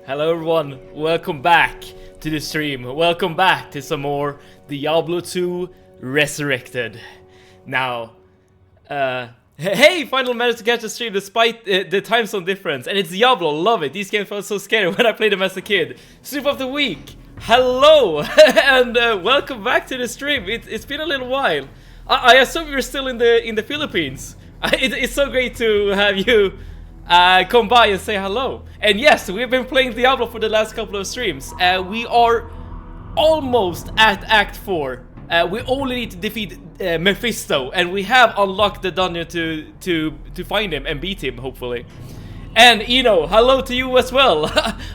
Hello everyone, welcome back to the stream. Welcome back to some more Diablo 2 Resurrected. Now, hey, finally managed to catch the stream despite the time zone difference. And it's Diablo, love it. These games felt so scary when I played them as a kid. Stream of the week, hello, and welcome back to the stream. It's been a little while. I assume you're still in the Philippines. It's so great to have you come by and say hello. And yes, we've been playing Diablo for the last couple of streams. We are almost at Act 4. We only need to defeat Mephisto, and we have unlocked the dungeon to find him and beat him, hopefully. And Eno, hello to you as well.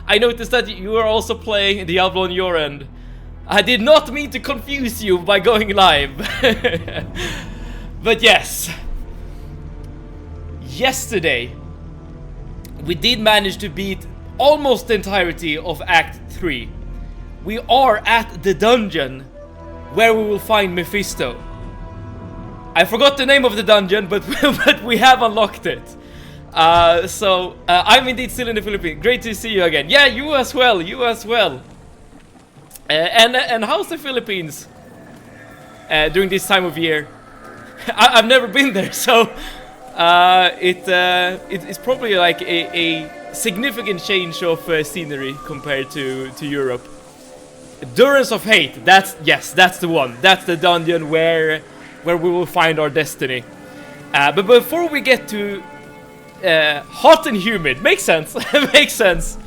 I noticed that you are also playing Diablo on your end. I did not mean to confuse you by going live. But yes, yesterday we did manage to beat almost the entirety of Act 3. We are at the dungeon where we will find Mephisto. I forgot the name of the dungeon, but we have unlocked it. So I'm indeed still in the Philippines. Great to see you again. Yeah, you as well, you as well. And how's the Philippines during this time of year? I've never been there, so it's probably like a significant change of scenery compared to Europe. Durance of Hate, that's the one. That's the dungeon where we will find our destiny. But before we get to hot and humid, makes sense, makes sense.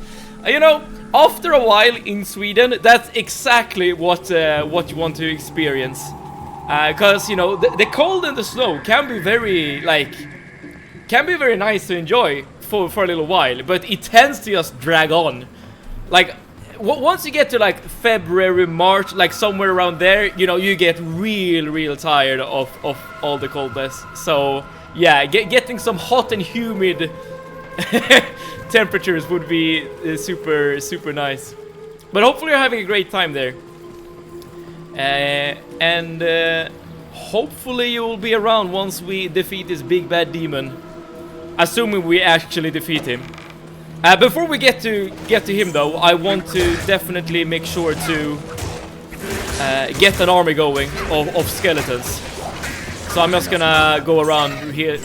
You know, after a while in Sweden, that's exactly what you want to experience. Because you know the cold and the snow can be very nice to enjoy for a little while, but it tends to just drag on. Like once you get to like February, March, like somewhere around there, you know, you get real tired of all the coldness. So yeah, getting some hot and humid temperatures would be super nice. But hopefully you're having a great time there. And hopefully you will be around once we defeat this big bad demon. Assuming we actually defeat him. Before we get to him though, I want to definitely make sure to get an army going of skeletons. So I'm just gonna go around here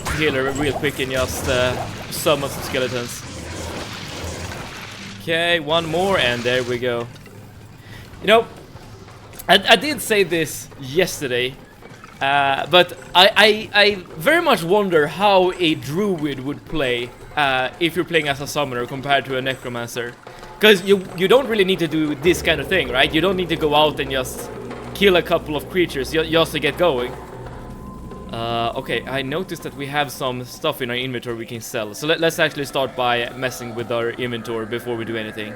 real quick and just summon some skeletons. Okay, one more and there we go. You know, I did say this yesterday, but I very much wonder how a druid would play if you're playing as a summoner compared to a necromancer. Because you don't really need to do this kind of thing, right? You don't need to go out and just kill a couple of creatures just to get going. Okay, I noticed that we have some stuff in our inventory we can sell. So let's actually start by messing with our inventory before we do anything.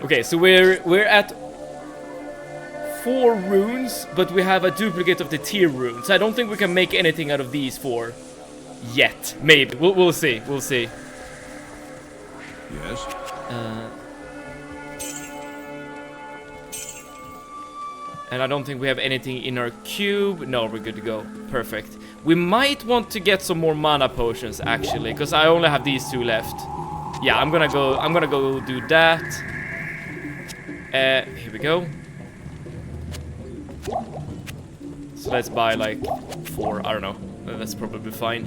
Okay, so we're at 4 runes, but we have a duplicate of the tier runes. I don't think we can make anything out of these 4 yet. Maybe we'll see. We'll see. Yes. And I don't think we have anything in our cube. No, we're good to go. Perfect. We might want to get some more mana potions actually, because I only have these 2 left. Yeah, I'm gonna go do that. Here we go. So let's buy like 4, I don't know, that's probably fine.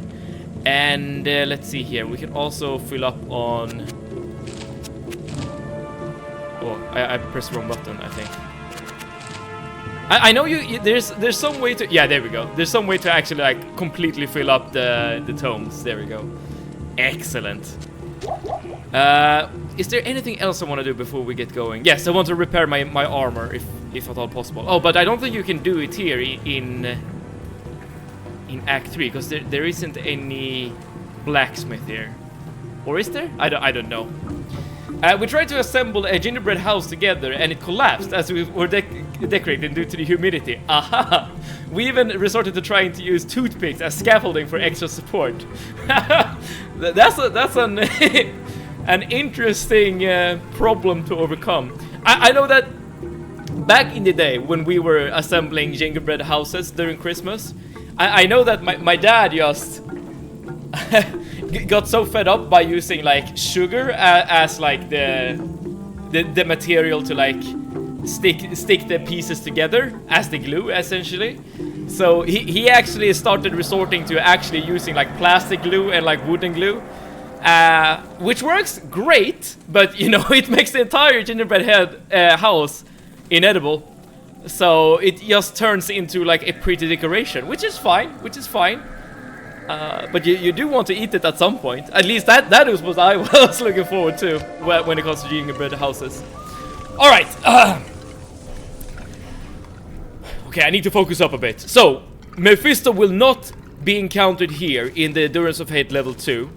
And let's see here, we can also fill up on... Oh, I pressed the wrong button, I think. I know there's some way to... Yeah, there we go. There's some way to actually like completely fill up the tomes. There we go. Excellent. Is there anything else I want to do before we get going? Yes, I want to repair my armor if at all possible. Oh, but I don't think you can do it here in Act 3 because there isn't any blacksmith here. Or is there? I don't know. We tried to assemble a gingerbread house together and it collapsed as we were decorating due to the humidity. Aha! We even resorted to trying to use toothpicks as scaffolding for extra support. That's an interesting problem to overcome. I know that back in the day when we were assembling gingerbread houses during Christmas, I know that my dad just got so fed up by using like sugar as like the the material to like stick the pieces together as the glue, essentially. So he actually started resorting to actually using like plastic glue and like wooden glue, which works great, but you know, it makes the entire gingerbread head house inedible. So it just turns into like a pretty decoration, which is fine, but you do want to eat it at some point. At least that is what I was looking forward to when it comes to gingerbread houses. All right. Okay, I need to focus up a bit. So, Mephisto will not be encountered here in the Endurance of Hate level 2.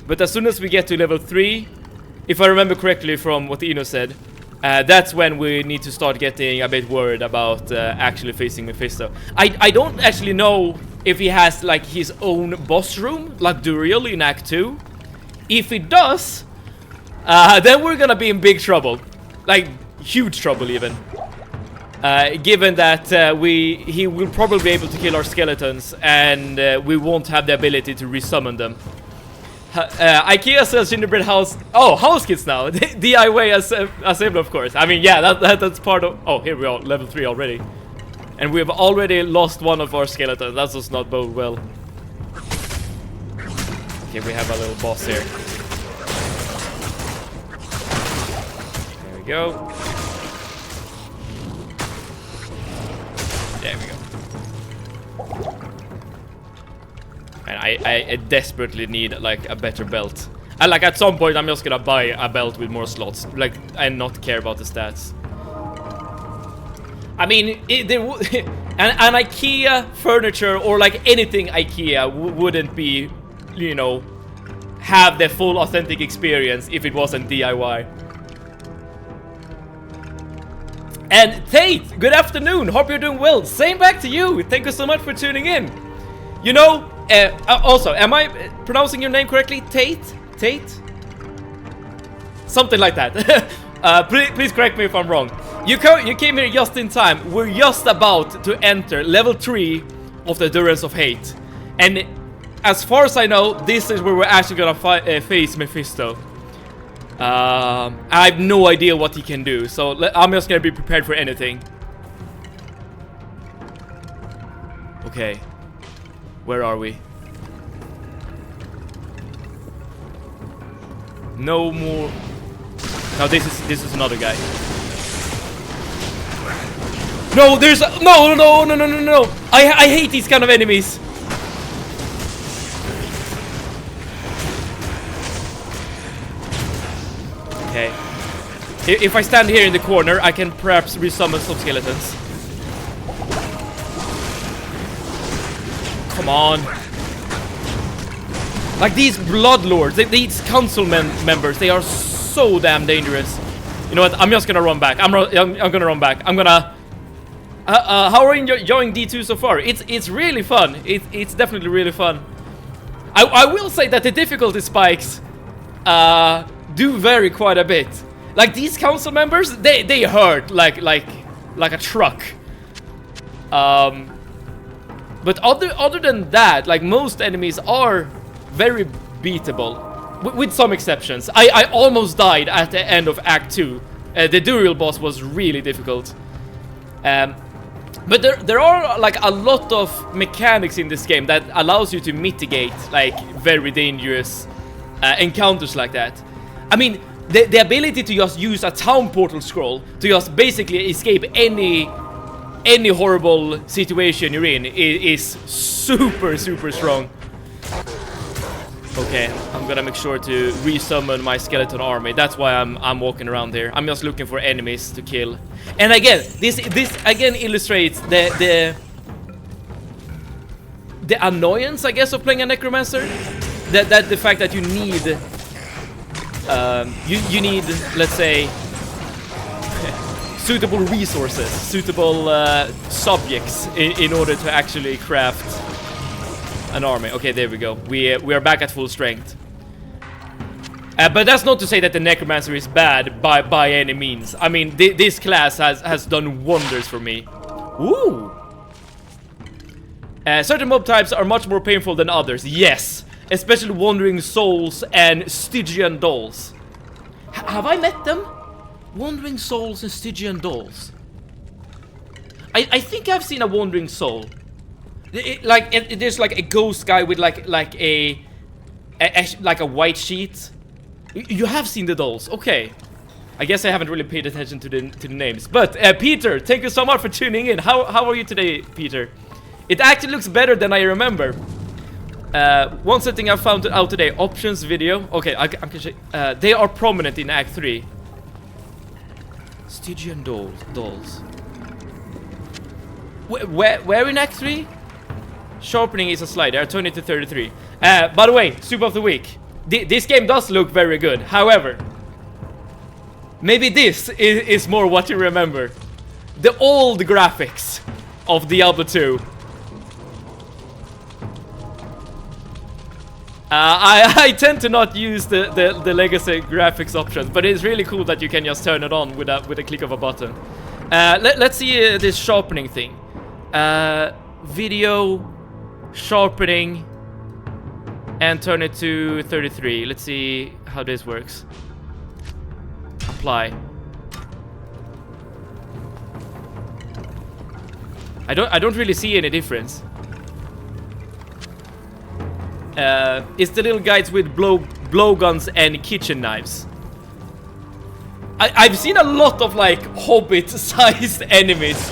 But as soon as we get to level 3, if I remember correctly from what Ino said, that's when we need to start getting a bit worried about actually facing Mephisto. I don't actually know if he has like his own boss room, like Duriel in Act 2. If he does, then we're gonna be in big trouble. Like, huge trouble even. Given that he will probably be able to kill our skeletons, and we won't have the ability to resummon them. IKEA sells gingerbread house. Oh, house kits now. DIY assembly, of course. I mean, yeah, that's part of. Oh, here we are, level 3 already, and we have already lost one of our skeletons. That does not bode well. Okay, we have a little boss here. There we go. There we go. And I desperately need like a better belt. And like at some point I'm just gonna buy a belt with more slots, like, and not care about the stats. I mean, an IKEA furniture or like anything IKEA wouldn't be, you know, have the full authentic experience if it wasn't DIY. And Tate, good afternoon. Hope you're doing well. Same back to you. Thank you so much for tuning in. You know, also, am I pronouncing your name correctly? Tate? Tate? Something like that. Please correct me if I'm wrong. You came here just in time. We're just about to enter level 3 of the Endurance of Hate. And as far as I know, this is where we're actually gonna face Mephisto. I have no idea what he can do, so I'm just gonna be prepared for anything. Okay, where are we? No more. No, this is another guy. No, there's no. I hate these kind of enemies. Okay. If I stand here in the corner, I can perhaps resummon some skeletons. Come on. Like these bloodlords, these council members, they are so damn dangerous. You know what? I'm just gonna run back. I'm gonna run back. I'm gonna. How are you enjoying D2 so far? It's really fun. It's definitely really fun. I will say that the difficulty spikes do vary quite a bit. Like these council members, they hurt like a truck. But other than that, like most enemies are very beatable, with some exceptions. I almost died at the end of Act 2. The Duriel boss was really difficult. But there are like a lot of mechanics in this game that allows you to mitigate like very dangerous encounters like that. I mean, the ability to just use a town portal scroll to just basically escape any horrible situation you're in is super strong. Okay, I'm gonna make sure to resummon my skeleton army. That's why I'm walking around here. I'm just looking for enemies to kill. And again, this again illustrates the annoyance, I guess, of playing a necromancer. That the fact that you need you need, let's say, suitable resources, suitable subjects in order to actually craft an army. Okay, there we go. We are back at full strength. But that's not to say that the necromancer is bad by any means. I mean, this class has done wonders for me. Ooh. Certain mob types are much more painful than others. Yes, especially wandering souls and Stygian dolls. Have I met them? Wandering souls and Stygian dolls. I think I've seen a wandering soul. There's like a ghost guy with like a white sheet. You have seen the dolls, okay. I guess I haven't really paid attention to the names. But Peter, thank you so much for tuning in. How are you today, Peter? It actually looks better than I remember. One setting I found out today, options video. Okay, I can check. They are prominent in Act 3. Stygian dolls. Where in Act 3? Sharpening is a slider. I turned it to 33. By the way, soup of the week. This game does look very good. However, maybe this is more what you remember. The old graphics of Diablo 2. I tend to not use the legacy graphics options, but it's really cool that you can just turn it on with a click of a button. Let's see this sharpening thing. Video, sharpening, and turn it to 33. Let's see how this works. Apply. I don't really see any difference. It's the little guys with blowguns and kitchen knives. I've seen a lot of like hobbit-sized enemies.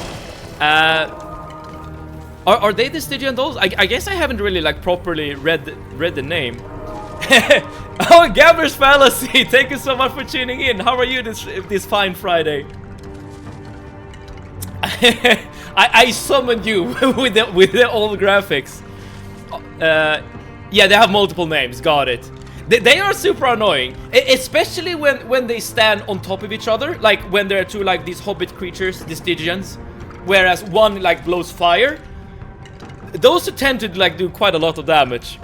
Are they the Stygian dolls? I guess I haven't really like properly read the name. Oh, Gambler's Fallacy! Thank you so much for tuning in. How are you this fine Friday? I summoned you with the old graphics. Yeah, they have multiple names. Got it. They are super annoying, especially when they stand on top of each other, like when there are two like these hobbit creatures, the Stygians, whereas one like blows fire. Those tend to like do quite a lot of damage.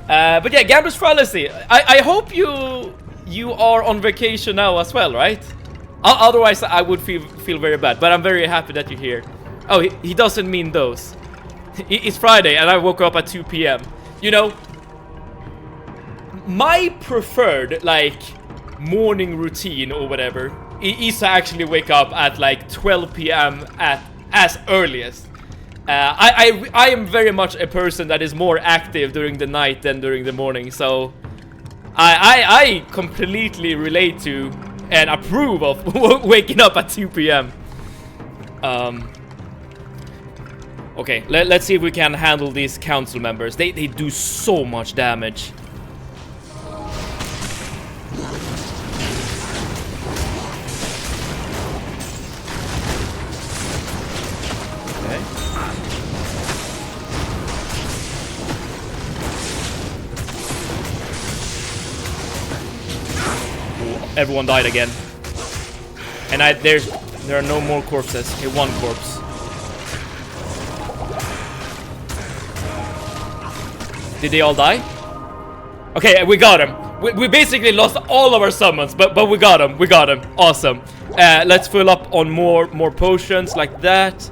But yeah, Gambler's Fallacy. I hope you are on vacation now as well, right? Otherwise, I would feel very bad. But I'm very happy that you're here. Oh, he doesn't mean those. It's Friday, and I woke up at 2 p.m. You know, my preferred like morning routine or whatever is to actually wake up at like 12 p.m. as earliest. I am very much a person that is more active during the night than during the morning, so I completely relate to and approve of waking up at 2 p.m. Okay, let's see if we can handle these council members. They do so much damage. Everyone died again, and there are no more corpses. Okay, one corpse. Did they all die? Okay, we got him. We basically lost all of our summons, but we got him. We got him. Awesome. Let's fill up on more potions like that.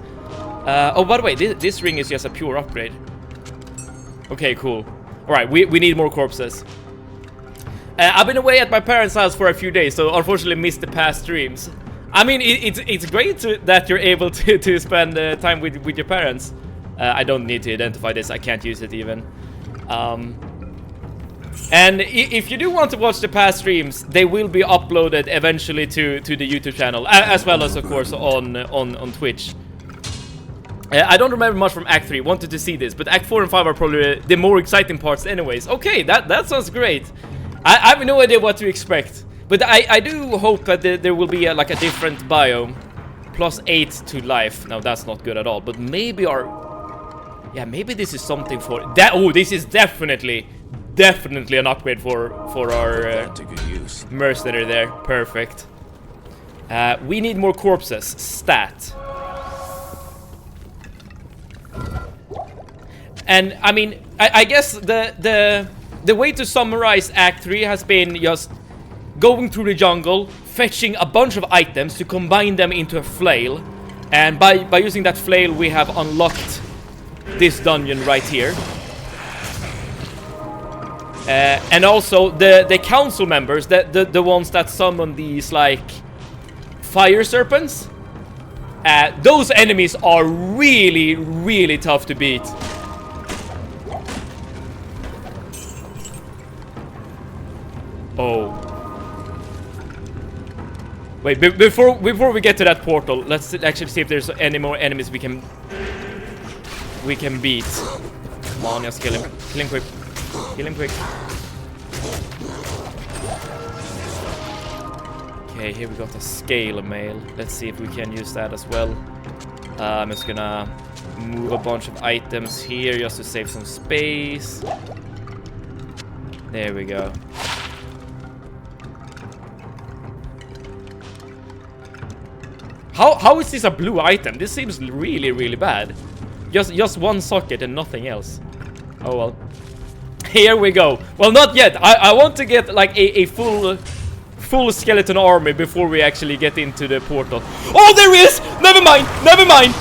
Oh, by the way, this ring is just a pure upgrade. Okay, cool. All right, we need more corpses. I've been away at my parents' house for a few days, so unfortunately missed the past streams. I mean, it's great that you're able to spend time with your parents. I don't need to identify this. I can't use it even. And if you do want to watch the past streams, they will be uploaded eventually to the YouTube channel, as well as, of course, on Twitch. I don't remember much from Act 3. Wanted to see this, but Act 4 and 5 are probably the more exciting parts anyways. Okay, that sounds great. I have no idea what to expect, but I do hope that there will be like a different biome. +8 to life. Now that's not good at all, but maybe yeah, maybe this is something for that. Oh, this is definitely an upgrade for our mercenary there. Perfect. We need more corpses. Stat. And I mean, I guess the way to summarize Act 3 has been just going through the jungle, fetching a bunch of items to combine them into a flail, and by using that flail we have unlocked this dungeon right here. And also the council members, the ones that summon these like fire serpents. Those enemies are really, really tough to beat. Oh. Wait, before we get to that portal, let's actually see if there's any more enemies we can beat. Come on, just kill him. Kill him quick. Kill him quick. Okay, here we got a scale mail. Let's see if we can use that as well. I'm just gonna move a bunch of items here just to save some space. There we go. How is this a blue item? This seems really, really bad. Just one socket and nothing else. Oh well. Here we go. Well, not yet. I want to get like a full skeleton army before we actually get into the portal. Oh, there he is! Never mind! Never mind!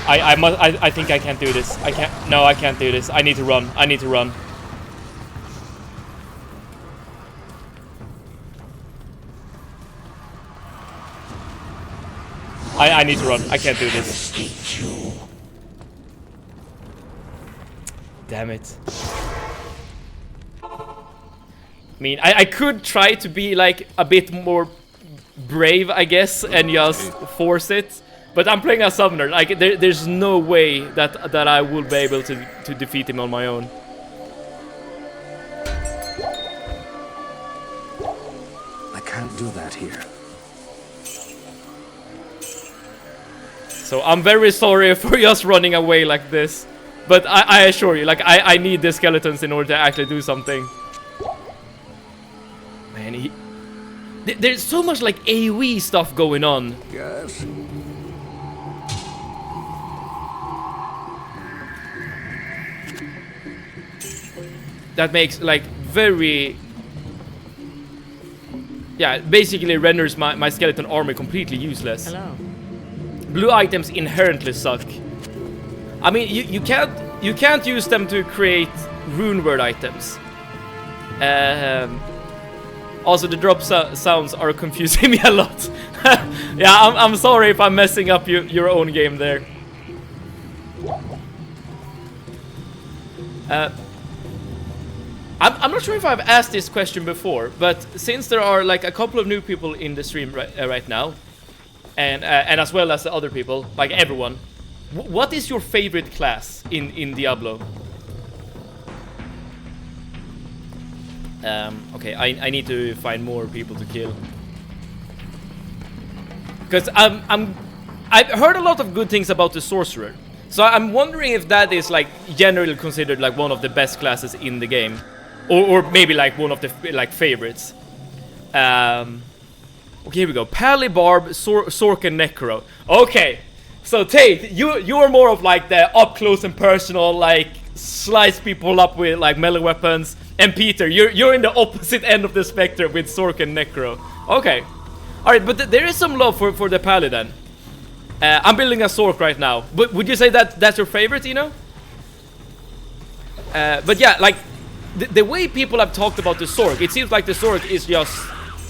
I think I can't do this. I can't. No, I can't do this. I need to run. I need to run. I need to run. I can't do this. Damn it. I mean, I could try to be like a bit more brave, I guess, and just force it. But I'm playing a summoner. Like there's no way that I will be able to defeat him on my own. I can't do that here. So I'm very sorry for just running away like this. But I assure you, like I need the skeletons in order to actually do something. Man, there's so much like AoE stuff going on. Yes. That makes like very... Yeah, basically renders my skeleton army completely useless. Hello. Blue items inherently suck. I mean, you can't use them to create rune word items. Also, the drop sounds are confusing me a lot. Yeah, I'm sorry if I'm messing up your own game there. I'm not sure if I've asked this question before, but since there are like a couple of new people in the stream right now, and as well as the other people, like everyone, what is your favorite class in Diablo? Okay, I need to find more people to kill, because I've heard a lot of good things about the sorcerer, so I'm wondering if that is like generally considered like one of the best classes in the game. Or maybe like one of the like favorites. Okay, here we go. Pally Barb, Sorkin Necro. Okay, so Tate, you are more of like the up close and personal, like slice people up with like melee weapons. And Peter, you're in the opposite end of the spectrum with Sorkin Necro. Okay, all right, but there is some love for the Paladin. I'm building a Sork right now. But would you say that that's your favorite, you know? But yeah, like. The way people have talked about the Sork, it seems like the Sork is just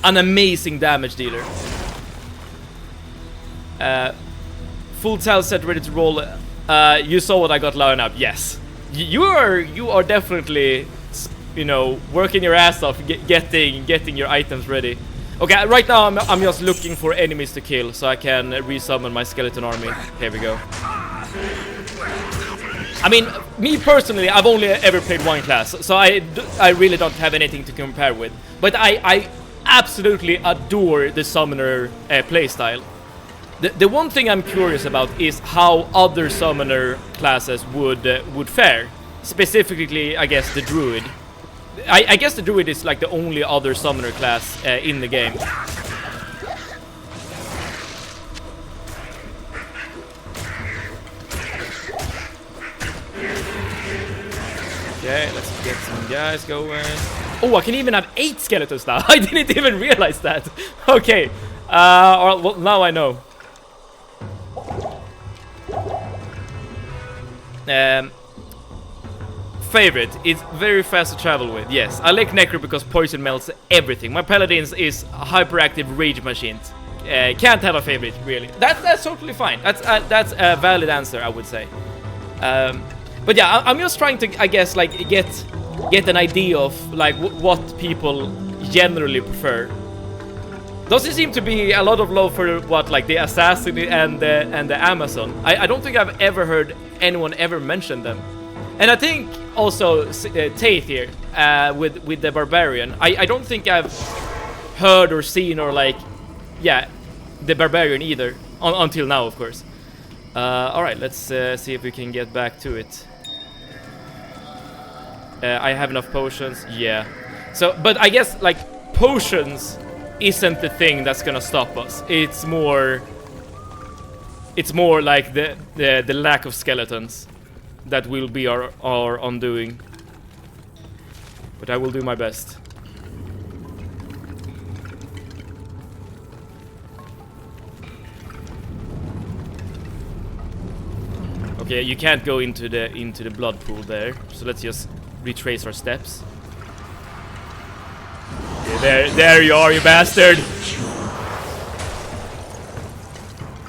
an amazing damage dealer. Full tile set ready to roll. You saw what I got lined up. Yes, you are definitely, you know, working your ass off, getting your items ready. Okay, right now I'm just looking for enemies to kill so I can resummon my skeleton army. Here we go. I mean, me personally, I've only ever played one class, so I really don't have anything to compare with. But I absolutely adore the summoner playstyle. The one thing I'm curious about is how other summoner classes would fare. Specifically, I guess the druid. I guess the druid is like the only other summoner class in the game. Okay, let's get some guys going. Oh, I can even have 8 skeletons now. I didn't even realize that. Okay. Well, now I know. Favorite, it's very fast to travel with. Yes, I like Necro because poison melts everything. My Paladins is hyperactive rage machines. Can't have a favorite, really. That's totally fine. That's a valid answer, I would say. But yeah, I'm just trying to, I guess, like get an idea of like what people generally prefer. Does it seem to be a lot of love for what, like the Assassin and the Amazon? I don't think I've ever heard anyone ever mention them. And I think also Taith here with the Barbarian. I don't think I've heard or seen or like, yeah, the Barbarian either until now, of course. All right, let's see if we can get back to it. I have enough potions, yeah. So, but I guess like potions isn't the thing that's gonna stop us. It's more like the lack of skeletons that will be our undoing. But I will do my best. Okay, you can't go into the blood pool there, so let's just retrace our steps. Okay, there you are, you bastard!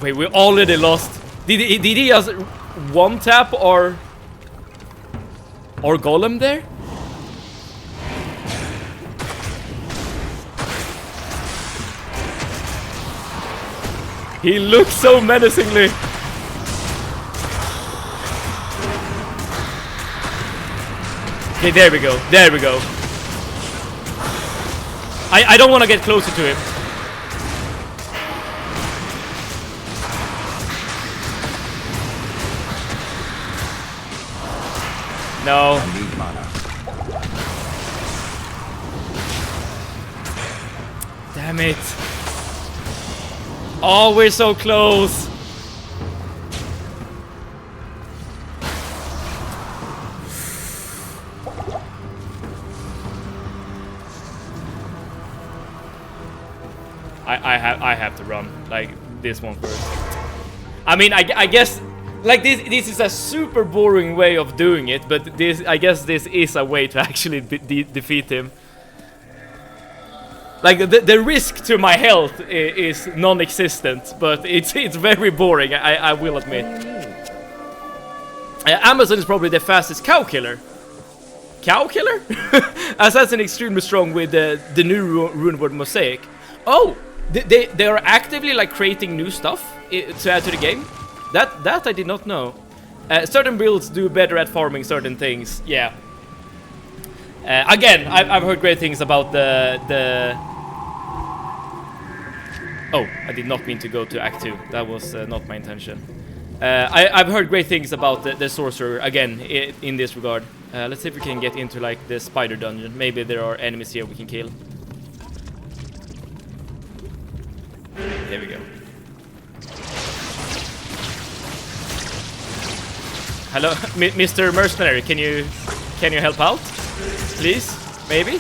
Wait, we already lost. Did he just one tap or golem there? He looks so menacingly. Okay, there we go. There we go. I don't want to get closer to him. No. I need mana. Damn it. Oh, we're so close. I have to run like this one first. I mean, I guess like this is a super boring way of doing it, but I guess this is a way to actually defeat him. Like the risk to my health is non-existent, but it's very boring. I will admit. Amazon is probably the fastest cow killer. Cow killer? Assassin extremely strong with the new rune word mosaic. Oh, they are actively like creating new stuff to add to the game. That I did not know. Certain builds do better at farming certain things. Yeah. Again, I've heard great things about the. Oh, I did not mean to go to Act 2. That was not my intention. I've heard great things about the sorcerer again in this regard. Let's see if we can get into like the spider dungeon. Maybe there are enemies here we can kill. There we go. Hello, Mr. Mercenary. Can you help out, please? Maybe.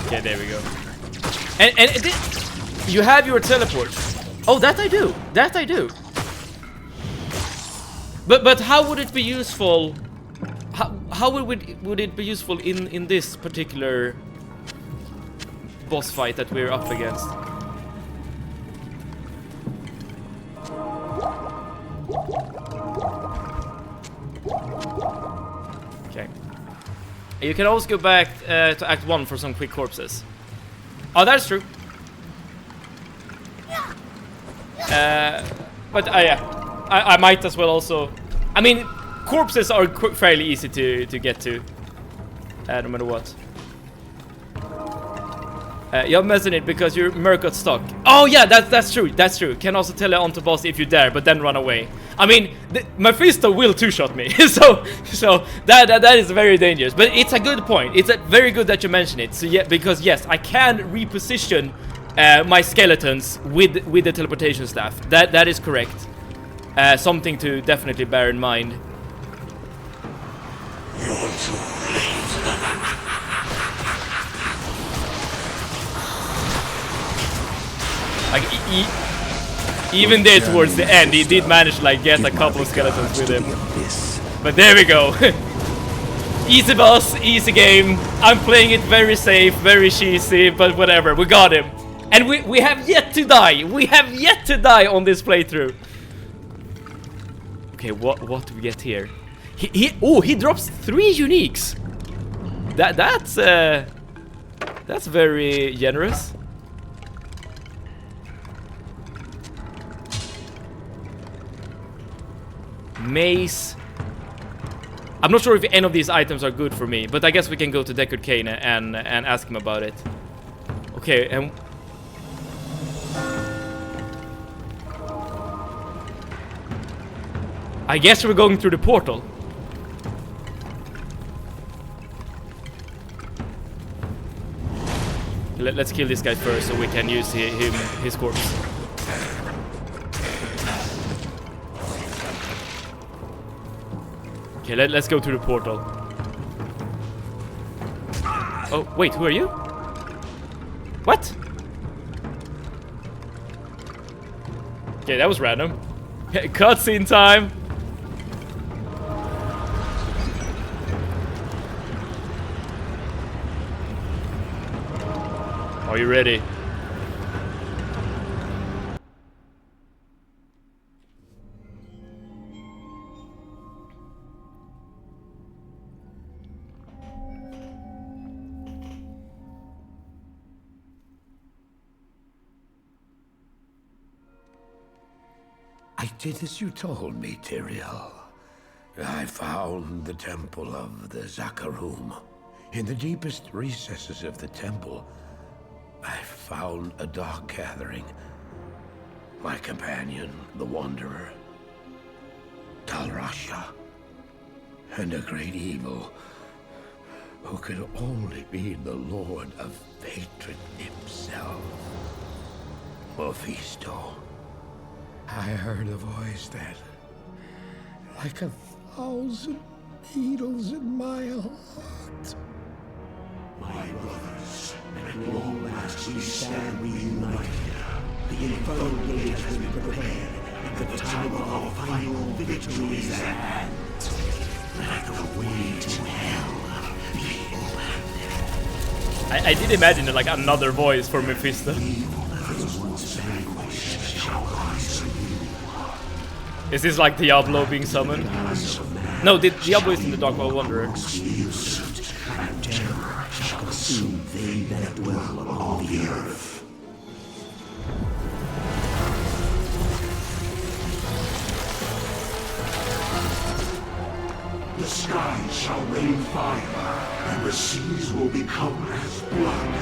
Okay, there we go. And you have your teleport. Oh, that I do. That I do. But how would it be useful? How would it be useful in this particular boss fight that we're up against? Okay. You can always go back to Act 1 for some quick corpses. Oh, that's true. But yeah, I might as well also. I mean, corpses are fairly easy to get to, no matter what. You're messing it because your merc got stuck. Oh yeah, that's true. That's true. Can also tele onto boss if you dare, but then run away. I mean, Mephisto will two-shot me, so that is very dangerous. But it's a good point. It's very good that you mention it. So yeah, because yes, I can reposition my skeletons with the teleportation staff. That is correct. Something to definitely bear in mind. Like, even there towards the end, he did manage to like get a couple of skeletons with him. But there we go. Easy boss, easy game. I'm playing it very safe, very cheesy, but whatever, we got him. And we have yet to die. We have yet to die on this playthrough. Okay, what do we get here? He drops 3 uniques. That's very generous. Mace. I'm not sure if any of these items are good for me, but I guess we can go to Deckard Cain and ask him about it. Okay, and I guess we're going through the portal. Let's kill this guy first so we can use his corpse. Okay, let's go through the portal. Oh, wait, who are you? What? Okay, that was random. Cutscene time! Are you ready? I did as you told me, Tyrael. I found the temple of the Zakarum. In the deepest recesses of the temple, I found a dark gathering. My companion, the Wanderer, Talrasha, and a great evil who could only be the Lord of Hatred himself, Mephisto. I heard a voice that, like 1,000 needles in my heart. My brothers, at long last we stand reunited. The infernal gate has been prepared, and the time of our final victory is at hand. Let the way to hell be opened. I did imagine like another voice for Mephisto. Evil that was once vanquished shall rise anew. Is this like Diablo being summoned? No, Diablo is in the Dark World Wanderer. And terror shall consume they that dwell upon the earth. The skies shall rain fire, and the seas will become as blood.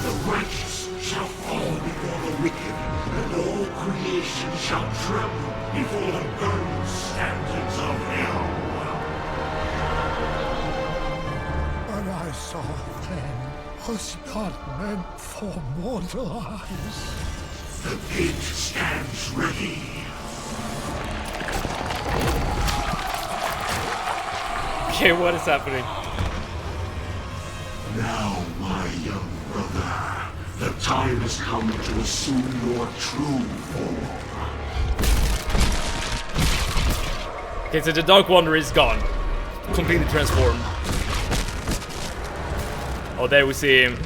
The righteous shall fall before the wicked, and all creation shall tremble before the burning standards of hell. What I saw then was not meant for mortal eyes. The gate stands ready. Okay, what is happening? Now, my young brother, the time has come to assume your true form. Okay, so the Dark Wanderer is gone. Completely transformed. Oh, there we see him.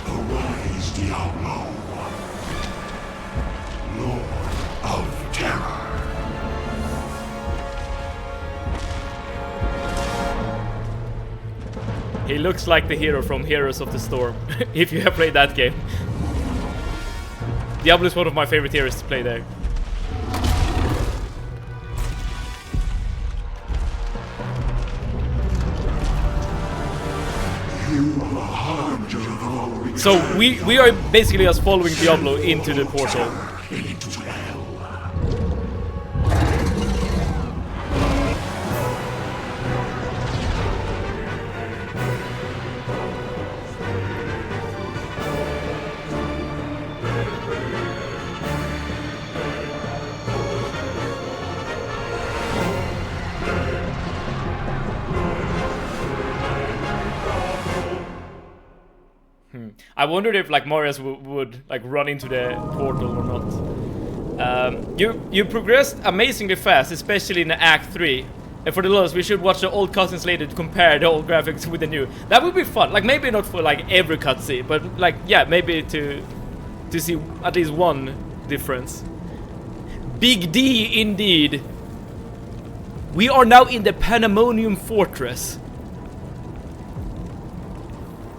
Arise, Diablo, Lord of Terror. He looks like the hero from Heroes of the Storm, if you have played that game. Diablo is one of my favorite heroes to play there. So we are basically just following Diablo into the portal. Into hell. I wondered if like Marius would like run into the portal or not. You progressed amazingly fast, especially in Act 3. And for the lowest, we should watch the old cutscenes later to compare the old graphics with the new. That would be fun. Like maybe not for like every cutscene, but like yeah, maybe to see at least one difference. Big D indeed. We are now in the Pandemonium Fortress.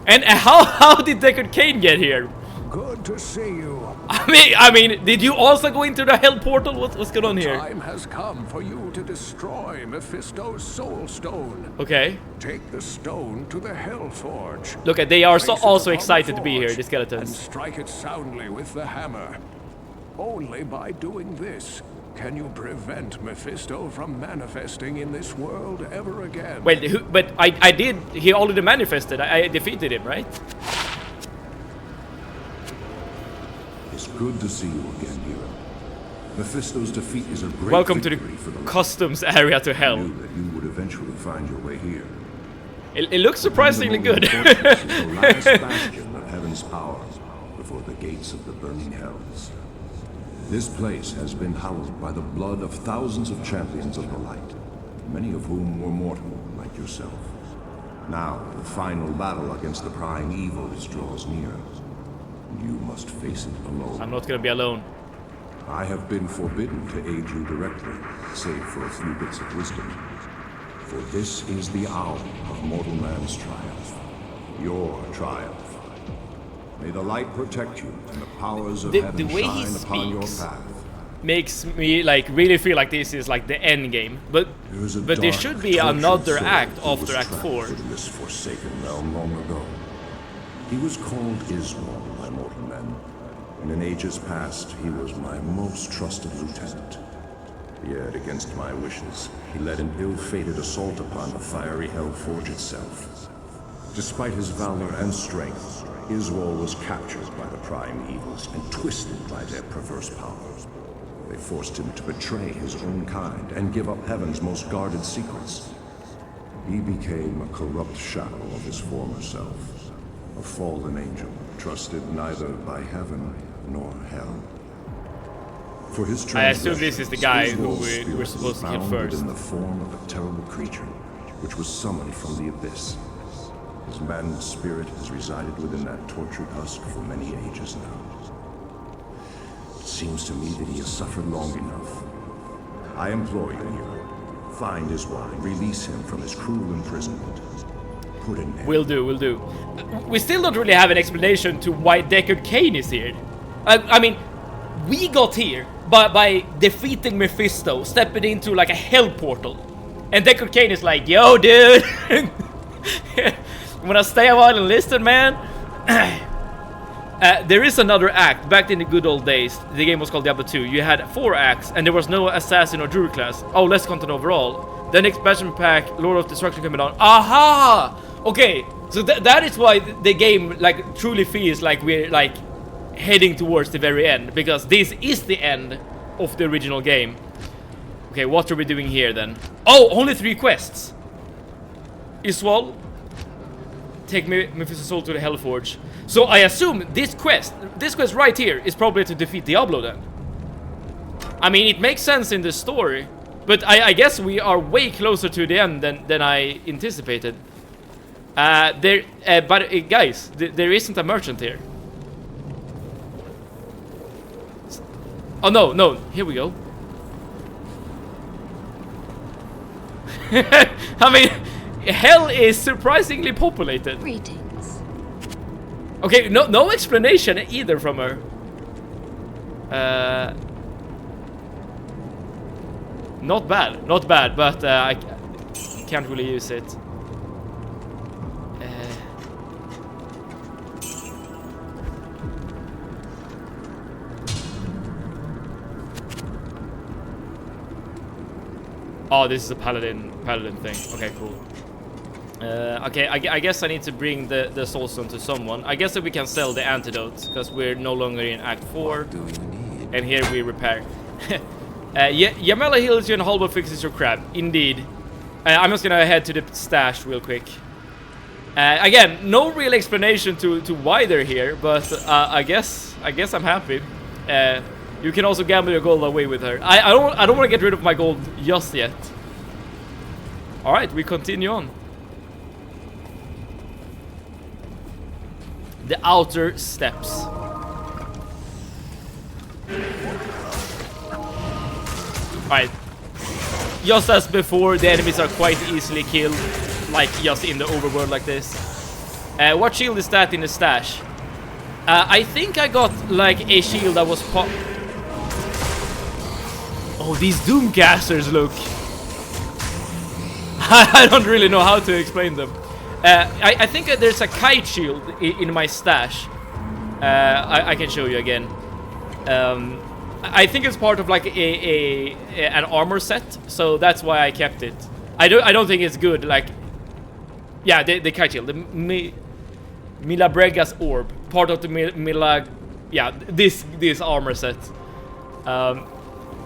And how did Deckard Cain get here? Good to see you. I mean, did you also go into the hell portal? What's going on here? Time has come for you to destroy Mephisto's soul stone. Okay. Take the stone to the Hell Forge. Look, they are Place it also upon excited the to be here, forge the skeletons. And strike it soundly with the hammer. Only by doing this can you prevent Mephisto from manifesting in this world ever again. Wait, but I did. He already manifested. I defeated him, right? It's good to see you again, hero. Mephisto's defeat is a great Welcome to the victory for the customs area to I hell. knew that you would eventually find your way here. It looks surprisingly good. Fortress is the last bastion of heaven's power before the gates of the burning hells. This place has been hallowed by the blood of thousands of champions of the light, many of whom were mortal, like yourself. Now, the final battle against the prime evils draws near. You must face it alone. I'm not gonna be alone. I have been forbidden to aid you directly, save for a few bits of wisdom. For this is the hour of mortal man's triumph. Your triumph. May the light protect you and the powers of The heaven way he shine upon your speaks path. makes me like really feel like this is like the end game. But there dark, should be tortured another soul act who was after Act trapped 4. in this forsaken realm long ago. He was called Israel by mortal men, and in ages past he was my most trusted lieutenant. Yet against my wishes, he led an ill-fated assault upon the fiery hell forge itself. Despite his valor and strength, Israel was captured by the prime evils and twisted by their perverse powers. They forced him to betray his own kind and give up heaven's most guarded secrets. He became a corrupt shadow of his former self, a fallen angel, trusted neither by heaven nor hell. For his I assume this is the guy who Israel's we're spirit supposed to was kill bound first. within the form of a terrible creature, which was summoned from the abyss. His maddened spirit has resided within that tortured husk for many ages now. It seems to me that he has suffered long enough. I implore you, hero, find his one, release him from his cruel imprisonment. Put an end. Will do. We still don't really have an explanation to why Deckard Cain is here. I mean, we got here by defeating Mephisto, stepping into like a hell portal. And Deckard Cain is like, yo dude, wanna stay a while and listen, man? There is another act. Back in the good old days, the game was called Diablo 2. You had 4 acts, and there was no assassin or druid class. Oh, less content overall. Then expansion pack, Lord of Destruction coming on. Aha! Okay, so that is why the game like truly feels like we're like heading towards the very end, because this is the end of the original game. Okay, what are we doing here then? Oh, only 3 quests. Iswal, take Mephisto's soul to the Hellforge. So I assume this quest right here is probably to defeat Diablo then. I mean, it makes sense in the story, but I guess we are way closer to the end than I anticipated. Guys, there isn't a merchant here. Oh no, here we go. I mean, hell is surprisingly populated. Greetings. Okay, no explanation either from her. Not bad, but I can't really use it. Oh, this is a paladin thing. Okay, cool. Okay, I guess I need to bring the soulstone to someone. I guess that we can sell the antidote, because we're no longer in Act 4. Do you need? And here we repair. Yamela heals you and Halbo fixes your crab. Indeed. I'm just gonna head to the stash real quick. Again, no real explanation to why they're here, but I guess I'm happy. You can also gamble your gold away with her. I don't want to get rid of my gold just yet. All right, we continue on. The outer steps. Alright. Just as before, the enemies are quite easily killed, like just in the overworld like this. What shield is that in the stash? I think I got like a shield that was pop. Oh, these Doomcasters look. I don't really know how to explain them. I think there's a kite shield in my stash. I can show you again. I think it's part of like an armor set, so that's why I kept it. I don't think it's good. Like, yeah, the kite shield, the Milabrega's orb, part of the yeah, this armor set.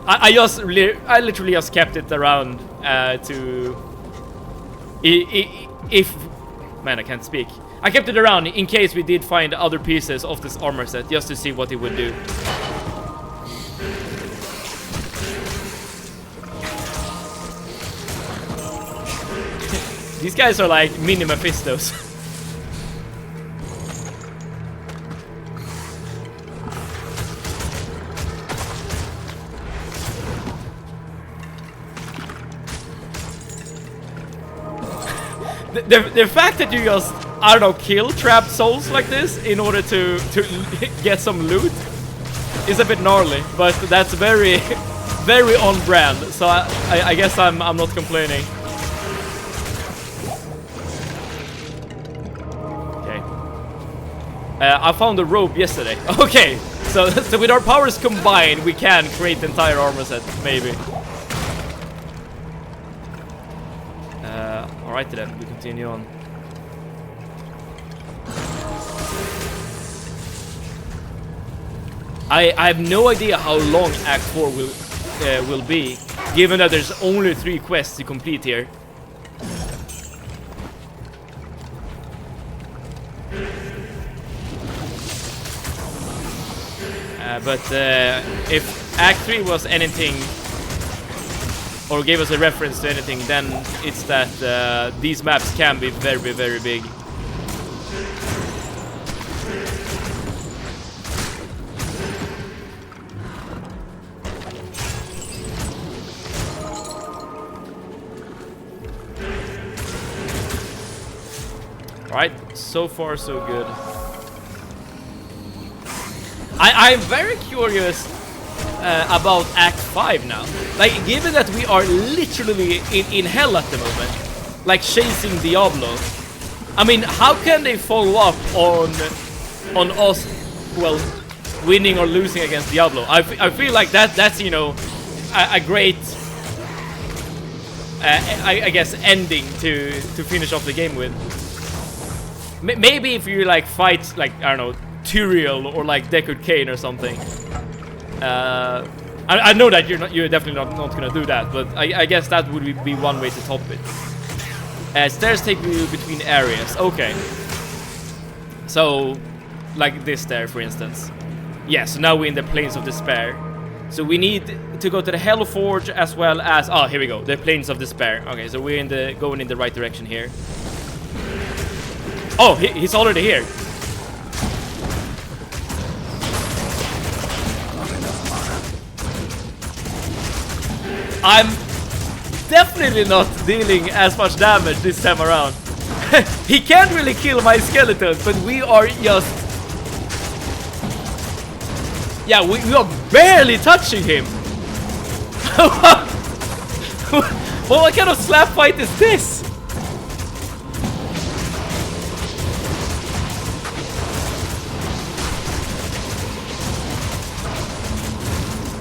I literally just kept it around to if man, I can't speak. I kept it around in case we did find other pieces of this armor set, just to see what it would do. These guys are like mini Mephistos. The fact that you just, I don't know, kill trapped souls like this in order to get some loot is a bit gnarly, but that's very, very on brand. So I guess I'm not complaining. Okay. I found a rope yesterday. Okay, so with our powers combined, we can create the entire armor set, maybe. Alright then, we continue on. I have no idea how long Act 4 will be, given that there's only 3 quests to complete here. But if Act 3 was anything, or gave us a reference to anything, then it's that these maps can be very, very big. Alright, so far so good. I'm very curious about Act 5 now. Like, given that we are literally in hell at the moment, like chasing Diablo, I mean, how can they follow up on us, well, winning or losing against Diablo? I feel like that's, you know, a great, I guess, ending to finish off the game with. Maybe if you like fight, like, I don't know, Tyrael or like Deckard Cain or something. I know that you're definitely not gonna do that, but I guess that would be one way to top it. Stairs take you between areas. Okay. So, like this stair, for instance. Yeah, so now we're in the Plains of Despair. So we need to go to the Hellforge as well as... Oh, here we go. The Plains of Despair. Okay, so we're going in the right direction here. Oh, he's already here. I'm definitely not dealing as much damage this time around. He can't really kill my skeletons, but we are just... Yeah, we are barely touching him. Well, what kind of slap fight is this?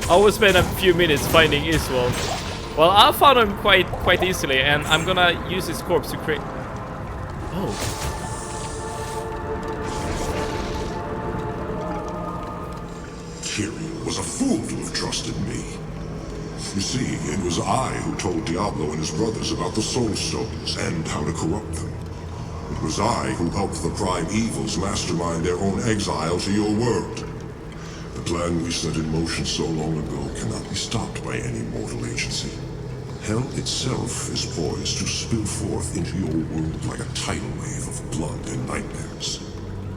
I will spend a few minutes finding Iswald. Well, I found him quite easily, and I'm gonna use his corpse to create... Oh. Tyrael was a fool to have trusted me. You see, it was I who told Diablo and his brothers about the Soul Stones and how to corrupt them. It was I who helped the Prime Evils mastermind their own exile to your world. The plan we set in motion so long ago cannot be stopped by any mortal agency. Hell itself is poised to spill forth into your world like a tidal wave of blood and nightmares.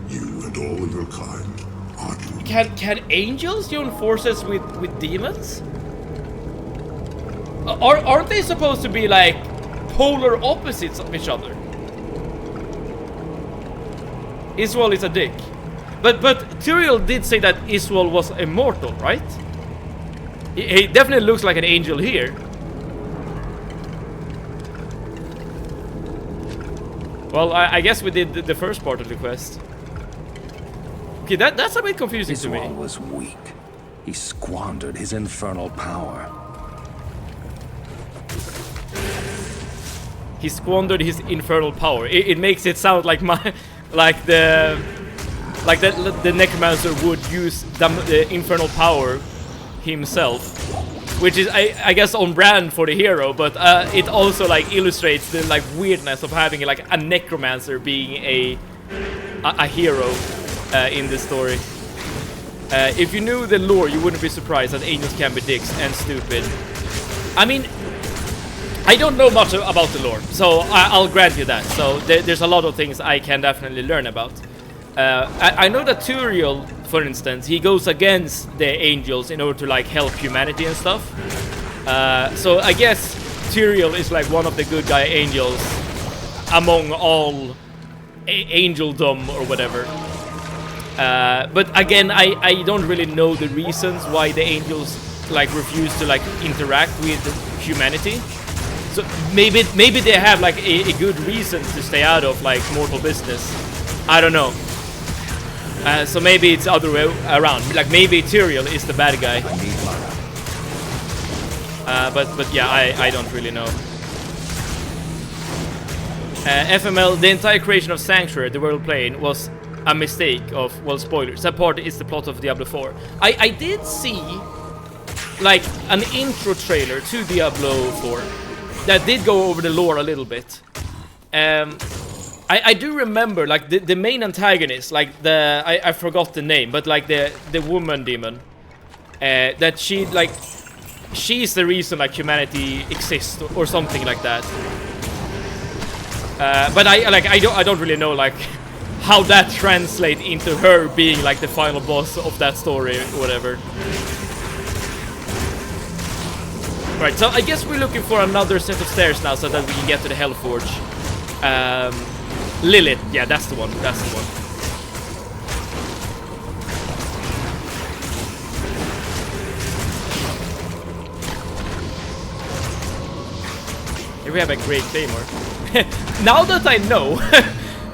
You and all your kind are doomed. Can angels join forces with demons? Aren't they supposed to be like polar opposites of each other? Israel is a dick. But Tyrael did say that Israel was immortal, right? He definitely looks like an angel here. Well, I guess we did the first part of the quest. Okay, that's a bit confusing to me. Israel was weak. He squandered his infernal power. He squandered his infernal power. It makes it sound like the necromancer would use the infernal power himself, which is I guess on brand for the hero, but it also like illustrates the like weirdness of having like a necromancer being a hero in this story. If you knew the lore, you wouldn't be surprised that angels can be dicks and stupid. I mean, I don't know much about the lore, so I'll grant you that. So there's a lot of things I can definitely learn about. I know that Tyrael, for instance, he goes against the angels in order to like help humanity and stuff. So I guess Tyrael is like one of the good guy angels among all angeldom or whatever. But again, I don't really know the reasons why the angels like refuse to like interact with humanity. So maybe they have like a good reason to stay out of like mortal business. I don't know. So maybe it's the other way around. Like maybe Tyrael is the bad guy. But yeah, I don't really know. FML, the entire creation of Sanctuary, the world plane, was a mistake of, well, spoilers. That part is the plot of Diablo 4. I did see like an intro trailer to Diablo 4 that did go over the lore a little bit. I do remember like the main antagonist, like I forgot the name, but like the woman demon, that she's the reason like humanity exists or something like that. But I don't really know like how that translates into her being like the final boss of that story or whatever. Right, so I guess we're looking for another set of stairs now so that we can get to the Hellforge. Lilith, yeah, that's the one, that's the one. Here we have a great claymore. Now that I know,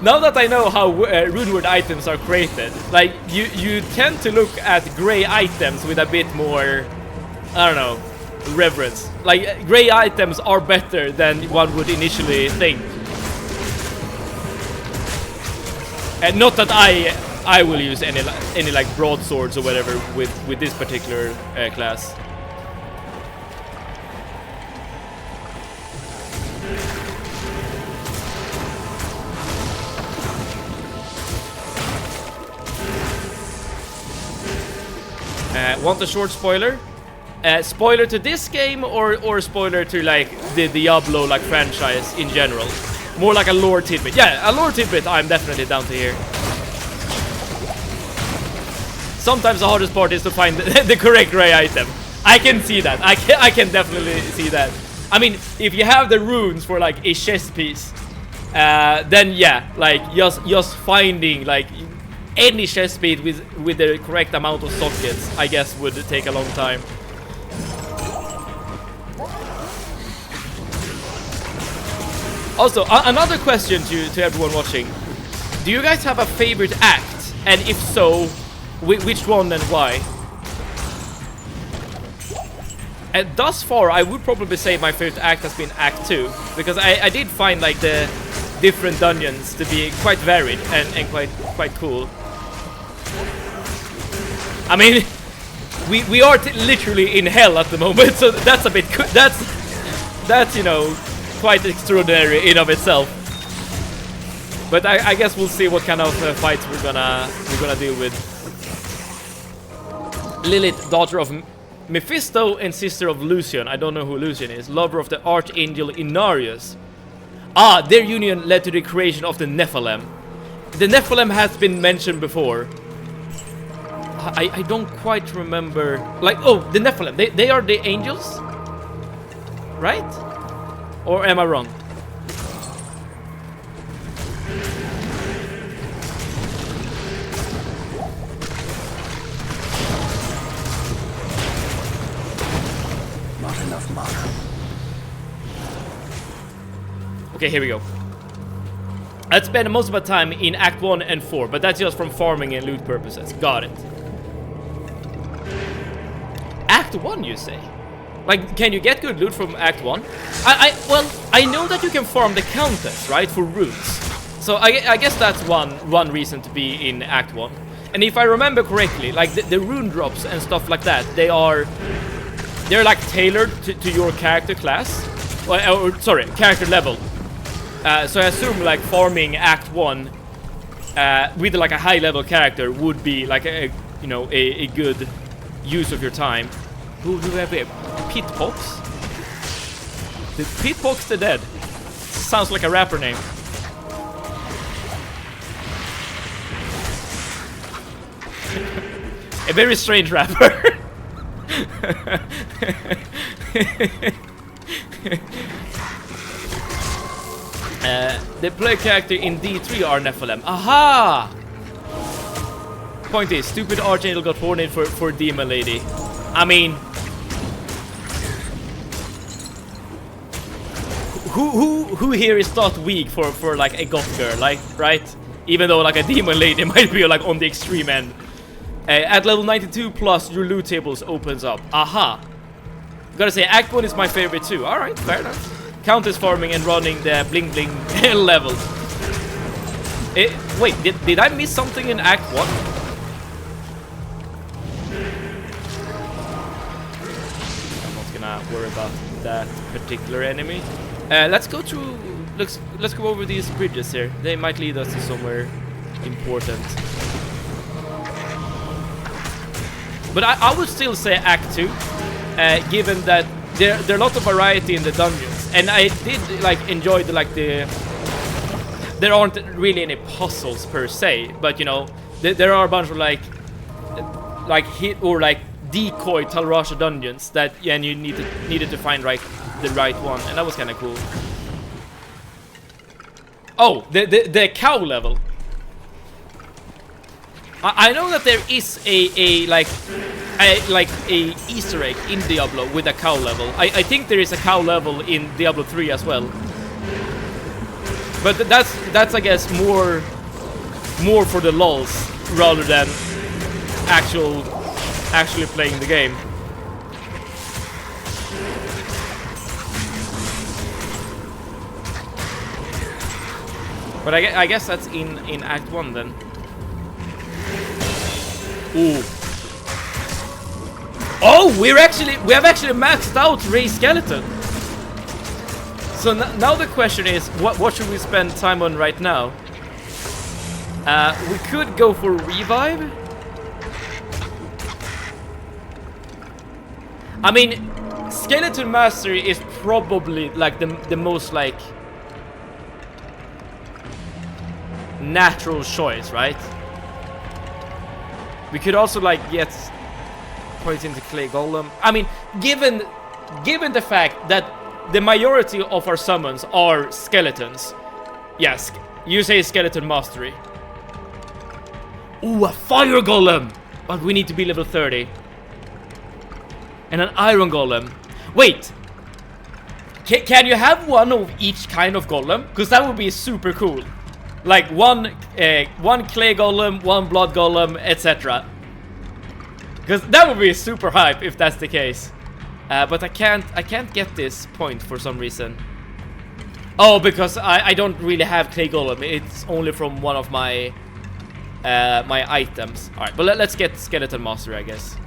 now that I know how runeward items are created, like you tend to look at gray items with a bit more, I don't know, reverence. Like gray items are better than one would initially think. And not that I will use any like broadswords or whatever with this particular class. Want a short spoiler? Spoiler to this game or spoiler to like the Diablo like franchise in general? More like a lore tidbit. Yeah, a lore tidbit I'm definitely down to hear. Sometimes the hardest part is to find the correct gray item. I can see that. I can definitely see that. I mean, if you have the runes for like a chest piece, then yeah, like just finding like any chest piece with the correct amount of sockets, I guess would take a long time. Also, another question to everyone watching. Do you guys have a favorite act? And if so, which one and why? And thus far, I would probably say my favorite act has been Act 2. Because I did find like the different dungeons to be quite varied and quite cool. I mean, we are literally in hell at the moment, so that's a bit that's you know, quite extraordinary in of itself. But I guess we'll see what kind of fights we're gonna deal with. Lilith, daughter of Mephisto and sister of Lucian. I don't know who Lucian is. Lover of the archangel Inarius. Ah, their union led to the creation of the Nephilim. The Nephilim has been mentioned before. I don't quite remember. Like, oh, the Nephilim. They are the angels? Right? Or am I wrong? Not enough mana. Okay, here we go. I'd spend most of my time in Act 1 and 4, but that's just from farming and loot purposes. Got it. Act 1, you say? Like, can you get good loot from Act 1? Well, I know that you can farm the Countess, right, for runes. So I guess that's one reason to be in Act 1. And if I remember correctly, like the rune drops and stuff like that, they're like tailored to your character class, or sorry, character level. So I assume like farming Act 1 with like a high level character would be like a good use of your time. Who do we have here? Pitpox? The Pitpox the Dead. Sounds like a rapper name. A very strange rapper. The player character in D3 are Nephilim. Aha! Point is, stupid Archangel got horned in for Demon Lady. I mean, who here is not weak for like a goth girl, like, right? Even though like a Demon Lady might be like on the extreme end. At level 92 plus, your loot tables opens up. Aha! Gotta say, Act 1 is my favorite too. Alright, fair enough. Countess farming and running the bling bling level. Wait, did I miss something in Act 1? I'm not gonna worry about that particular enemy. Let's go through. Let's go over these bridges here. They might lead us to somewhere important. But I would still say Act 2, given that there are a lot of variety in the dungeons, and I did like enjoy there aren't really any puzzles per se, but you know there are a bunch of like hit or like decoy Talrasha dungeons that and you needed to find the right one, and that was kind of cool. Oh, the cow level. I know that there is a Easter egg in Diablo with a cow level. I think there is a cow level in Diablo 3 as well. But that's I guess more for the lulz rather than actually playing the game. But I guess that's in Act 1 then. Ooh. Oh, we have actually maxed out Ray Skeleton. So now the question is, what should we spend time on right now? We could go for revive. I mean, Skeleton Mastery is probably like the most like natural choice, right? We could also like get points into Clay Golem. I mean, given the fact that the majority of our summons are skeletons, yes, you say Skeleton Mastery. Ooh, a Fire Golem! But we need to be level 30. And an Iron Golem. Wait! Can you have one of each kind of golem? Because that would be super cool. Like one clay golem, one blood golem, etc. Because that would be super hype if that's the case. But I can't get this point for some reason. Oh, because I don't really have clay golem. It's only from one of my my items. All right, but let's get Skeleton Master, I guess.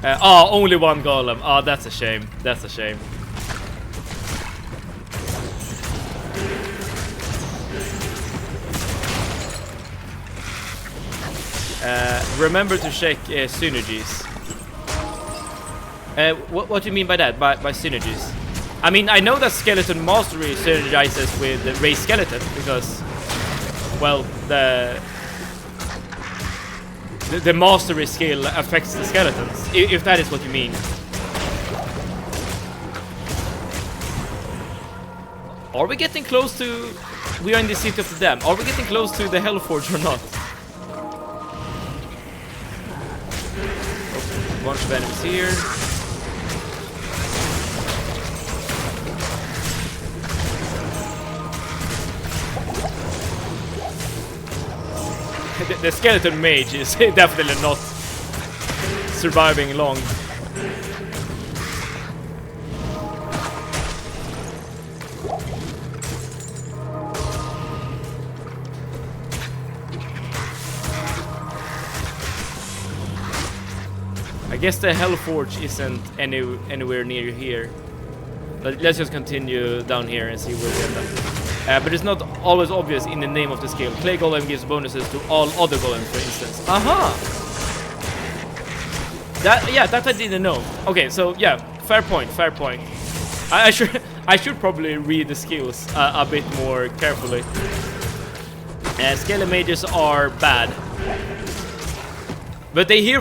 Oh, only one golem. Oh, that's a shame. That's a shame. Remember to check synergies. What do you mean by that? By synergies? I mean, I know that Skeleton Mastery synergizes with the Raised Skeleton because, well, the Mastery skill affects the skeletons, if that is what you mean. Are we getting close to... We are in the City of the Dam. Are we getting close to the Hellforge or not? A bunch of enemies here. The skeleton mage is definitely not surviving long. I guess the Hellforge isn't anywhere near here. But let's just continue down here and see where we end up. But it's not always obvious in the name of the skill. Clay Golem gives bonuses to all other golems, for instance. Aha! That I didn't know. Okay, so yeah, fair point. I should probably read the skills a bit more carefully. Skeleton mages are bad. But they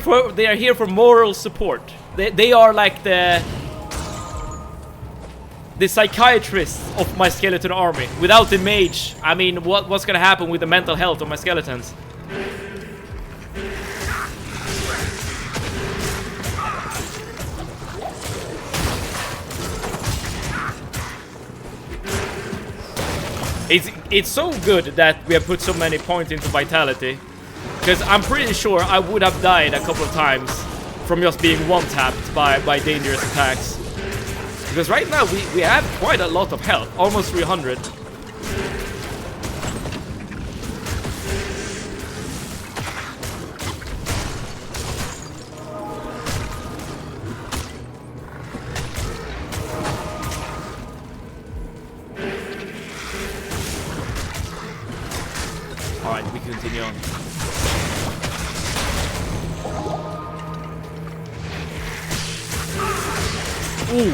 are here for moral support. They are like the psychiatrists of my skeleton army. Without the mage, I mean, what's gonna happen with the mental health of my skeletons? It's so good that we have put so many points into vitality. Because I'm pretty sure I would have died a couple of times from just being one-tapped by dangerous attacks. Because right now we have quite a lot of health, almost 300. Alright, we continue on. Ooh.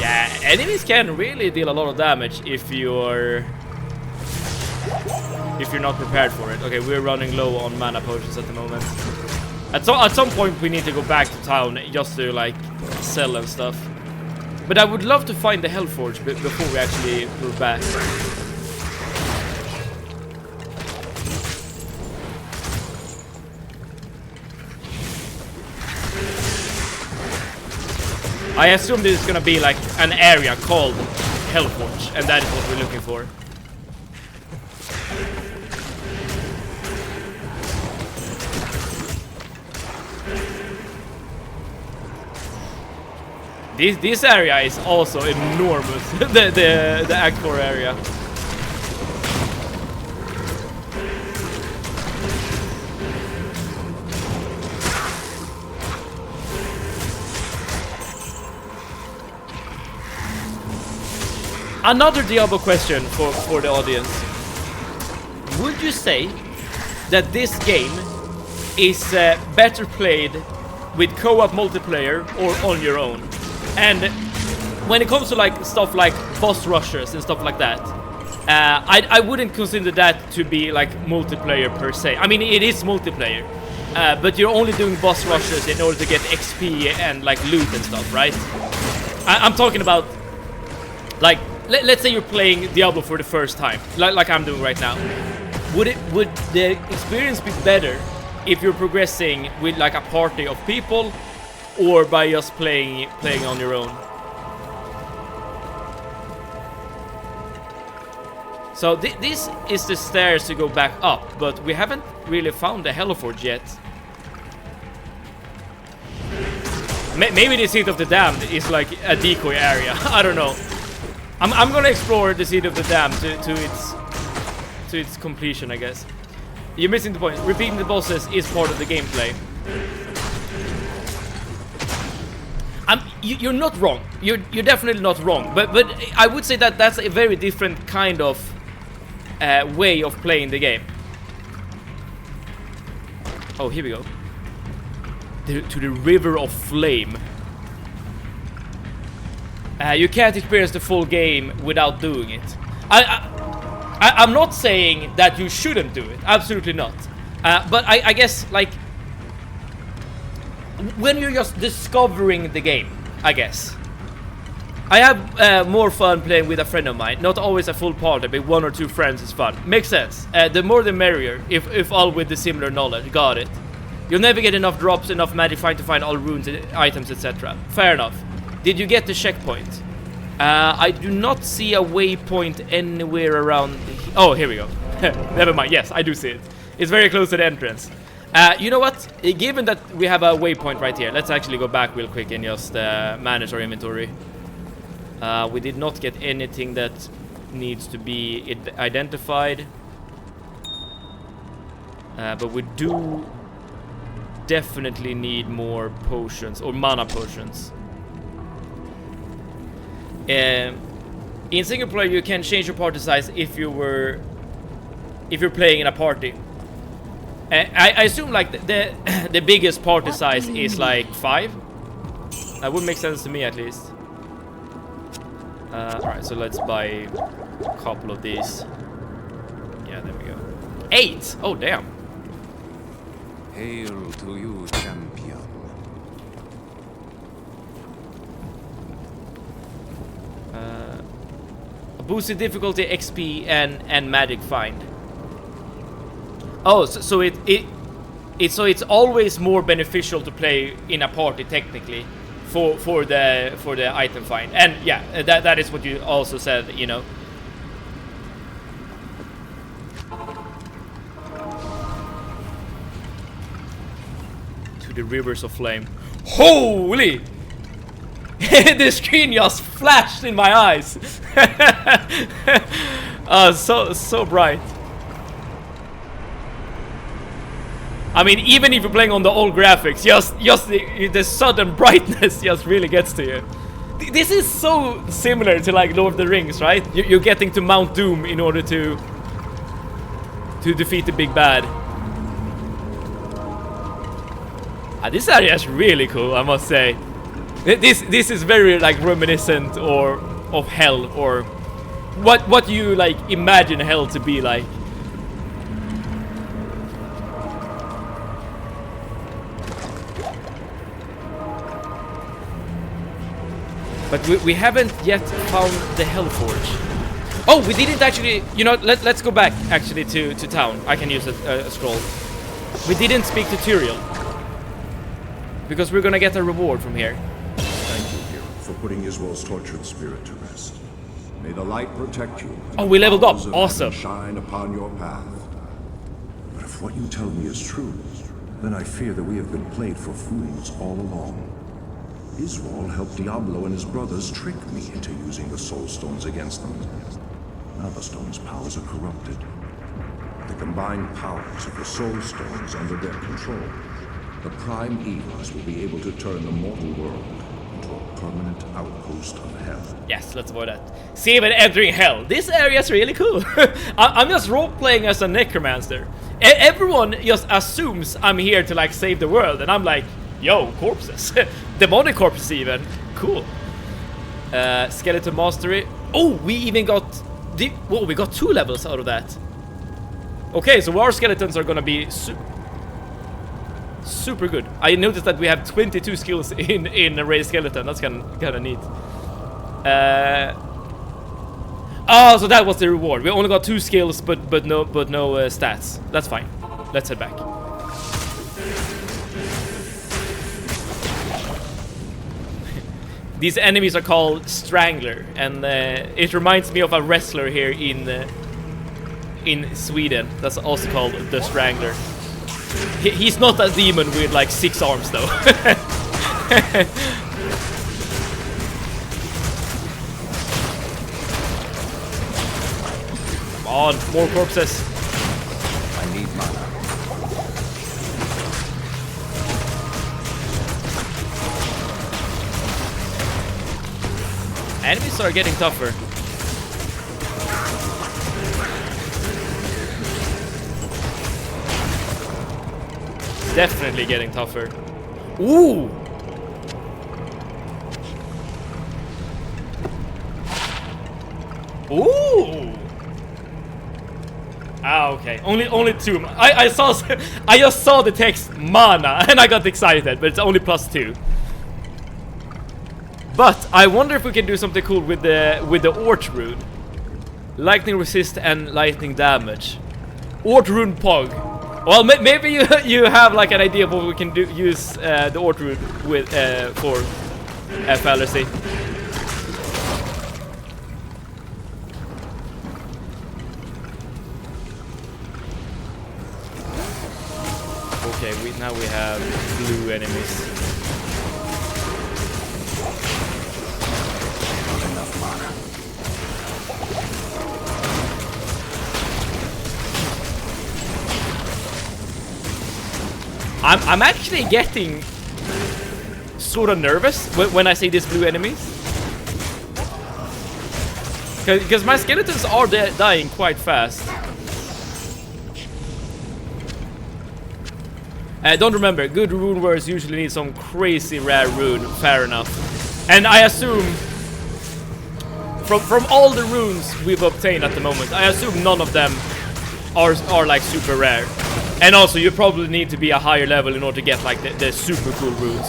Yeah, enemies can really deal a lot of damage if you're not prepared for it. Okay, we're running low on mana potions at the moment. At some point we need to go back to town just to like sell and stuff. But I would love to find the Hellforge before we actually move back. I assume this is gonna be like an area called Hellforge, and that is what we're looking for. This area is also enormous. the Agcor area. Another Diablo question for the audience. Would you say that this game is better played with co-op multiplayer or on your own? And when it comes to like stuff like boss rushers and stuff like that, I wouldn't consider that to be like multiplayer per se. I mean, it is multiplayer, but you're only doing boss rushers in order to get XP and like loot and stuff, right? I'm talking about like let's say you're playing Diablo for the first time, like I'm doing right now. Would the experience be better if you're progressing with like a party of people, or by just playing on your own? So this is the stairs to go back up, but we haven't really found the Hellforge yet. Maybe the Seat of the Damned is like a decoy area. I don't know. I'm gonna explore the Seat of the Damned to its completion, I guess. You're missing the point. Repeating the bosses is part of the gameplay. you're not wrong. You're definitely not wrong. But I would say that that's a very different kind of way of playing the game. Oh, here we go. To the River of Flame. You can't experience the full game without doing it. I'm not saying that you shouldn't do it. Absolutely not. But I guess, like, when you're just discovering the game, I guess. I have more fun playing with a friend of mine. Not always a full party, but 1 or 2 friends is fun. Makes sense. The more the merrier, if all with the similar knowledge. Got it. You'll never get enough drops, enough magic find to find all runes, items, etc. Fair enough. Did you get the checkpoint? I do not see a waypoint anywhere around. Oh, here we go. Never mind. Yes, I do see it. It's very close to the entrance. You know what? Given that we have a waypoint right here, let's actually go back real quick and just manage our inventory. We did not get anything that needs to be identified. But we do definitely need more potions, or mana potions. In single player, you can change your party size if you're playing in a party. I assume like the biggest party size is like 5. That would make sense to me at least. Alright, so let's buy a couple of these. Yeah, there we go. 8! Oh, damn. Hail to you, champion. Boosted difficulty, XP, and magic find. Oh, so it's always more beneficial to play in a party technically for the item find. And yeah, that is what you also said, you know. To the Rivers of Flame. Holy! The screen just flashed in my eyes. So bright. I mean, even if you're playing on the old graphics, just the sudden brightness just really gets to you. This is so similar to like Lord of the Rings, right? You're getting to Mount Doom in order to defeat the big bad. This area is really cool, I must say. This is very like reminiscent of hell, or what you like imagine hell to be like. But we haven't yet found the Hellforge. Oh, we didn't actually. You know, let's go back actually to town. I can use a scroll. We didn't speak to Tyrael because we're gonna get a reward from here. Thank you, hero, for putting Israel's tortured spirit to rest. May the light protect you. Oh, we leveled up. Powers of Awesome. heaven shine upon your path. But if what you tell me is true, then I fear that we have been played for fools all along. Israel helped Diablo and his brothers trick me into using the soul stones against them. Now the stones' powers are corrupted. The combined powers of the soul stones under their control, the prime evils will be able to turn the mortal world into a permanent outpost of hell. Yes, let's avoid that. See him entering hell. This area is really cool. I'm just role-playing as a necromancer. Everyone just assumes I'm here to like save the world, and I'm like, yo, corpses. Demonic corpses even. Cool. Skeleton mastery. Oh, we even got whoa, we got 2 levels out of that. Okay, so our skeletons are gonna be super good. I noticed that we have 22 skills in a raised skeleton. That's kind of neat. Oh, so that was the reward. We only got 2 skills, but no stats. That's fine. Let's head back. These enemies are called Strangler, and it reminds me of a wrestler here in Sweden. That's also called the Strangler. He's not a demon with like 6 arms though. Come on, more corpses. I need mana. Enemies are getting tougher. Definitely getting tougher. Ooh! Ooh! Ah, okay. Only 2. I saw. I just saw the text mana and I got excited, but it's only +2. But I wonder if we can do something cool with the Ort rune. Lightning resist and lightning damage. Ort rune Pog. Well, maybe you have like an idea of what we can do. Use the Ort rune with for fallacy. Okay, now we have blue enemies. Enough mana. I'm actually getting sort of nervous when I see these blue enemies. Because my skeletons are dying quite fast. Don't remember, good rune wearers usually need some crazy rare rune, fair enough. And I assume, from all the runes we've obtained at the moment, I assume none of them are like super rare. And also, you probably need to be a higher level in order to get like the super cool runes.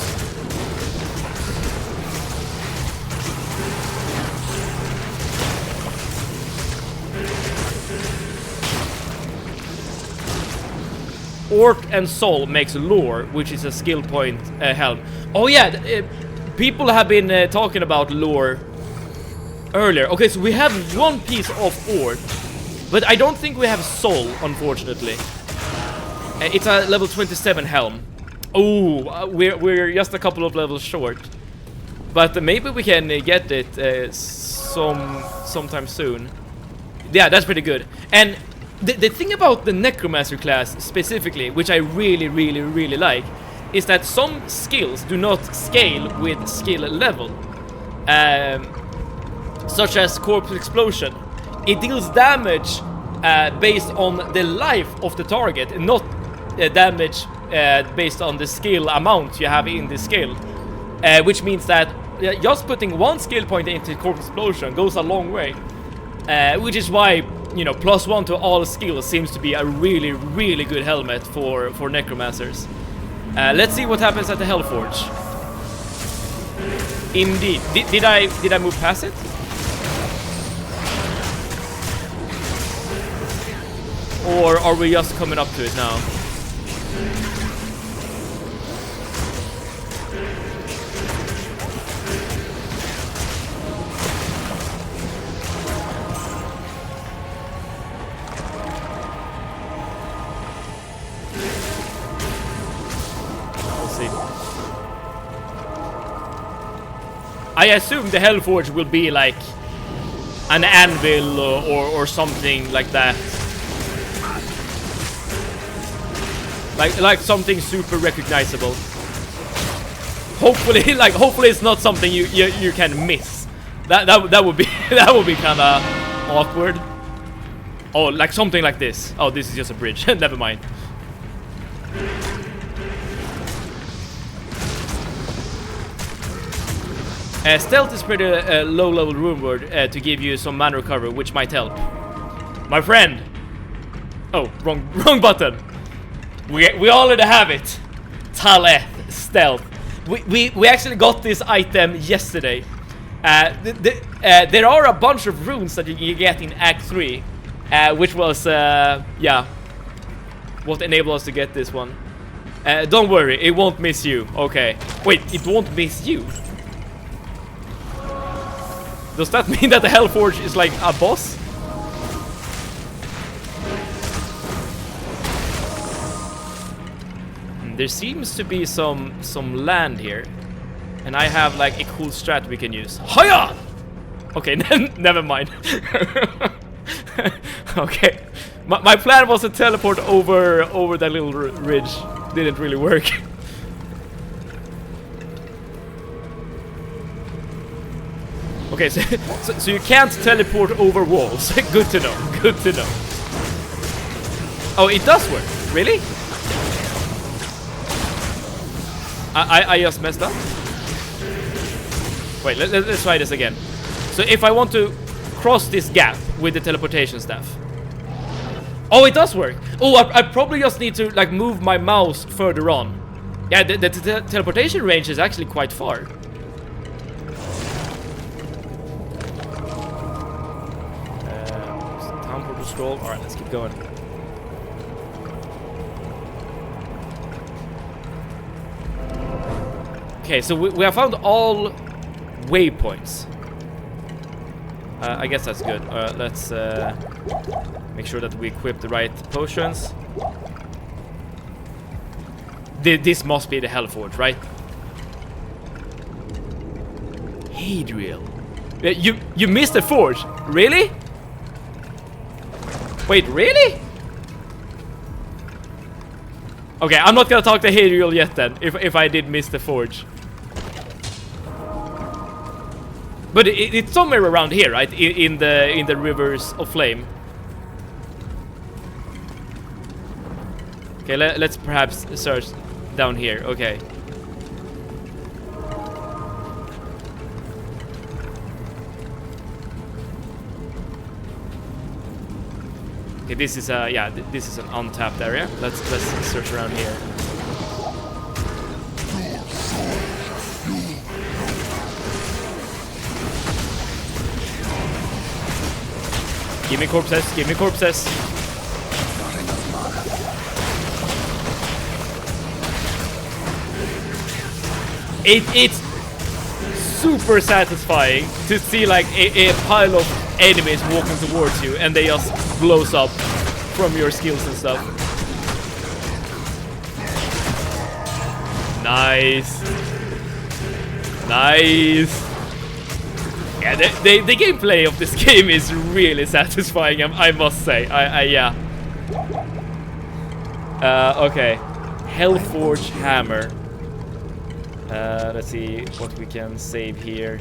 Orc and Soul makes lore, which is a skill point helm. Oh yeah, people have been talking about lore earlier. Okay, so we have one piece of Orc, but I don't think we have Soul, unfortunately. It's a level 27 helm. Oh, we're just a couple of levels short. But maybe we can get it sometime soon. Yeah, that's pretty good. And the thing about the Necromancer class specifically, which I really like, is that some skills do not scale with skill level. Such as Corpse Explosion. It deals damage based on the life of the target, not damage based on the skill amount you have in the skill. Which means that just putting one skill point into Corpse Explosion goes a long way. Which is why, you know, +1 to all skills seems to be a really good helmet for Necromancers. Let's see what happens at the Hellforge. Indeed. Did I move past it? Or are we just coming up to it now? I assume the Hellforge will be like an anvil or something like that. Like something super recognizable. Hopefully, hopefully it's not something you can miss. That would be that would be kind of awkward. Oh, like something like this. Oh, this is just a bridge. Never mind. Stealth is pretty low-level rune word to give you some mana recovery, which might help. My friend! Oh, wrong button. We already have it. Taleth, Stealth. We actually got this item yesterday. There are a bunch of runes that you get in Act 3, which was, yeah, what enabled us to get this one. Don't worry, it won't miss you. Okay. Wait, it won't miss you? Does that mean that the Hellforge is like a boss? There seems to be some land here, and I have like a cool strat we can use. Hiya! Okay, never mind. Okay, my plan was to teleport over that little ridge. Didn't really work. Okay, so you can't teleport over walls. Good to know. Good to know. Oh, it does work. Really? I just messed up. Wait, let's try this again. So if I want to cross this gap with the teleportation staff. Oh, it does work. Oh, I probably just need to like move my mouse further on. Yeah, the teleportation range is actually quite far. Town portal scroll. All right, let's keep going. Okay, so we have found all waypoints. I guess that's good. Let's make sure that we equip the right potions. This must be the Hellforge, right? Hadriel. You missed the forge? Really? Wait, really? Okay, I'm not gonna talk to Hadriel yet then, if I did miss the forge. But it's somewhere around here, right? In the rivers of flame. Okay, let's perhaps search down here. Okay. Okay, this is this is an untapped area. Let's search around here. Give me corpses, give me corpses. It's super satisfying to see like a pile of enemies walking towards you and they just blows up from your skills and stuff. Nice. Nice. Yeah, the gameplay of this game is really satisfying, I must say. Yeah. Okay. Hellforge hammer. Let's see what we can save here.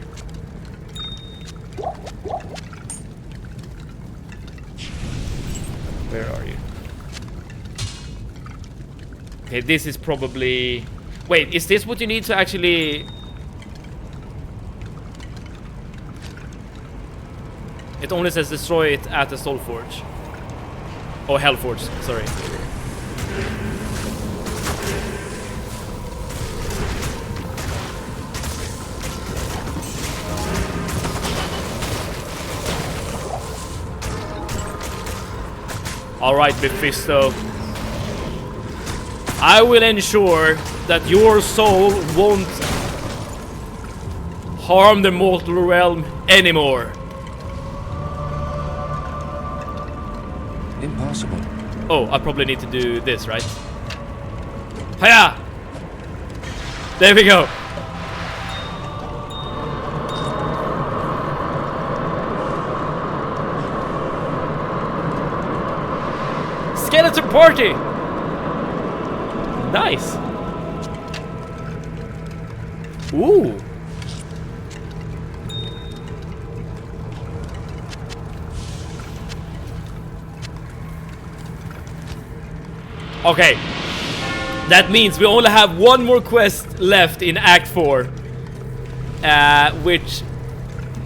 Where are you? Okay, this is probably... Wait, is this what you need to actually... It only says destroy it at the Soulforge. Oh, Hellforge, sorry. Alright, Mephisto. I will ensure that your soul won't harm the mortal realm anymore. Impossible. Oh, I probably need to do this, right? Hiya! There we go. Skeleton party! Nice. Ooh. Okay. That means we only have one more quest left in Act 4. Which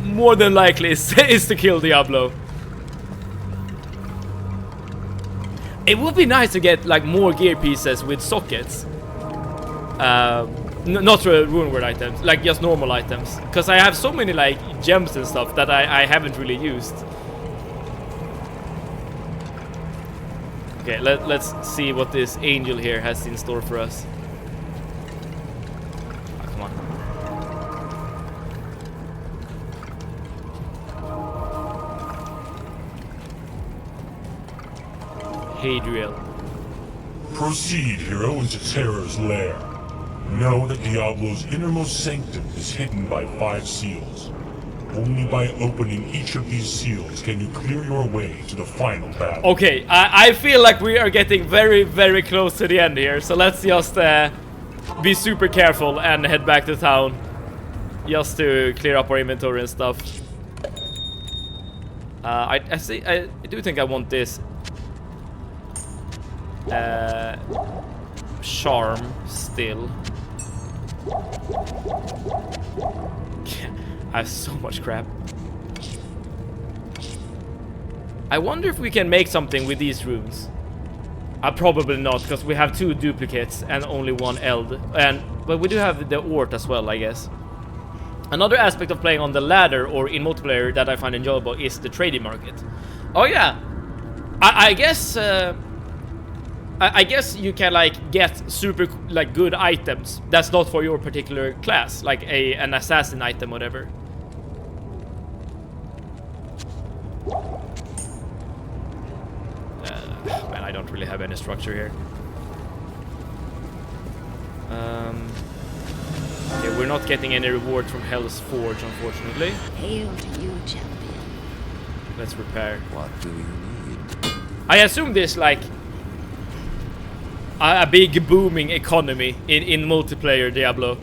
more than likely is to kill Diablo. It would be nice to get like more gear pieces with sockets. Not rune word items, like just normal items. Because I have so many like gems and stuff that I haven't really used. Okay, let's see what this angel here has in store for us. Oh, come on. Hadriel. Proceed, hero, into Terror's lair. Know that Diablo's innermost sanctum is hidden by 5 seals. Only by opening each of these seals can you clear your way to the final battle. Okay, I feel like we are getting very, very close to the end here. So let's just be super careful and head back to town. just to clear up our inventory and stuff. I do think I want this charm still. I have so much crap. I wonder if we can make something with these runes. Probably not, because we have 2 duplicates and only 1 eld. But we do have the Ort as well, I guess. Another aspect of playing on the ladder or in multiplayer that I find enjoyable is the trading market. Oh yeah, I guess you can like get super like good items that's not for your particular class, like an assassin item, whatever. Man, I don't really have any structure here. Okay, we're not getting any reward from Hell's Forge, unfortunately. Hail to you, champion. Let's repair. What do you need? I assume there's like a big booming economy in multiplayer Diablo.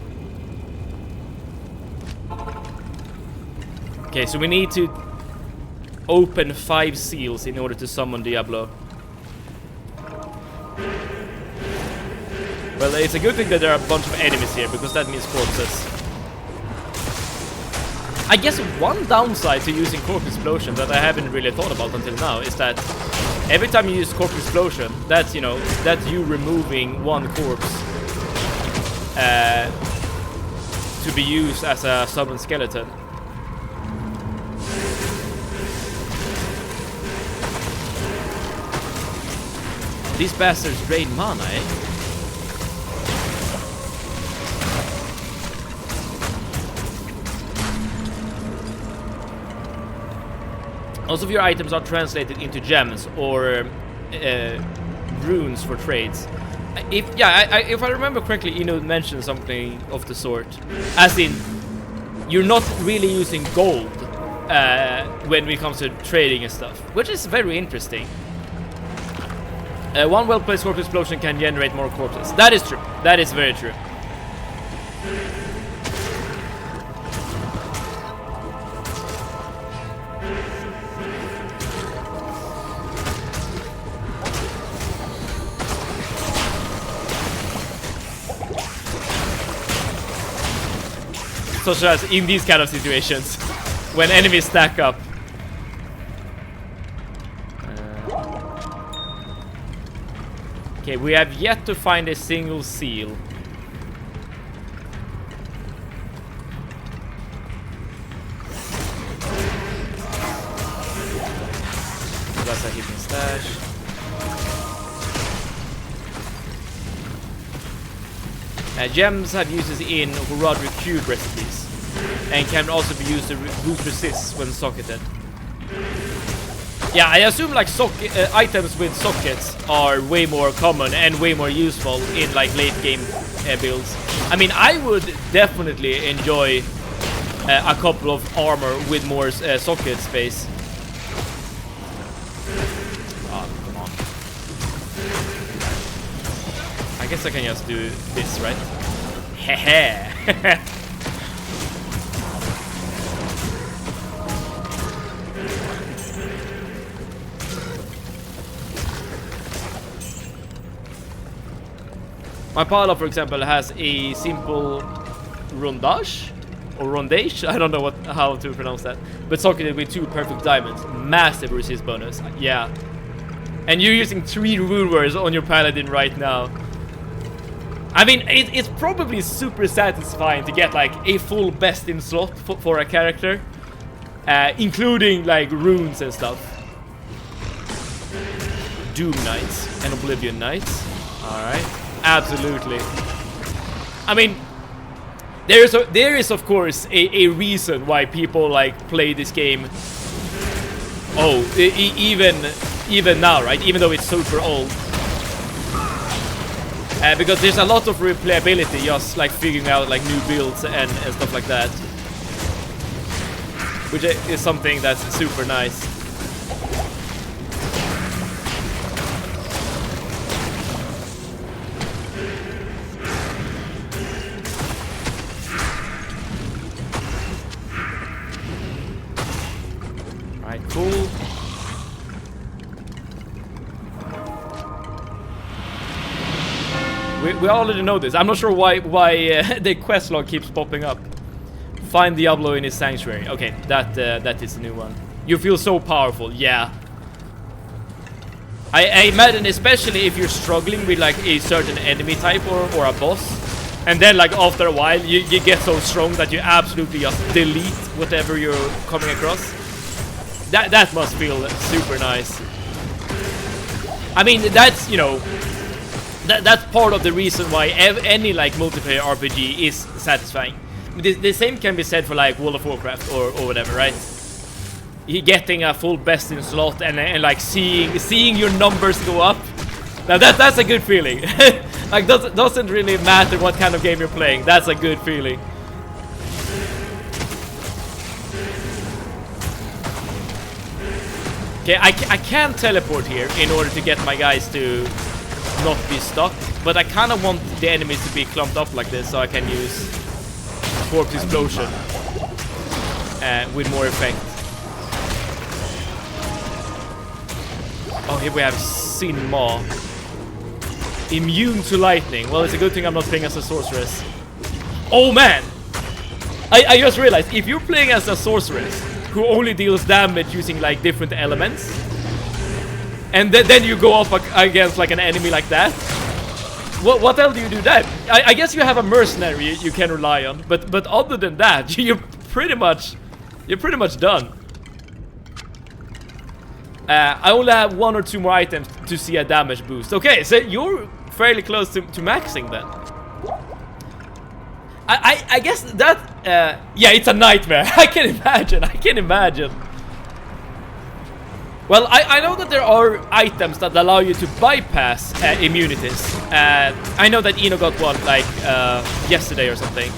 Okay, so we need to open 5 seals in order to summon Diablo. Well, it's a good thing that there are a bunch of enemies here, because that means corpses. I guess one downside to using Corpse Explosion that I haven't really thought about until now is that every time you use Corpse Explosion, that's, you know, that's you removing 1 corpse to be used as a summon skeleton. These bastards drain mana, eh? Most of your items are translated into gems or runes for trades. If I remember correctly, Eno mentioned something of the sort. As in, you're not really using gold when it comes to trading and stuff, which is very interesting. One well-placed corpse explosion can generate more corpses. That is true. That is very true. Such as in these kind of situations, when enemies stack up. Okay, we have yet to find a single seal. That's a hidden stash. Gems have uses in Horadric Cube recipes and can also be used to boost resist when socketed. Yeah, I assume like items with sockets are way more common and way more useful in like late game builds. I mean, I would definitely enjoy a couple of armor with more socket space. Oh, come on. I guess I can just do this, right? Hehe. My Pala, for example, has a simple rondage or rondage. I don't know how to pronounce that, but socketed with 2 perfect diamonds, massive resist bonus. Yeah, and you're using 3 rune words on your paladin right now. I mean, it's probably super satisfying to get like a full best in slot for a character, including like runes and stuff. Doom Knights and Oblivion Knights. All right. Absolutely. I mean, there is of course a reason why people like play this game. Oh, even now, right? Even though it's super old, because there's a lot of replayability, just like figuring out like new builds and stuff like that, which is something that's super nice. We already know this. I'm not sure why the quest log keeps popping up. Find Diablo in his sanctuary. Okay, that is a new one. You feel so powerful. Yeah. I imagine, especially if you're struggling with like a certain enemy type or a boss, and then like after a while you get so strong that you absolutely just delete whatever you're coming across. That must feel super nice. I mean, that's, you know, that's part of the reason why any like multiplayer RPG is satisfying. The same can be said for like World of Warcraft or whatever, right? You getting a full best in slot and like seeing your numbers go up. Now that's a good feeling. Like doesn't really matter what kind of game you're playing. That's a good feeling. Okay, I can teleport here in order to get my guys to not be stuck, but I kind of want the enemies to be clumped up like this so I can use Corpse Explosion with more effect. Oh, here we have Sin Ma. Immune to lightning. Well, it's a good thing I'm not playing as a sorceress. Oh man! I just realized, if you're playing as a sorceress who only deals damage using like different elements, and then you go up against like an enemy like that, what else do you do then? I guess you have a mercenary you can rely on, but other than that, you're pretty much done. I only have 1 or 2 more items to see a damage boost. Okay, so you're fairly close to maxing then. I guess that yeah, it's a nightmare. I can imagine. Well, I know that there are items that allow you to bypass immunities. I know that Eno got one like yesterday or something,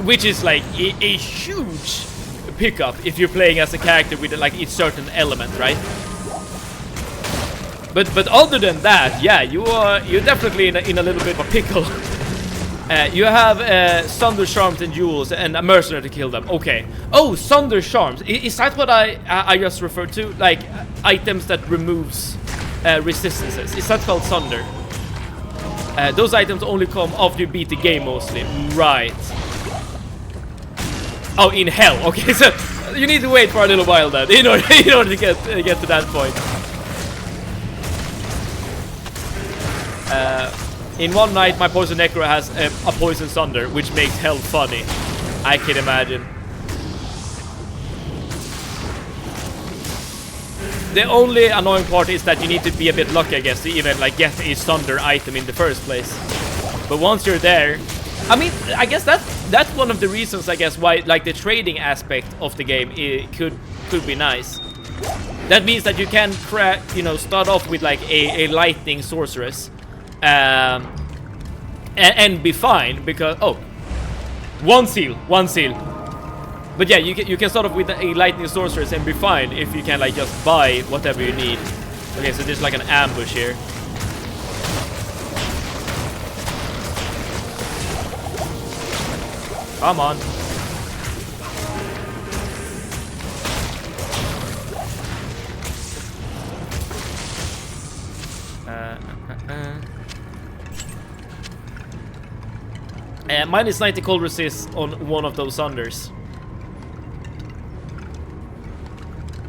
which is like a huge pickup if you're playing as a character with like a certain element, right? But other than that, yeah, you're definitely in a little bit of a pickle. You have Thunder Charms and Jewels and a mercenary to kill them. Okay. Oh, Thunder Charms. Is that what I just referred to? Like items that removes resistances. Is that called Thunder? Those items only come after you beat the game mostly. Right. Oh, in hell. Okay, so you need to wait for a little while then in order to get to that point. In one night, my Poison Necro has a Poison Thunder, which makes hell funny. I can imagine. The only annoying part is that you need to be a bit lucky, I guess, to even like get a Thunder item in the first place. But once you're there, I mean, I guess that's one of the reasons, I guess, why like the trading aspect of the game could be nice. That means that you can start off with like a lightning sorceress. And be fine because one seal. But yeah, you can start off with a lightning sorceress and be fine if you can like just buy whatever you need. Okay, so there's like an ambush here. Come on. Minus 90 cold resist on one of those thunders.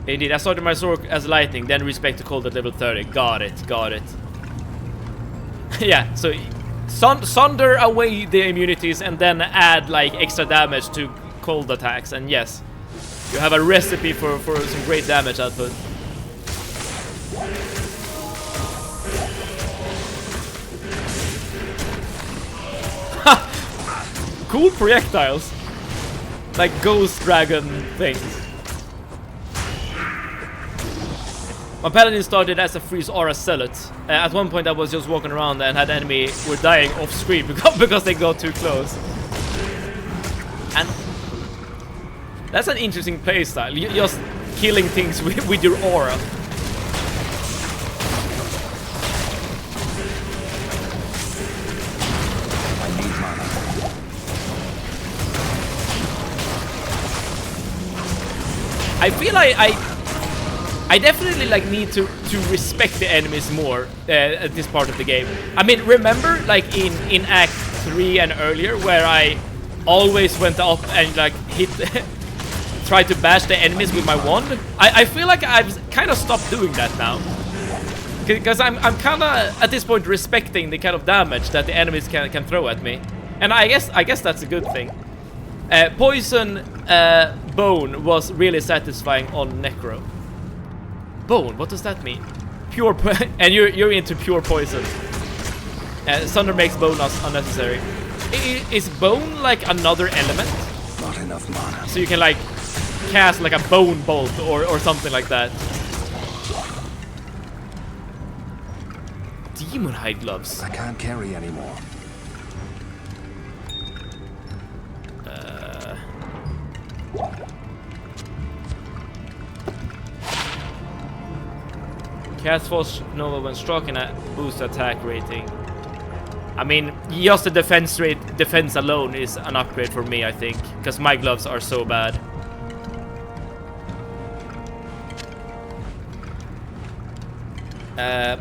Indeed, I started my sword as lightning, then respect to cold at level 30. Got it. Yeah, so thunder away the immunities and then add like extra damage to cold attacks. And yes, you have a recipe for some great damage output. Cool projectiles, like ghost dragon things. My paladin started as a freeze aura zealot. At one point I was just walking around and had enemy were dying off screen because they got too close. And that's an interesting playstyle. You're just killing things with your aura. I feel I definitely like need to respect the enemies more at this part of the game. I mean, remember like in Act 3 and earlier where I always went up and like hit tried to bash the enemies with my wand? I feel like I've kind of stopped doing that now. Because I'm kind of at this point respecting the kind of damage that the enemies can throw at me. And I guess that's a good thing. Poison bone was really satisfying on Necro. Bone, what does that mean? Pure and you're into pure poison. Thunder makes bone unnecessary. Is bone like another element? Not enough mana. So you can like cast like a bone bolt or something like that. Demon hide gloves. I can't carry anymore. Cast Force Nova when struck and boost attack rating. I mean, just the defense alone is an upgrade for me, I think, because my gloves are so bad.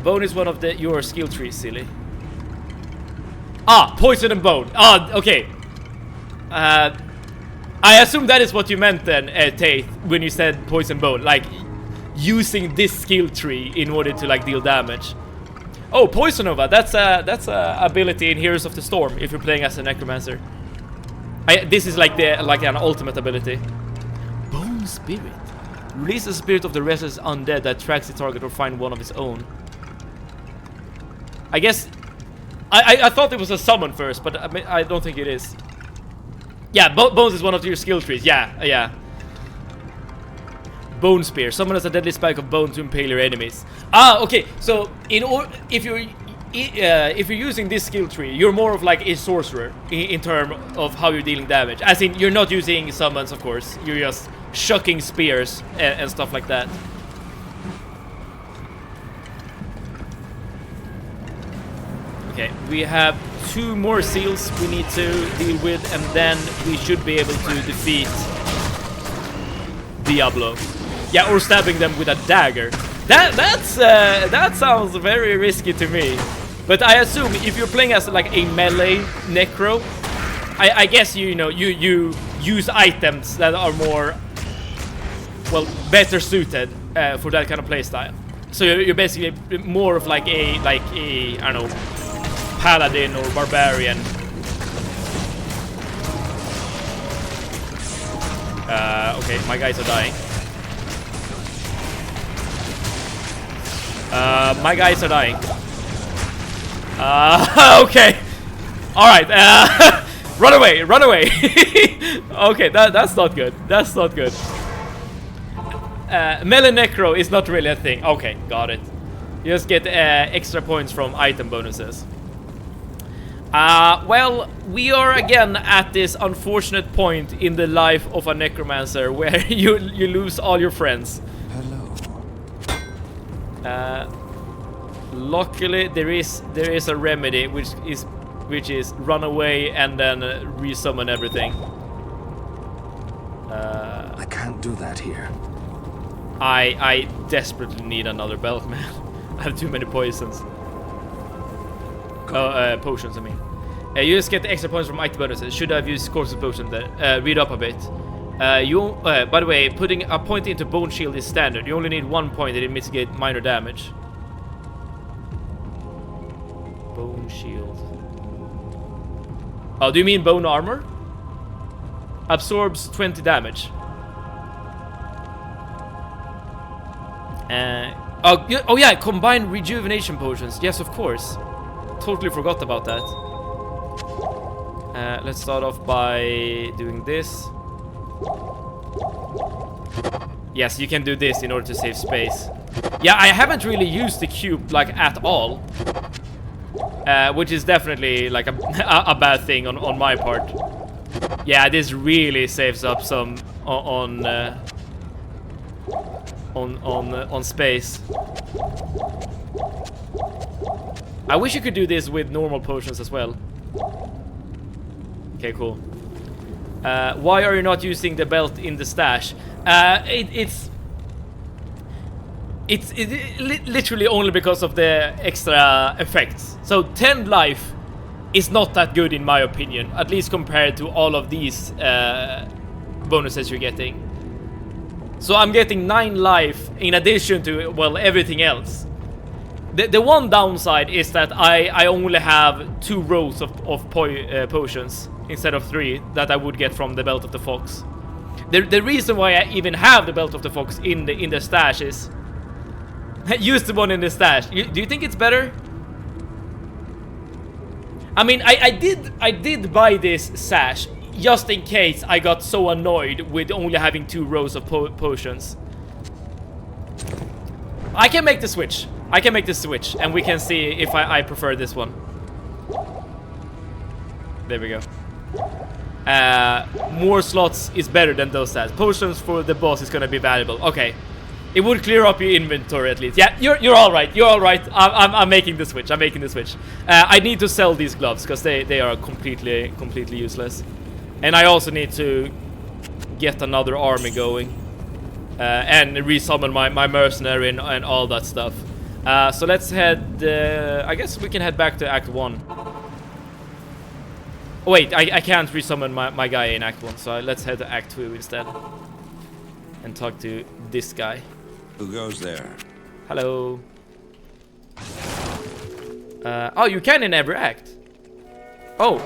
Bone is one of your skill trees, silly. Ah, poison and bone. Ah, okay. I assume that is what you meant then, Tate, when you said poison bone. Like, using this skill tree in order to like deal damage. Oh, Poison Nova. That's a ability in Heroes of the Storm if you're playing as a necromancer. This is like an ultimate ability. Bone Spirit. Release the spirit of the restless undead that tracks the target or find one of its own. I guess I thought it was a summon first, but I don't think it is. Yeah, Bones is one of your skill trees. Yeah. Bone Spear. Summon as a deadly spike of bone to impale your enemies. Ah, okay. So if you're using this skill tree, you're more of like a sorcerer in terms of how you're dealing damage. As in, you're not using summons, of course. You're just shucking spears and stuff like that. Okay, we have 2 more seals we need to deal with, and then we should be able to defeat Diablo. Yeah, or stabbing them with a dagger. That sounds very risky to me. But I assume if you're playing as like a melee necro, I guess you use items that are more, well, better suited for that kind of playstyle. So you're basically more of like a I don't know, paladin or barbarian. Okay, my guys are dying. My guys are dying. Okay. Alright, run away, run away. Okay, that's not good. That's not good. Melee Necro is not really a thing. Okay, got it. You just get extra points from item bonuses. Well, we are again at this unfortunate point in the life of a necromancer where you lose all your friends. Luckily, there is a remedy which is run away and then resummon everything. I can't do that here. I desperately need another belt, man. I have too many poisons. Potions, I mean. You just get the extra points from item bonuses. Should I have used course of potion then? Read up a bit. By the way, putting a point into Bone Shield is standard. You only need 1 point and it mitigate minor damage. Bone Shield. Oh, do you mean Bone Armor? Absorbs 20 damage. Oh yeah, combined rejuvenation potions. Yes, of course. Totally forgot about that. Let's start off by doing this. Yes, you can do this in order to save space. Yeah, I haven't really used the cube like at all, which is definitely like a bad thing on my part. Yeah, this really saves up some on space. I wish you could do this with normal potions as well. Okay, cool. Why are you not using the belt in the stash? It's literally only because of the extra effects. So 10 life is not that good in my opinion, at least compared to all of these bonuses you're getting. So I'm getting 9 life in addition to, well, everything else. The one downside is that I only have 2 rows of potions instead of 3 that I would get from the Belt of the Fox. The reason why I even have the Belt of the Fox in the stash is use the one in the stash. Do you think it's better? I mean, I did buy this sash just in case I got so annoyed with only having 2 rows of potions. I can make the switch. I can make the switch, and we can see if I prefer this one. There we go. More slots is better than those stats. Potions for the boss is gonna be valuable. Okay. It would clear up your inventory at least. Yeah, you're all right. You're all right. I'm making the switch. I'm making the switch. I need to sell these gloves because they are completely useless. And I also need to get another army going and resummon my mercenary and all that stuff. So let's head. I guess we can head back to Act 1. Oh, wait, I can't resummon my guy in Act 1, so let's head to Act 2 instead and talk to this guy. Who goes there? Hello. Oh, you can in every act. Oh,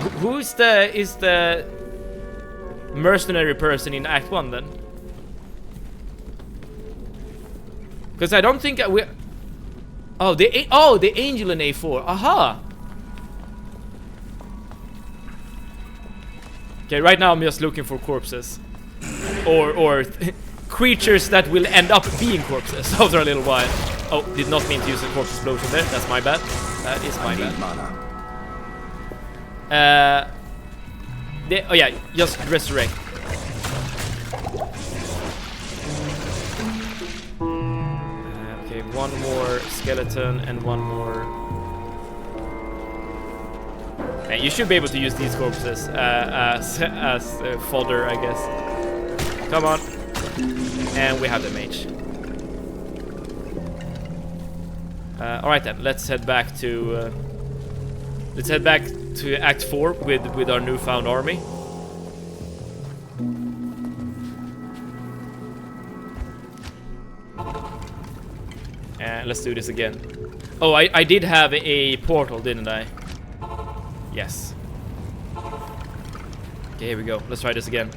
is the mercenary person in Act 1 then? Because I don't think we. Oh, the angel in A4. Aha. Okay, right now I'm just looking for corpses, or creatures that will end up being corpses after a little while. Oh, did not mean to use a corpse explosion there. That's my bad. That is my bad. Oh yeah, just resurrect. Okay, one more skeleton and one more. And you should be able to use these corpses as fodder, I guess. Come on. And we have the mage. Alright then, let's head back to Act 4 with our newfound army. And let's do this again. Oh, I did have a portal, didn't I? Yes. Okay, here we go. Let's try this again.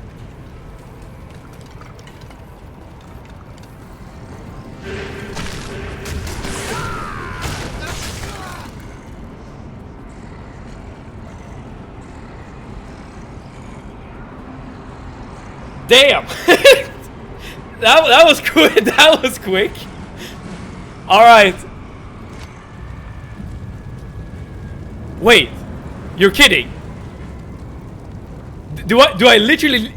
Damn! that was quick. That was quick. All right. Wait, you're kidding? Do I literally?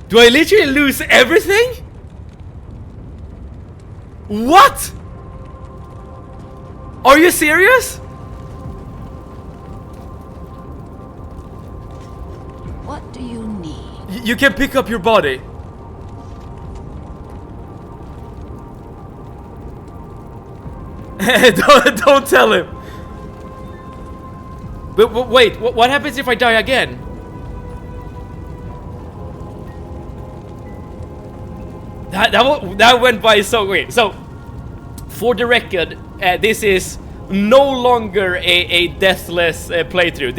Do I literally lose everything? What? Are you serious? What do you need? You can pick up your body. don't tell him. But wait, what happens if I die again? That went by so quick. So, for the record, this is no longer a deathless playthrough.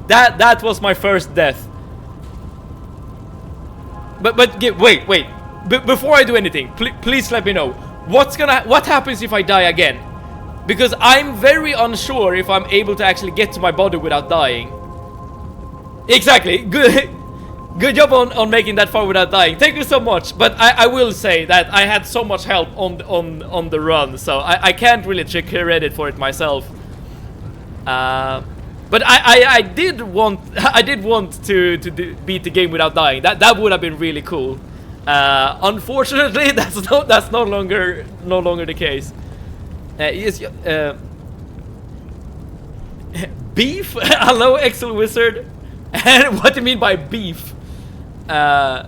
That was my first death. But wait. Before I do anything, please let me know what happens if I die again, because I'm very unsure if I'm able to actually get to my body without dying. Exactly. Good job on making that far without dying. Thank you so much. But I will say that I had so much help on the run, so I can't really take credit for it myself. But I did want to beat the game without dying. That would have been really cool. Unfortunately, that's no longer the case. Beef? Hello, Excel Wizard. And what do you mean by beef? Yeah,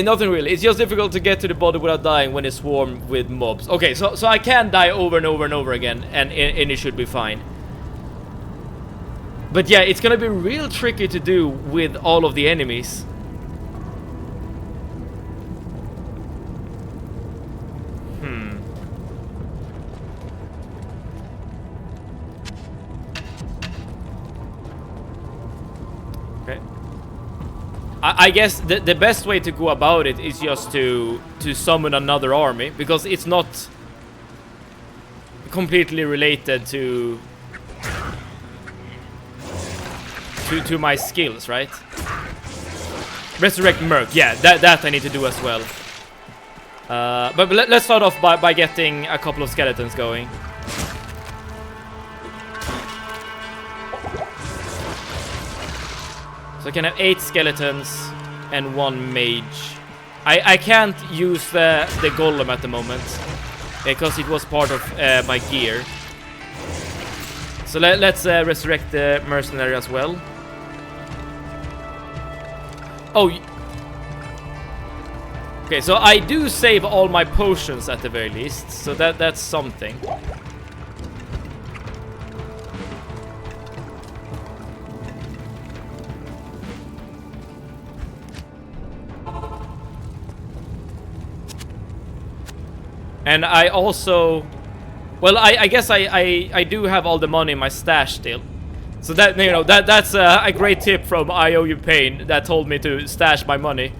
nothing really. It's just difficult to get to the body without dying when it's swarmed with mobs. Okay, so I can die over and over and over again, and it should be fine. But yeah, it's gonna be real tricky to do with all of the enemies. Okay. I guess the best way to go about it is just to summon another army, because it's not completely related to my skills, right? Resurrect Merc, yeah, that I need to do as well. But let's start off by getting a couple of skeletons going. So I can have 8 skeletons and 1 mage. I can't use the golem at the moment because it was part of my gear. So let's resurrect the mercenary as well. Oh, okay. So I do save all my potions at the very least. So that's something. And I also, well, I guess I do have all the money in my stash still. So that, you know, that's a great tip from I Owe You Pain that told me to stash my money.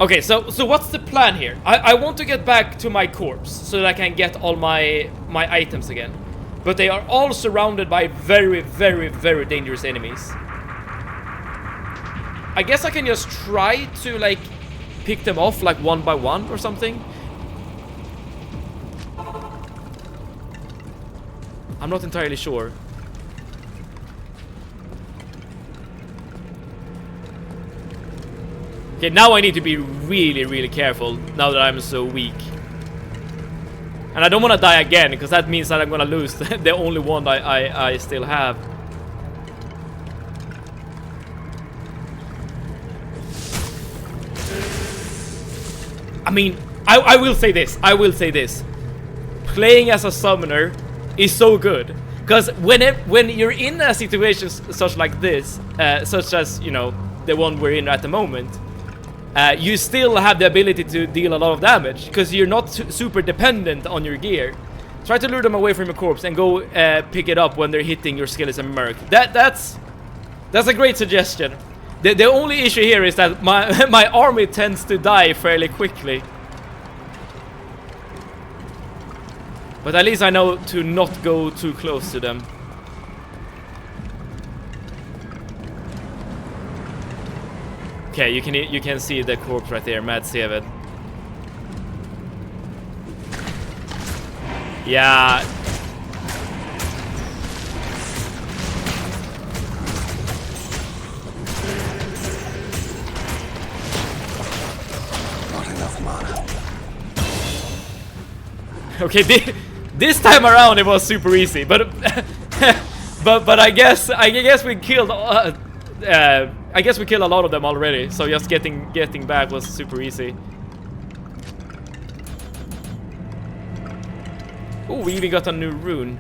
Okay, so what's the plan here? I want to get back to my corpse so that I can get all my items again. But they are all surrounded by very, very, very dangerous enemies. I guess I can just try to, like, pick them off, like, one by one or something. I'm not entirely sure. Okay, now I need to be really, really careful now that I'm so weak. And I don't want to die again, because that means that I'm gonna lose the only one I still have. I mean, I will say this. I will say this. Playing as a summoner is so good, because when you're in a situation such like this, such as, you know, the one we're in at the moment, you still have the ability to deal a lot of damage because you're not super dependent on your gear. Try to lure them away from your corpse and go pick it up when they're hitting your skeleton merc. That's a great suggestion. The only issue here is that my army tends to die fairly quickly. But at least I know to not go too close to them. Okay, you can see the corpse right there, Mad Seven. Yeah. Not enough mana. Okay, this time around it was super easy, but but I guess we killed I guess we killed a lot of them already, so just getting back was super easy. Oh, we even got a new rune.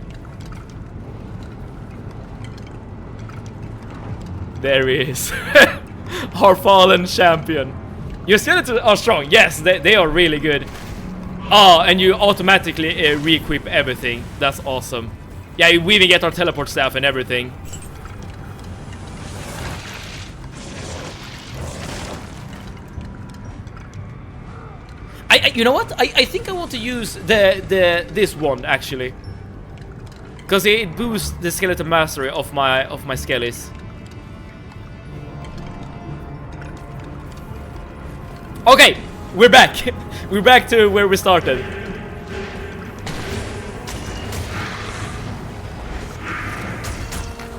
There he is. Our fallen champion. Your skeletons are strong. Yes, they are really good. Oh, and you automatically re-equip everything. That's awesome. Yeah, we even get our teleport staff and everything. You know what? I think I want to use this one actually, because it boosts the skeleton mastery of my skellies. Okay, we're back. We're back to where we started.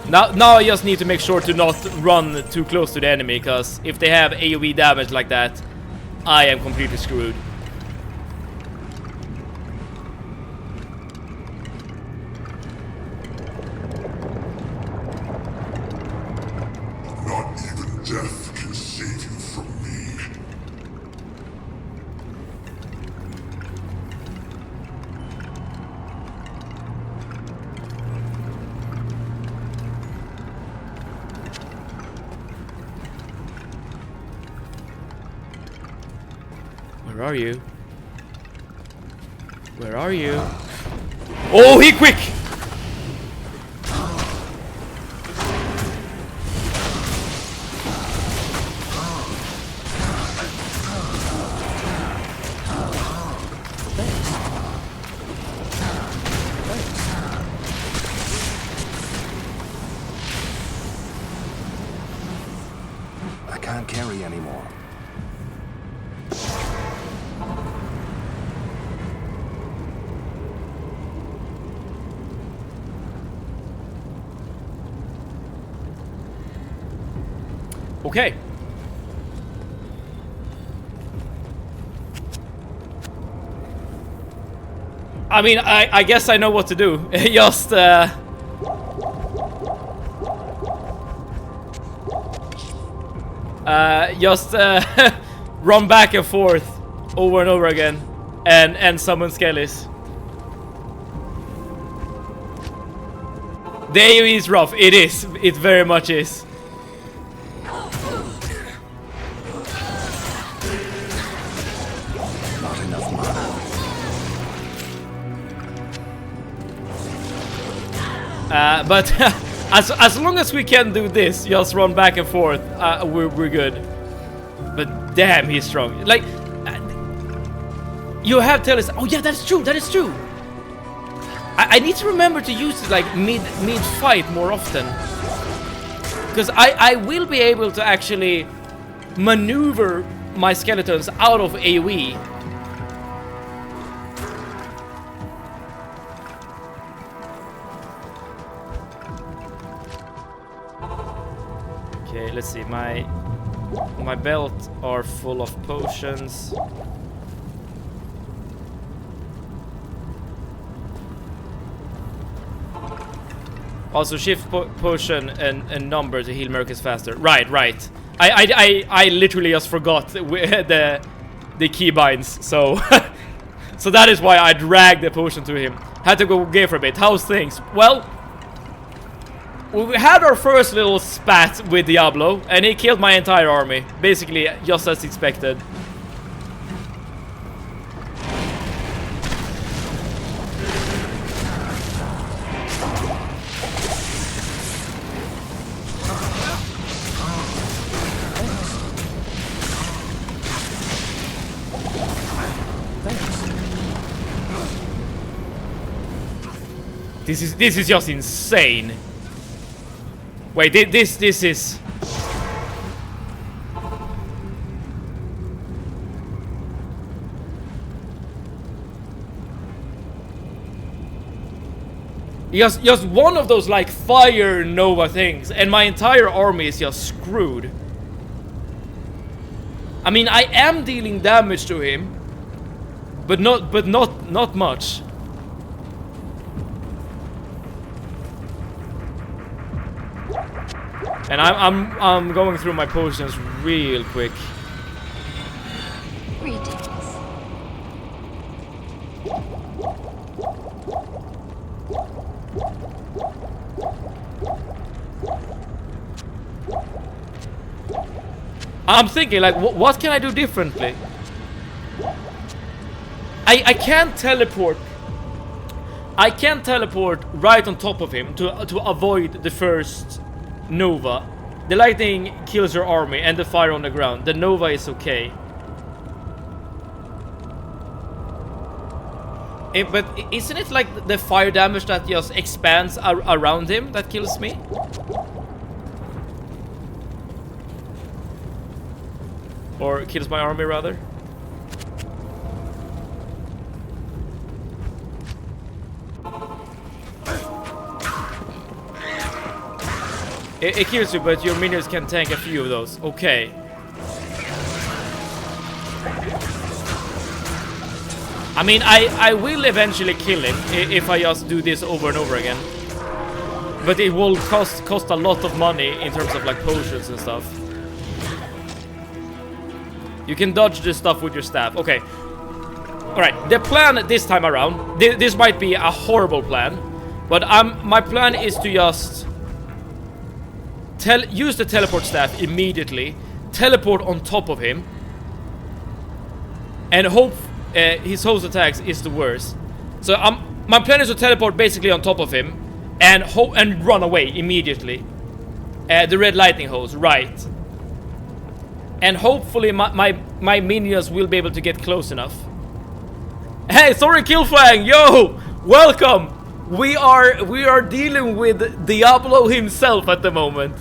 Now I just need to make sure to not run too close to the enemy, because if they have AoE damage like that, I am completely screwed. Not even death can save Where are you? Where are you? Oh, he quick! I can't carry anymore. Okay. I mean, I guess I know what to do. Just run back and forth over and over again and summon skellies. The AoE is rough. It is. It very much is. Not enough mana. But as long as we can do this, just run back and forth, we're good. But damn, he's strong. Like, you have Teles. Oh yeah, that's true. That is true. I need to remember to use it like mid fight more often, because I will be able to actually maneuver my skeletons out of AoE. Okay, let's see. My belt are full of potions. Also, shift potion and number to heal Mercus faster. Right. I literally just forgot the keybinds, so so that is why I dragged the potion to him. Had to go game for a bit. How's things? Well, we had our first little spat with Diablo, and he killed my entire army, basically just as expected. This is just insane. Wait, this is... Just one of those like fire nova things, and my entire army is just screwed. I mean, I am dealing damage to him, but not much. And I'm going through my potions real quick. Ridiculous. I'm thinking like, what can I do differently? I can't teleport. I can't teleport right on top of him to avoid the first Nova. The lightning kills your army and the fire on the ground. The Nova is okay. But isn't it like the fire damage that just expands around him that kills me? Or kills my army rather? It kills you, but your minions can tank a few of those. Okay. I mean, I will eventually kill him if I just do this over and over again. But it will cost a lot of money in terms of like potions and stuff. You can dodge this stuff with your staff. Okay. Alright, the plan this time around, this might be a horrible plan, but my plan is to just use the teleport staff immediately, teleport on top of him, and hope his host attacks is the worst. So my plan is to teleport basically on top of him and run away immediately. The red lightning hose, right? And hopefully my minions will be able to get close enough. Hey, sorry, Killfang, yo, welcome. We are dealing with Diablo himself at the moment.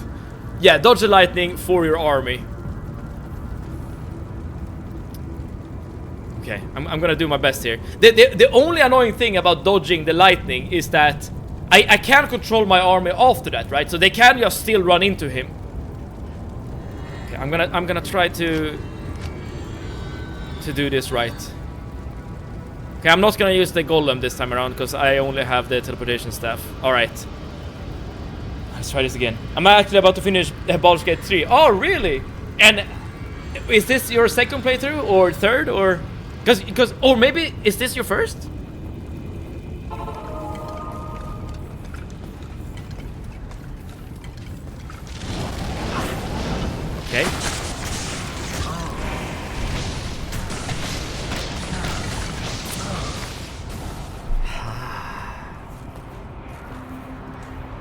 Yeah, dodge the lightning for your army. Okay, I'm gonna do my best here. The only annoying thing about dodging the lightning is that I can't control my army after that, right? So they can just still run into him. Okay, I'm gonna try to do this right. Okay, I'm not gonna use the golem this time around because I only have the teleportation staff. Alright. Let's try this again. I'm actually about to finish Baldur's Gate 3. Oh, really? And is this your second playthrough or third or... Because or maybe is this your first? Okay.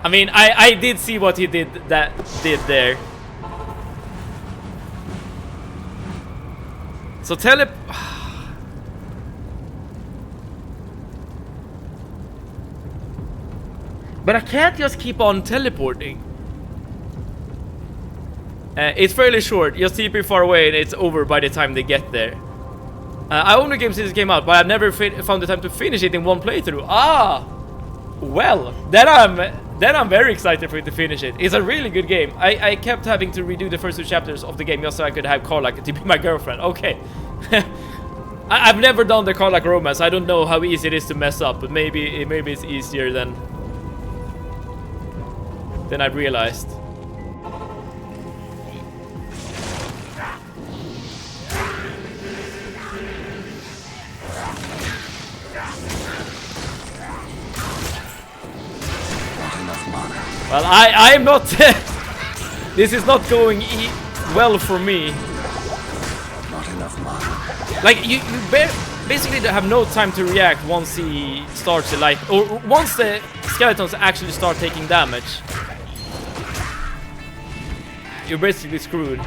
I mean, I did see what he did there. So but I can't just keep on teleporting. It's fairly short. Just TP far away and it's over by the time they get there. I own the game since it came out, but I've never found the time to finish it in one playthrough. Ah! Well, then I'm very excited for you to finish it. It's a really good game. I kept having to redo the first 2 chapters of the game just so I could have Karlach to be my girlfriend. Okay. I've never done the Karlach romance. I don't know how easy it is to mess up, but maybe it's easier than I realized. Well, I'm not... This is not going well for me. Not enough mana. Like, you basically have no time to react once he starts the light... Or once the skeletons actually start taking damage. You're basically screwed.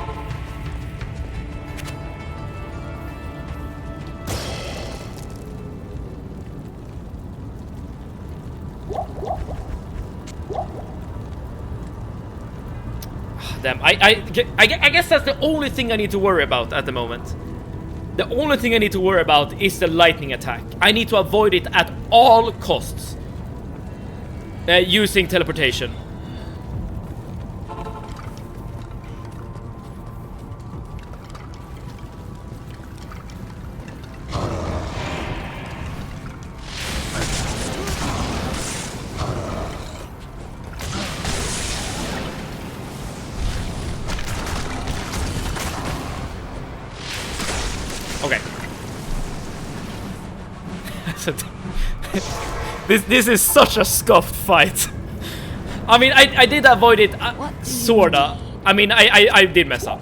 Damn, I guess that's the only thing I need to worry about at the moment. The only thing I need to worry about is the lightning attack. I need to avoid it at all costs. Using teleportation. Okay. This is such a scuffed fight. I mean, I did avoid it, sorta. I mean, I did mess up.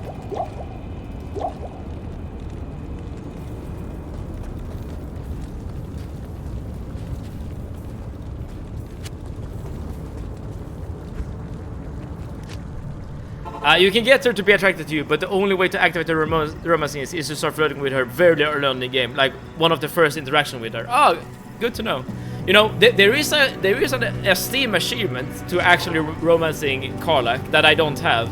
You can get her to be attracted to you, but the only way to activate the romance is to start flirting with her very early on in the game, like one of the first interaction with her. Oh, good to know. You know, there is a Steam achievement to actually romancing Karlach that I don't have,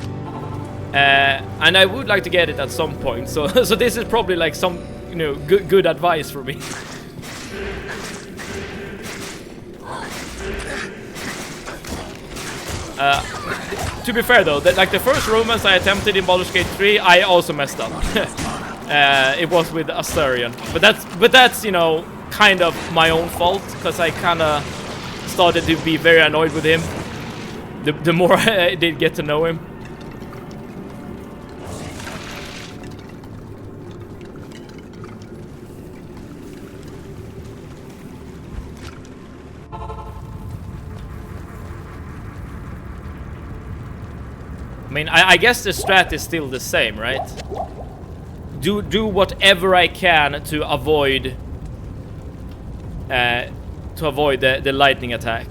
and I would like to get it at some point. So this is probably like some, you know, good advice for me. To be fair though, like the first romance I attempted in Baldur's Gate 3, I also messed up. It was with Astarion, but that's you know, kind of my own fault, because I kind of started to be very annoyed with him the more I did get to know him. I mean, I guess the strat is still the same, right? do whatever I can to avoid the lightning attack.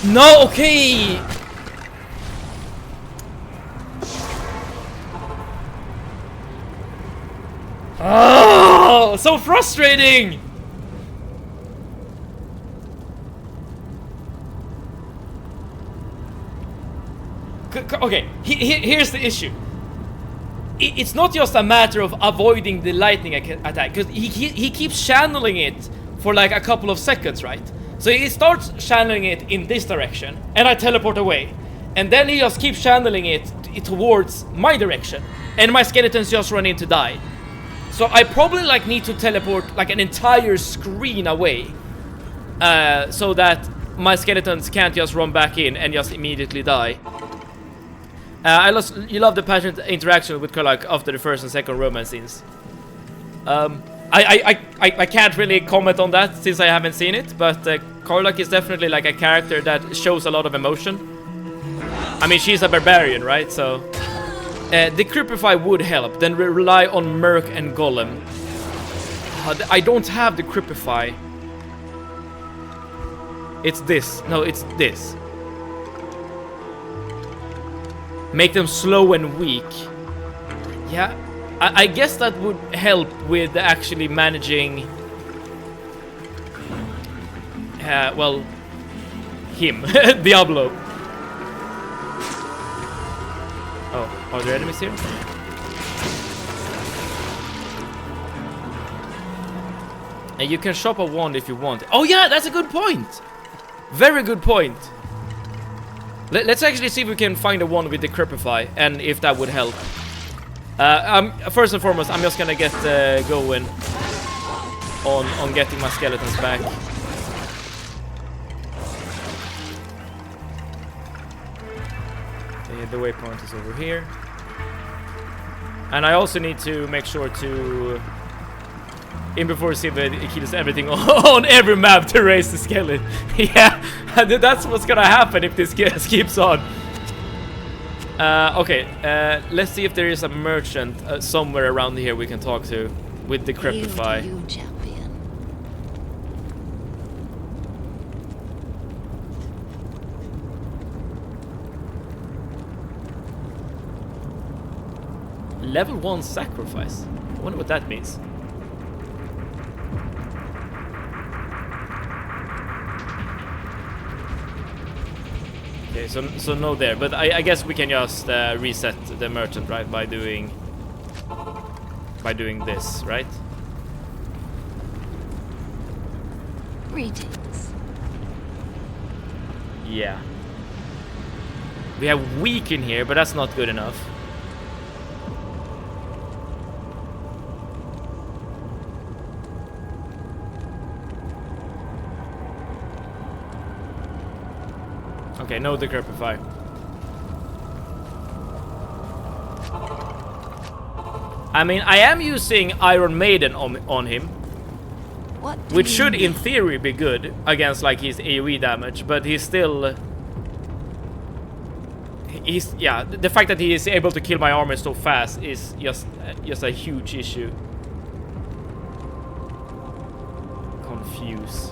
No, okay. Oh, so frustrating. Okay, here's the issue. It's not just a matter of avoiding the lightning attack, because he keeps channeling it for like a couple of seconds, right? So he starts channeling it in this direction, and I teleport away. And then he just keeps channeling it towards my direction, and my skeletons just run in to die. So I probably like need to teleport like an entire screen away, so that my skeletons can't just run back in and just immediately die. You love the passionate interaction with Karlach after the first and second romance scenes. I can't really comment on that since I haven't seen it, but Karlach is definitely like a character that shows a lot of emotion. I mean, she's a barbarian, right? So Decrypify would help. Then rely on Merc and Golem. I don't have Decrypify. It's this. No, it's this. Make them slow and weak. Yeah, I guess that would help with actually managing well, him. Diablo. Oh, are there enemies here? And you can shop a wand if you want. Oh yeah, that's a good point. Very good point. Let's actually see if we can find a wand with Decrypify and if that would help. First and foremost, I'm just gonna get going on getting my skeletons back. The waypoint is over here. And I also need to make sure to before see if it kills everything on every map to raise the skeleton. Yeah, that's what's gonna happen if this keeps on. Okay, let's see if there is a merchant somewhere around here we can talk to with Decrypify. You, champion. Level 1 sacrifice. I wonder what that means. Okay, so no there, but I guess we can just reset the merchant, right, by doing this, right? Greetings. Yeah. We have weak in here, but that's not good enough. Okay, no Decrypify. I mean, I am using Iron Maiden on him, which should, in theory, be good against like his AoE damage, but he's still. Yeah. The fact that he is able to kill my armor so fast is just a huge issue. Confuse.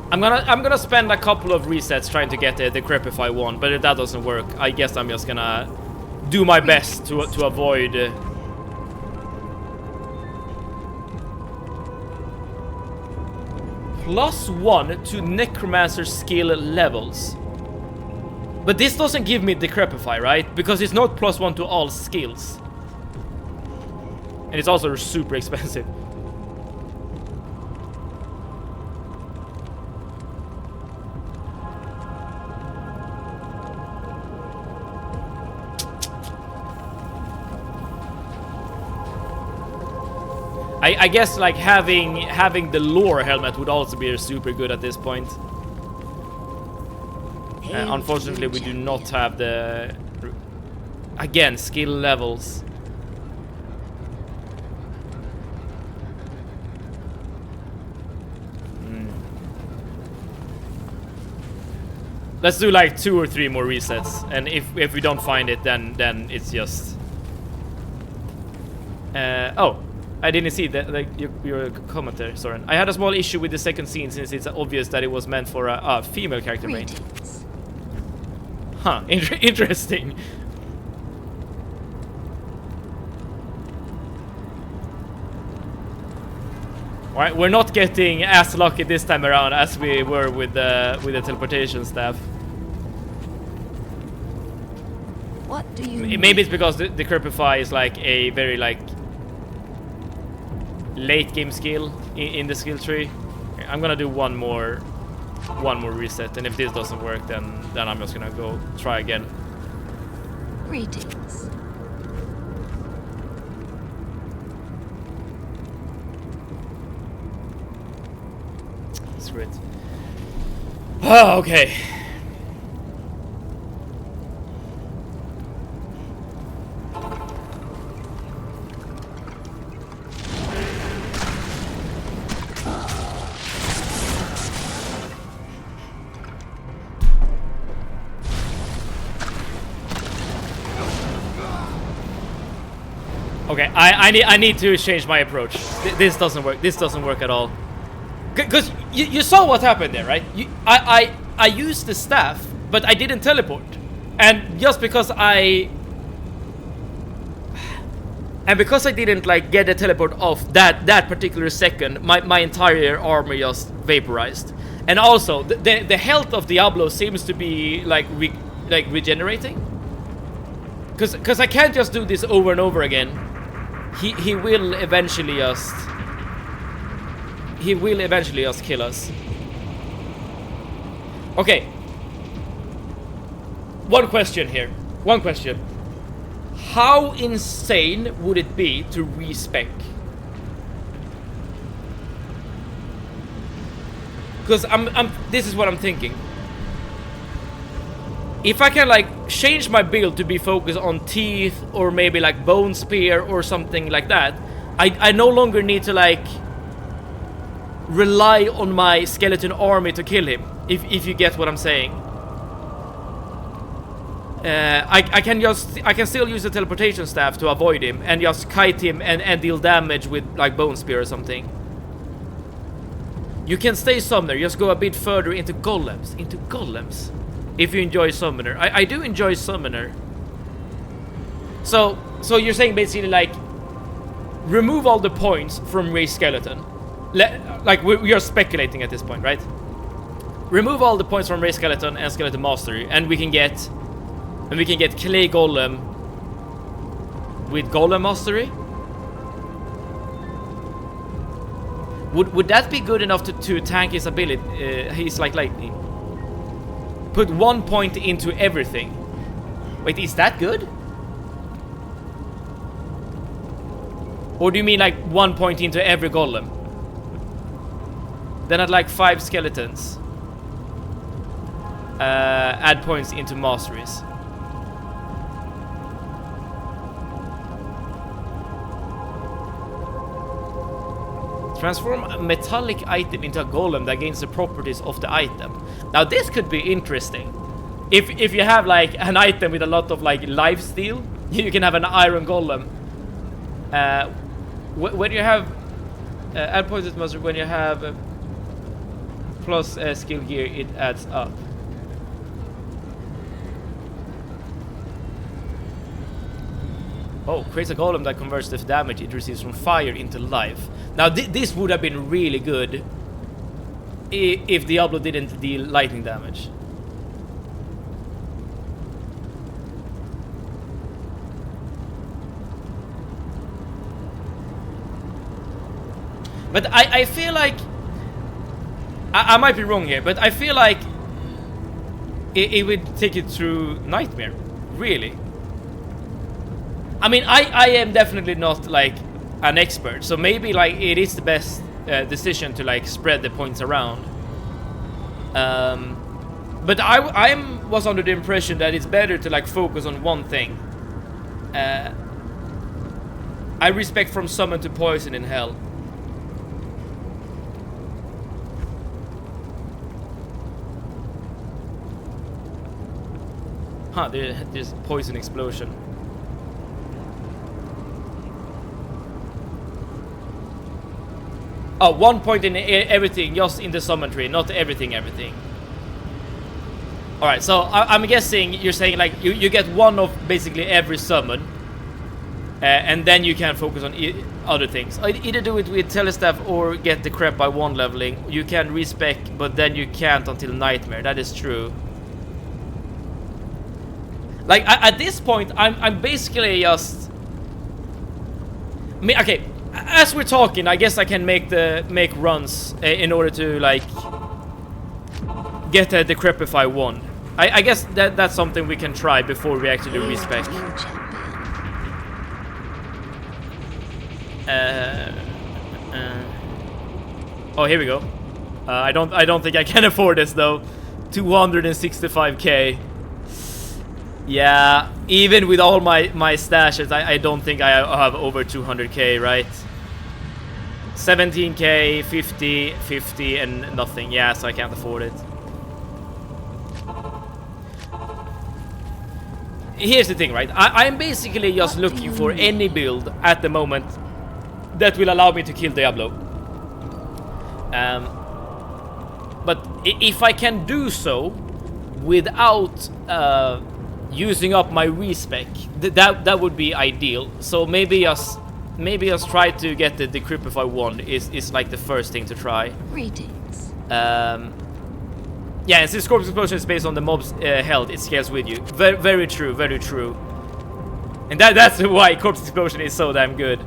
I'm gonna spend a couple of resets trying to get the Decrypify one, but if that doesn't work, I guess I'm just gonna do my best to avoid. +1 to Necromancer skill levels. But this doesn't give me Decrypify, right? Because it's not +1 to all skills. And it's also super expensive. I guess like having the lore helmet would also be super good at this point. Unfortunately, we do not have the Again, skill levels. Let's do like 2 or 3 more resets, and if we don't find it, then it's just. Oh, I didn't see that. Like your comment there, Soren. I had a small issue with the second scene since it's obvious that it was meant for a female character main. Huh? Interesting. Alright, we're not getting as lucky this time around as we were with the teleportation staff. What do you Maybe it's because the Crepify is like a very like late game skill in the skill tree. I'm gonna do one more reset, and if this doesn't work, then I'm just gonna go try again. Greetings. Screw it. Oh, okay. Okay, I need to change my approach. This doesn't work. This doesn't work at all. Because you saw what happened there, right? I used the staff, but I didn't teleport. And just because I didn't like get a teleport off that particular second, my entire armor just vaporized. And also the health of Diablo seems to be like regenerating. Because I can't just do this over and over again. He will eventually just kill us. Okay. One question here. One question. How insane would it be to respec? Because this is what I'm thinking. If I can like change my build to be focused on teeth or maybe like bone spear or something like that, I no longer need to like rely on my skeleton army to kill him, if you get what I'm saying. I can still use the teleportation staff to avoid him and just kite him and deal damage with like bone spear or something. You can stay summoner, just go a bit further into golems. If you enjoy summoner. I do enjoy summoner. So you're saying basically like remove all the points from Ray's skeleton. Like we are speculating at this point, right? Remove all the points from Ray's skeleton and skeleton mastery, and we can get clay golem with golem mastery. Would that be good enough to tank his ability? He's like lightning. Put 1 point into everything. Wait, is that good? Or do you mean like 1 point into every golem? Then I'd like 5 skeletons. Add points into masteries. Transform a metallic item into a golem that gains the properties of the item. Now this could be interesting. If you have like an item with a lot of like lifesteal, you can have an iron golem. When you have add points to mastery, when you have plus skill gear, it adds up. Oh, creates a golem that converts the damage it receives from fire into life. Now this would have been really good if Diablo didn't deal lightning damage. But I feel like I might be wrong here, but I feel like it would take it through Nightmare, really. I mean, I am definitely not like an expert, so maybe like it is the best decision to like spread the points around. But I was under the impression that it's better to like focus on one thing I respect from summon to poison in hell. Huh, there's poison explosion. Oh, 1 point in everything, just in the summon tree, not everything. Alright, so I'm guessing you're saying like you get one of basically every summon. And then you can focus on other things. Either do it with Telestaff or get the crap by 1 leveling. You can respec, but then you can't until Nightmare. That is true. Like at this point, I'm basically just. Okay, as we're talking, I guess I can make runs in order to like get a Decrepify 1. I guess that's something we can try before we actually respec. Oh, here we go. I don't think I can afford this though. 265k. Yeah, even with all my stashes, I don't think I have over 200k, right? 17k, 50, and nothing. Yeah, so I can't afford it. Here's the thing, right? I'm basically just looking for any build at the moment that will allow me to kill Diablo. But if I can do so without using up my respec, that would be ideal. So maybe just try to get the Decrepify 1 is like the first thing to try. Greetings. Yeah, and since Corpse Explosion is based on the mob's health, it scales with you. Very true, very true. And that's why Corpse Explosion is so damn good.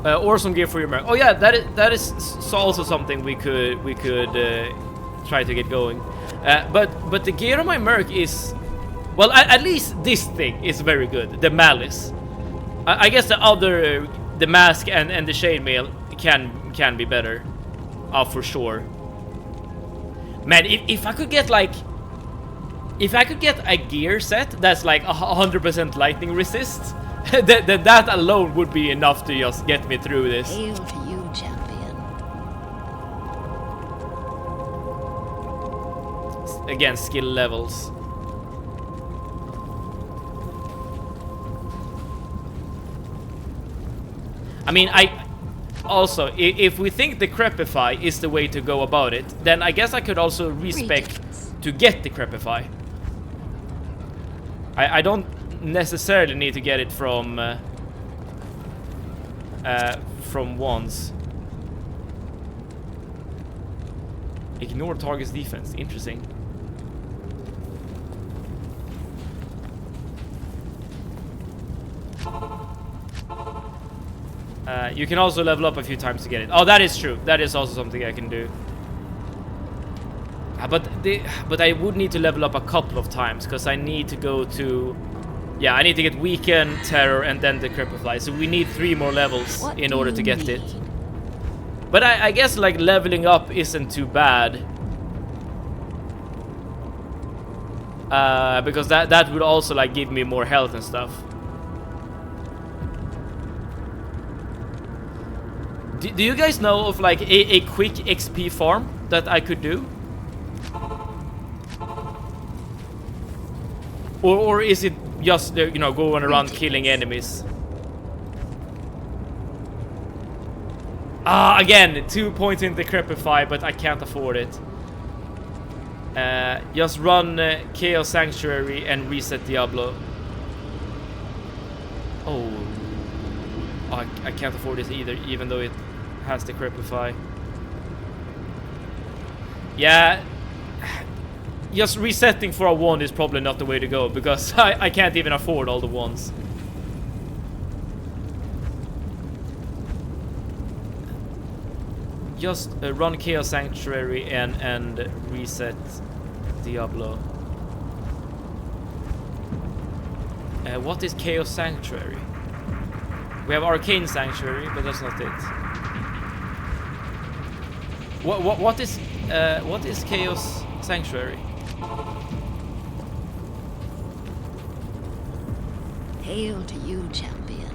Or some gear for your merc. Oh yeah, that is also something we could try to get going. But the gear on my merc is, well, at least this thing is very good. The Malice. I guess the mask and the chainmail can be better. For sure. Man, if I could get like, if I could get a gear set that's like 100% lightning resist. that alone would be enough to just get me through this. Hail to you, champion. Again, skill levels. I mean, also, if we think Decrepify is the way to go about it, then I guess I could also respec to get Decrepify. I don't necessarily need to get it from wands. Ignore target's defense. Interesting. You can also level up a few times to get it. Oh, that is true. That is also something I can do. But I would need to level up a couple of times because I need to go to. Yeah, I need to get Weaken, Terror, and then the Decrepify. So we need 3 more levels in order to get it. But I guess like leveling up isn't too bad. Because that would also like give me more health and stuff. Do you guys know of like a quick XP farm that I could do? Or is it just, you know, going around killing enemies? Again, 2 points in Decrepify, but I can't afford it. Just run Chaos Sanctuary and reset Diablo. Oh, I can't afford this either, even though it has Decrepify. Yeah. Just resetting for a wand is probably not the way to go, because I can't even afford all the wands. Just run Chaos Sanctuary and reset Diablo. What is Chaos Sanctuary? We have Arcane Sanctuary, but that's not it. What is Chaos Sanctuary? Hail to you, champion.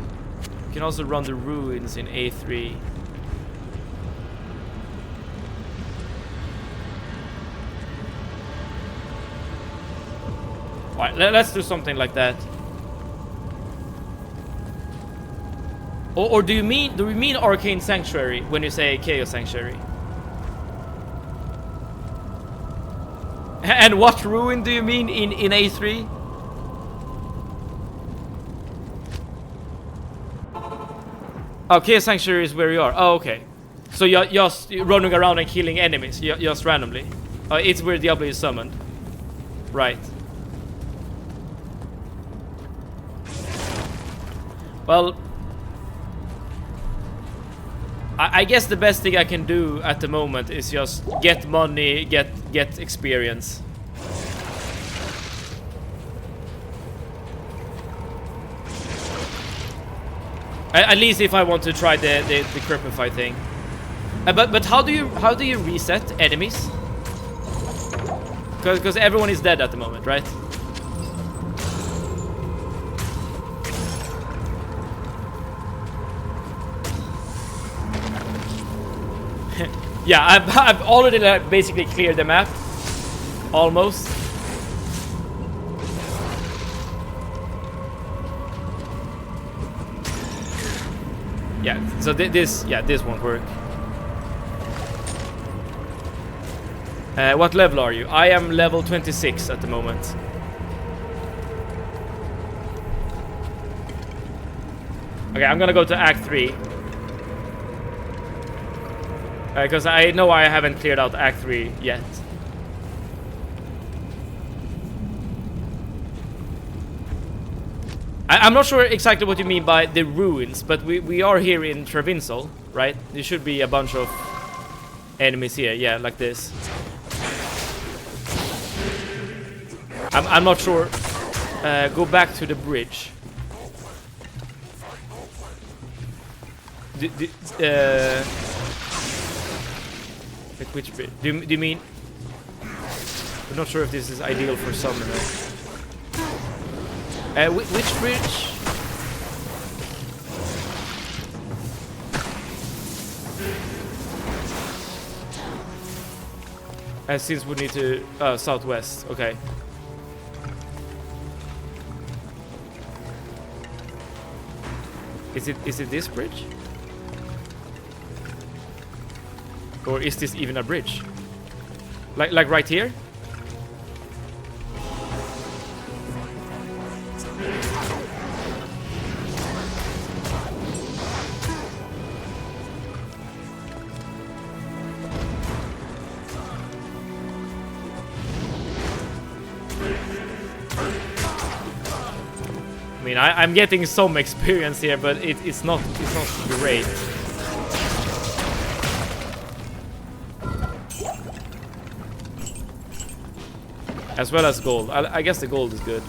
You can also run the ruins in A3. Alright, let's do something like that. Or do we mean Arcane Sanctuary when you say Chaos Sanctuary? And what ruin do you mean in A3? Oh, Chaos Sanctuary is where you are. Oh, okay. So you're just running around and killing enemies, just randomly. It's where Diablo is summoned. Right. Well, I guess the best thing I can do at the moment is just get money, get experience. At least if I want to try the Cripify thing. But how do you reset enemies? Because everyone is dead at the moment, right? Yeah, I've already basically cleared the map, almost. Yeah, so this won't work. What level are you? I am level 26 at the moment. Okay, I'm gonna go to Act 3. Because I know I haven't cleared out Act 3 yet. I'm not sure exactly what you mean by the ruins, but we are here in Travinsal, right? There should be a bunch of enemies here, yeah, like this. I'm not sure. Go back to the bridge. Like which bridge? Do you mean? I'm not sure if this is ideal for summoner. Which bridge? Since we need to southwest. Okay. Is it this bridge? Or is this even a bridge? Like right here? I mean, I'm getting some experience here, but it's not great. As well as gold. I guess the gold is good.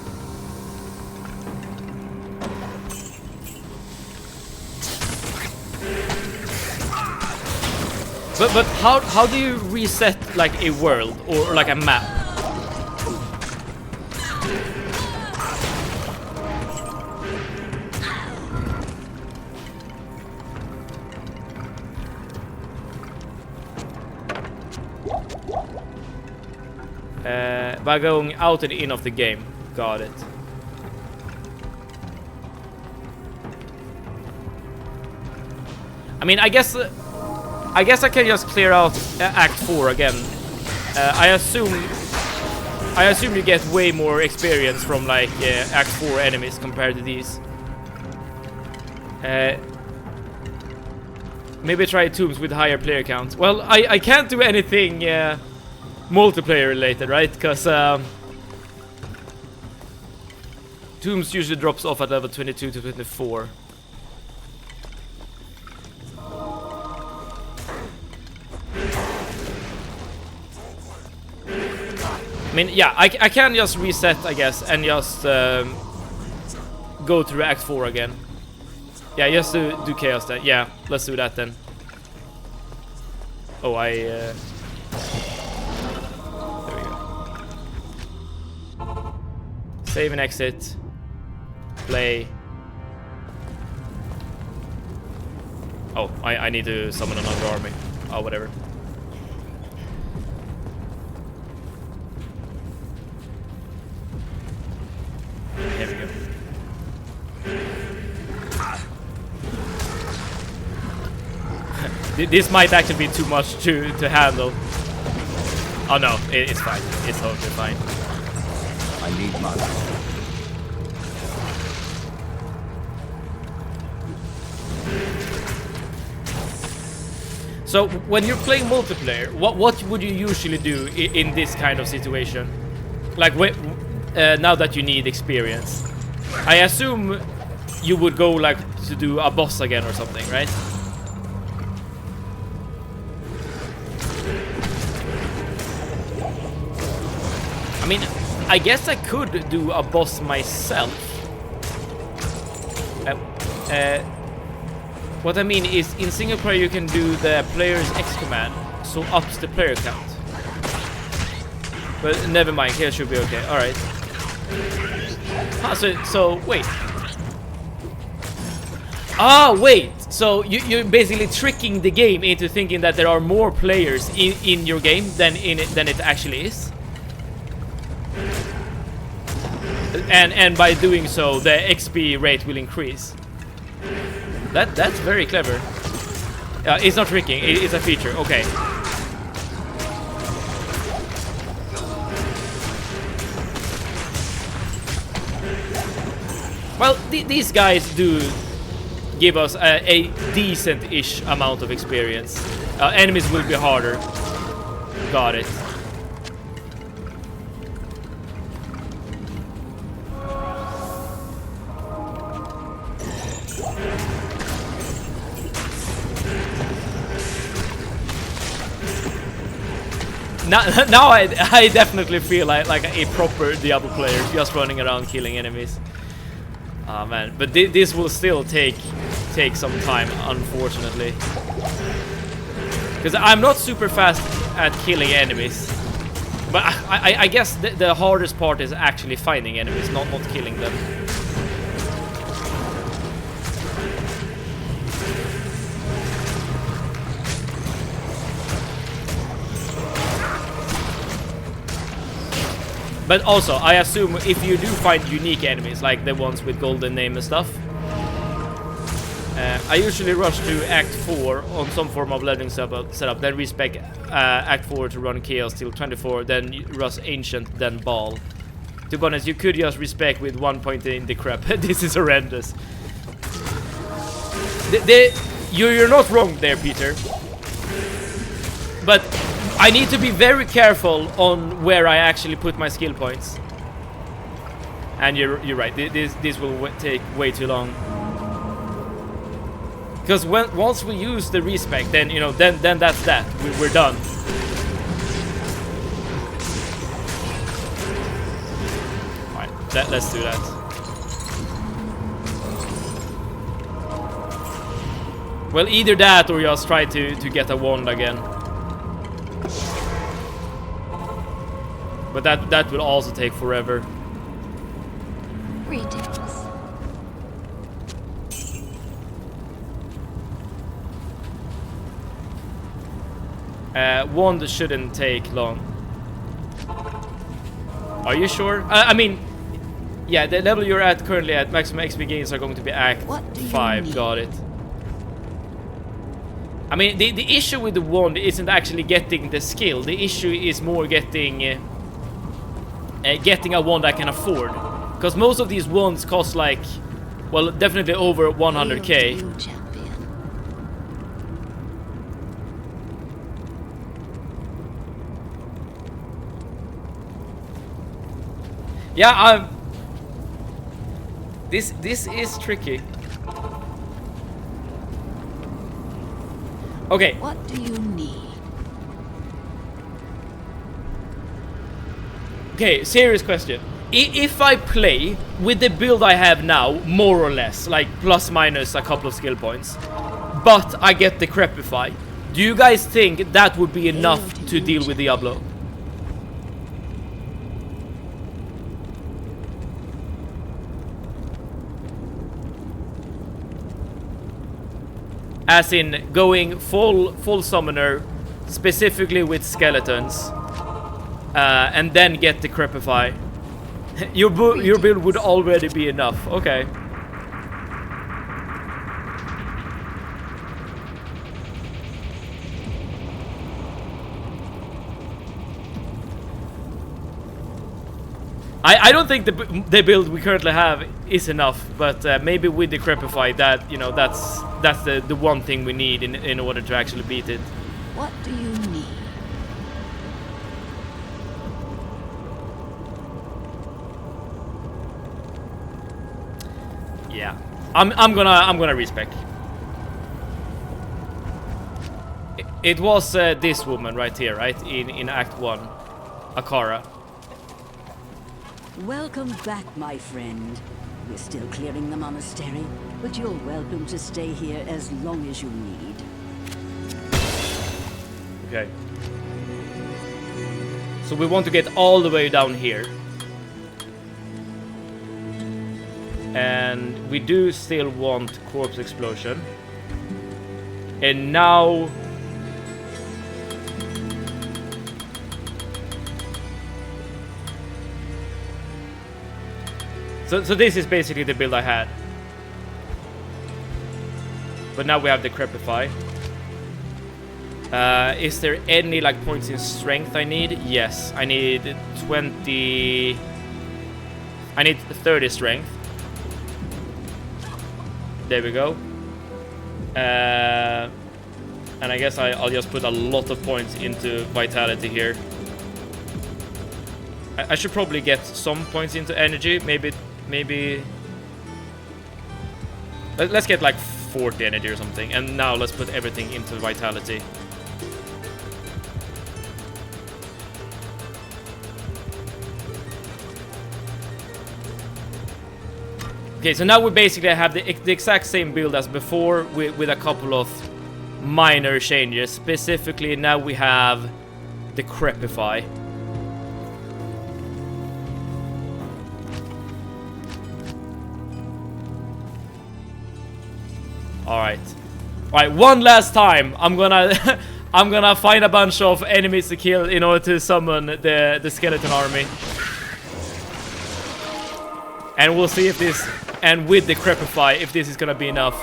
But how do you reset like a world or like a map? By going out and in of the game. Got it. I mean, I guess I can just clear out Act 4 again. I assume you get way more experience from like Act 4 enemies compared to these. Maybe try tombs with higher player count. Well, I can't do anything multiplayer related, right? Because tombs usually drops off at level 22 to 24. I mean, yeah, I can just reset, I guess, and just go through Act 4 again. Yeah, just do Chaos then. Yeah, let's do that then. Oh, there we go. Save and exit. Play. Oh, I need to summon another army. Oh, whatever. Here we go. This might actually be too much to handle. Oh no, it's fine. It's totally fine. I need mana. So when you're playing multiplayer, what would you usually do in this kind of situation? Like now that you need experience, I assume you would go like to do a boss again or something, right? I mean, I guess I could do a boss myself. What I mean is, in single player you can do the player's X command, so ups the player count. But never mind, here should be okay. All right. So wait. Ah, wait. So you're basically tricking the game into thinking that there are more players in your game than it actually is. And by doing so, the XP rate will increase. That's very clever. It's not tricking, it's a feature. Okay. Well, these guys do give us a decent-ish amount of experience. Enemies will be harder. Got it. Now I definitely feel like a proper Diablo player, just running around killing enemies. Ah man, but this will still take some time, unfortunately. Because I'm not super fast at killing enemies. But I guess the hardest part is actually finding enemies, not killing them. But also, I assume if you do find unique enemies, like the ones with golden name and stuff, I usually rush to Act 4 on some form of leveling setup, then respec Act 4 to run Chaos till 24, then rush Ancient, then Ball. To be honest, you could just respec with 1 point in the crap. This is horrendous. You're not wrong there, Peter. But I need to be very careful on where I actually put my skill points. And you're right. This will take way too long. Because once we use the respec, then then that's that. We're done. Alright, let's do that. Well, either that or just try to get a wand again. But that will also take forever. Ridiculous. Wand shouldn't take long. Are you sure? I mean, yeah, the level you're at currently at maximum XP gains are going to be Act 5. Got it. I mean, the issue with the wand isn't actually getting the skill. The issue is more getting a wand I can afford. Because most of these wands cost like, well, definitely over 100k. Yeah, this is tricky. Okay. What do you need? Okay, serious question. If I play with the build I have now, more or less, like plus minus a couple of skill points, but I get the Crepify, Do you guys think that would be enough to deal with Diablo? As in going full summoner, specifically with skeletons, and then get the Crepify. Your build would already be enough. Okay. I don't think the build we currently have is enough, but maybe with the Crepify, that, you know, that's the one thing we need in order to actually beat it. What do you need? Yeah, I'm gonna respec. It was this woman right here, right in Act 1, Akara. Welcome back, my friend. We're still clearing the monastery, but you're welcome to stay here as long as you need. Okay. So we want to get all the way down here. And we do still want corpse explosion. And now... So this is basically the build I had. But now we have the Crepify. Is there any like points in strength I need? Yes, I need 20... I need 30 strength. There we go. And I guess I'll just put a lot of points into vitality here. I should probably get some points into energy. Maybe let's get like 40 energy or something, and now let's put everything into vitality. Okay, so now we basically have the exact same build as before with a couple of minor changes. Specifically, now we have the Crepify. All right, one last time. I'm gonna find a bunch of enemies to kill in order to summon the skeleton army, and we'll see if this, and with the Crepify, if this is gonna be enough.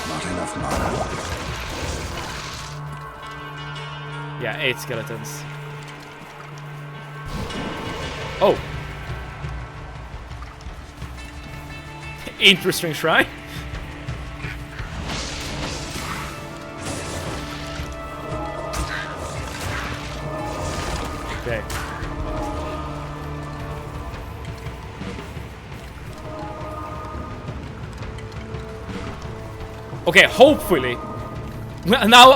Not enough mana. Yeah, 8 skeletons. Oh. Interesting shrine. Okay. Okay, hopefully. Now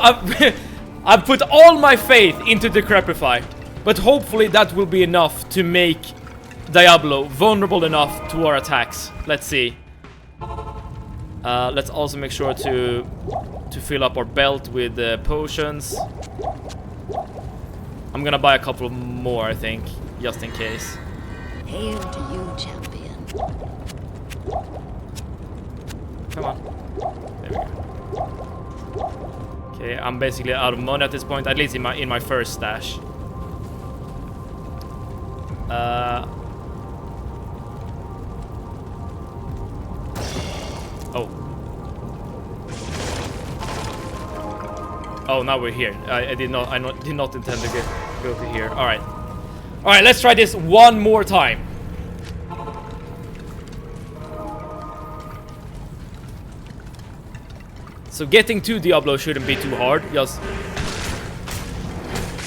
I've put all my faith into the Crepify. But hopefully that will be enough to make Diablo vulnerable enough to our attacks. Let's see. Let's also make sure to fill up our belt with potions. I'm gonna buy a couple more, I think, just in case. Hail to you, champion. Come on. There we go. Okay, I'm basically out of money at this point, at least in my first stash. Oh, now we're here. I did not intend to go to here. All right, let's try this one more time. So getting to Diablo shouldn't be too hard. Just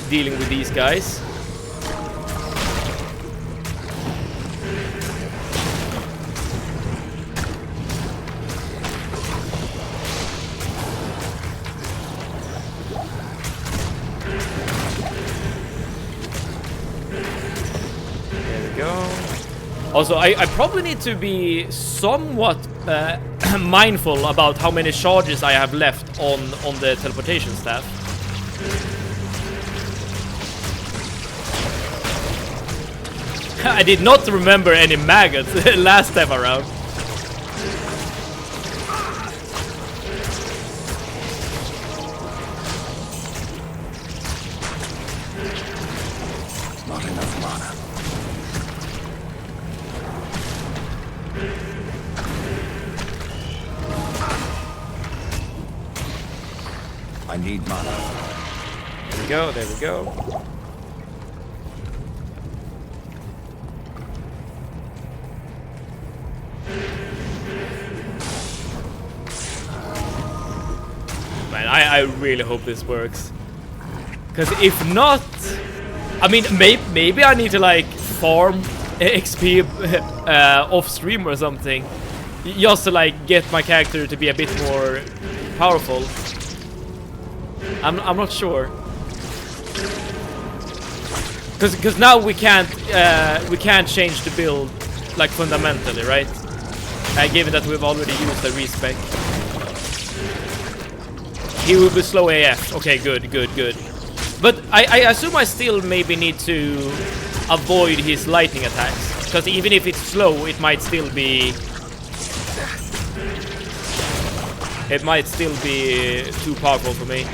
dealing with these guys. There we go. Also, I probably need to be somewhat mindful about how many charges I have left on the teleportation staff. I did not remember any maggots last time around. Not enough mana. I need mana. There we go, there we go. Man, I really hope this works. Because if not, I mean, maybe I need to like farm XP off stream or something, just to like get my character to be a bit more powerful. I'm not sure. Because now we can't change the build like fundamentally, right? Given that we've already used the respec. He will be slow AF. Okay, good. But I assume I still maybe need to avoid his lightning attacks. Because even if it's slow, it might still be... It might still be too powerful for me.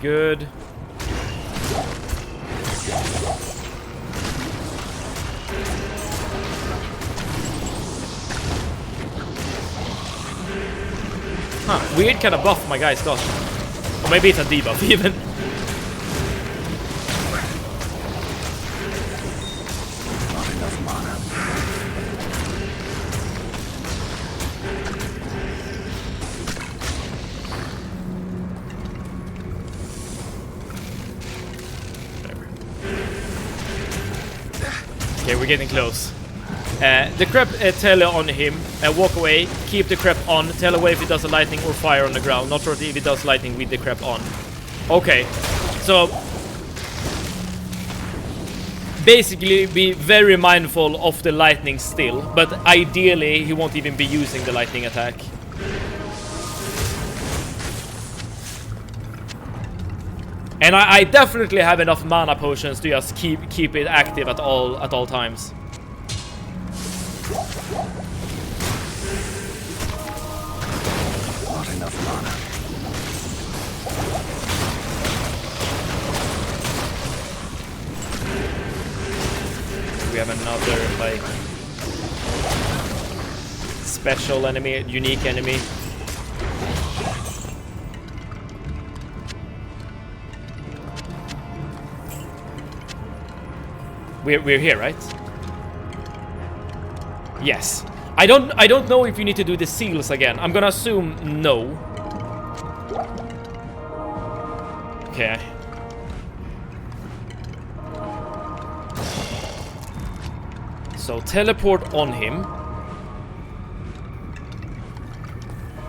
Good. Huh, weird kind of buff my guys got. Or maybe it's a debuff even. Not enough mana. Okay, we're getting close. The crep tele on him, walk away, keep the crep on, tell away if it does a lightning or fire on the ground, not sure if it does lightning with the crep on. Okay, so basically be very mindful of the lightning still, but ideally he won't even be using the lightning attack. And I definitely have enough mana potions to just keep it active at all times. Not enough mana. We have another like special enemy, unique enemy. We're here, right? Yes. I don't know if you need to do the seals again. I'm gonna assume no. Okay. So teleport on him.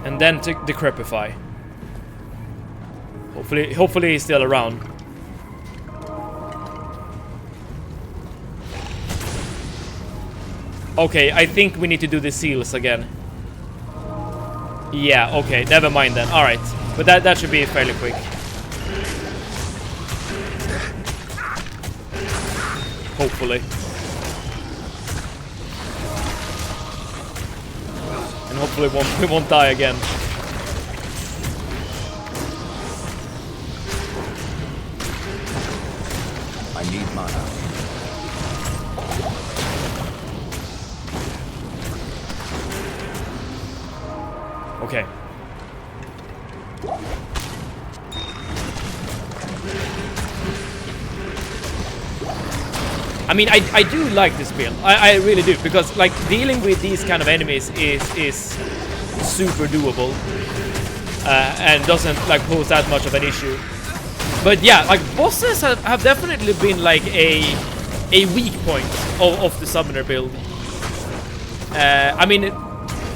And then to decrepify. Hopefully he's still around. Okay, I think we need to do the seals again. Yeah, okay, never mind then. Alright, but that should be fairly quick. Hopefully. And hopefully we won't die again. I need mana. Okay. I mean, I do like this build. I really do, because like dealing with these kind of enemies is super doable and doesn't like pose that much of an issue. But yeah, like bosses have definitely been like a weak point of the summoner build. I mean,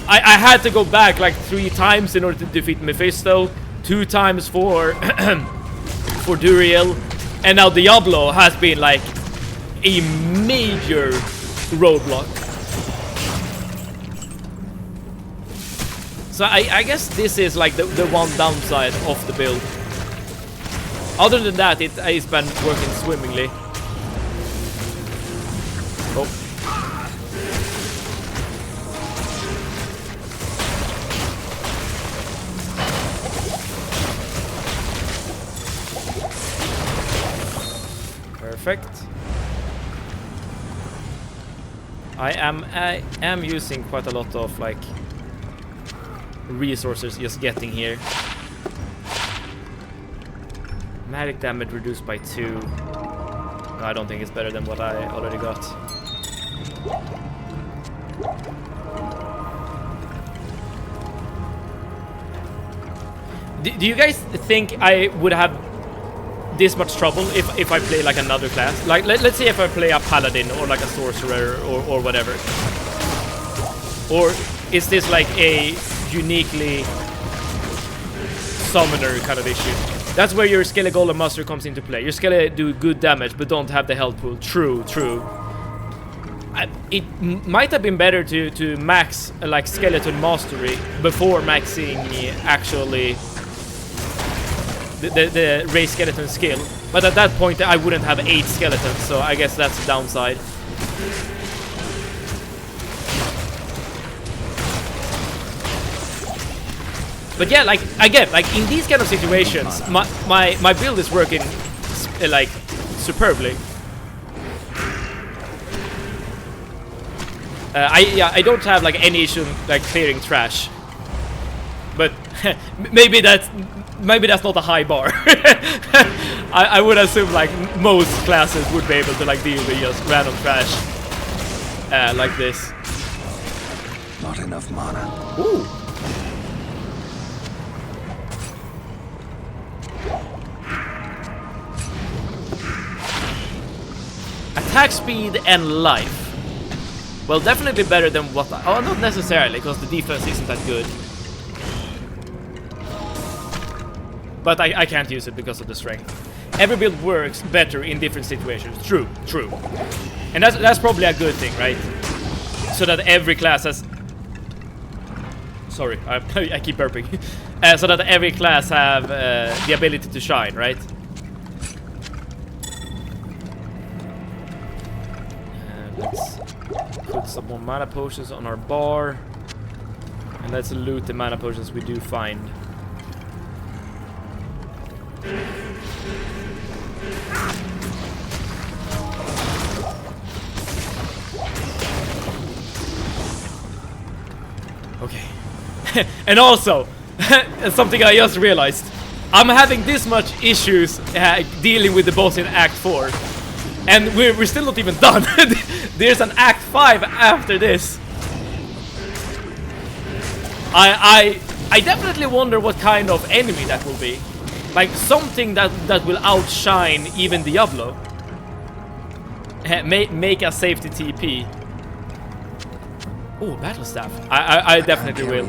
I had to go back like 3 times in order to defeat Mephisto, 2 times for for Duriel, and now Diablo has been like a major roadblock. So I guess this is like the one downside of the build. Other than that, it's been working swimmingly. Oh. Perfect. I am using quite a lot of like resources just getting here. Magic damage reduced by 2. No, I don't think it's better than what I already got. Do you guys think I would have this much trouble if I play like another class? Like let's say if I play a paladin or like a sorcerer or whatever. Or is this like a uniquely summoner kind of issue? That's where your Skelly Golem Master comes into play. Your Skelly do good damage but don't have the health pool. True. It might have been better to max like Skeleton Mastery before maxing actually the raise skeleton skill, but at that point I wouldn't have 8 skeletons, so I guess that's the downside. But yeah, like again, like in these kind of situations, my build is working like superbly. I don't have like any issue like clearing trash, but maybe that's not a high bar. I would assume like most classes would be able to like deal with just random trash like this. Not enough mana. Ooh. Attack speed and life. Well, definitely better than what oh, not necessarily, because the defense isn't that good. But I can't use it because of the strength. Every build works better in different situations. True. And that's probably a good thing, right? So that every class has... Sorry, I keep burping. So that every class have the ability to shine, right? Let's put some more mana potions on our bar. And let's loot the mana potions we do find. Okay. And also, something I just realized. I'm having this much issues dealing with the boss in Act 4. And we're still not even done. There's an Act 5 after this. I definitely wonder what kind of enemy that will be. Like something that will outshine even Diablo. Make a safety TP. Oh, battle staff. I definitely will.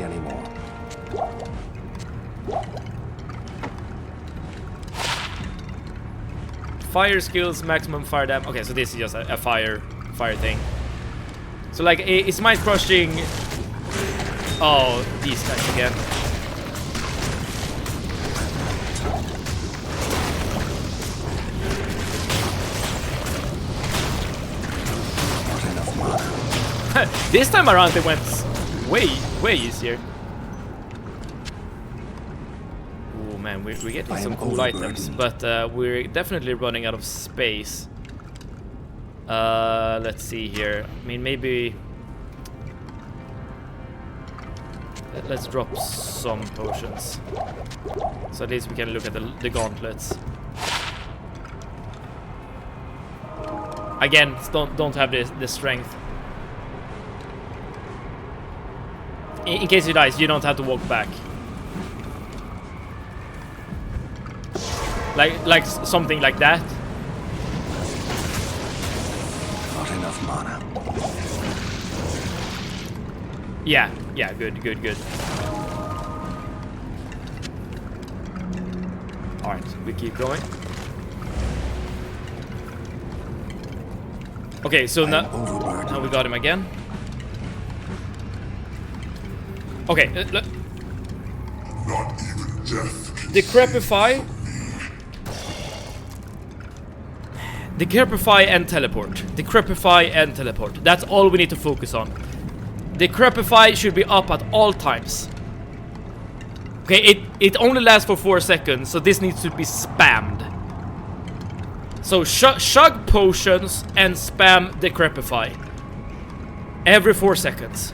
Fire skills, maximum fire damage. Okay, so this is just a fire thing. So like it's mind crushing. Oh, these guys again. This time around it went way easier. Oh man, we're getting some cool items, but we're definitely running out of space. Let's see here. I mean, maybe let's drop some potions, so at least we can look at the gauntlets. Again, don't have the strength. In case he dies, you don't have to walk back. Like something like that. Not enough mana. Yeah, good. Alright, we keep going. Okay, so now we got him again. Okay, Not even death. Decrepify. Decrepify and teleport. Decrepify and teleport. That's all we need to focus on. Decrepify should be up at all times. Okay, it only lasts for 4 seconds, so this needs to be spammed. So chug potions and spam Decrepify every 4 seconds.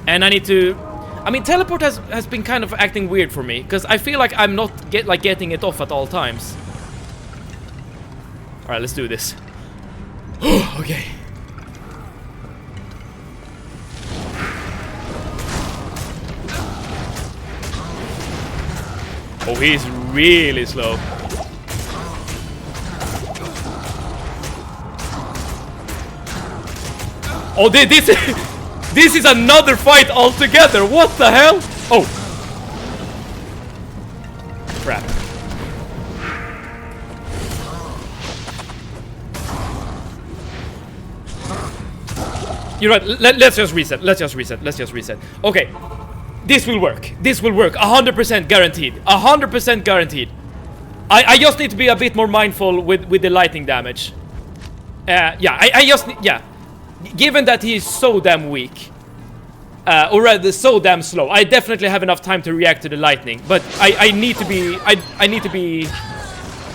And I need to... I mean, teleport has been kind of acting weird for me, because I feel like I'm not getting it off at all times. Alright, let's do this. Okay. Oh, he's really slow. Oh, this is another fight altogether. What the hell? Oh. Crap. You're right. Let's just reset. Okay. This will work. 100% guaranteed. 100% guaranteed. I just need to be a bit more mindful with the lightning damage. Yeah, I just need... Yeah. Given that he is so damn weak. Or rather, so damn slow. I definitely have enough time to react to the lightning. But I need to be... I need to be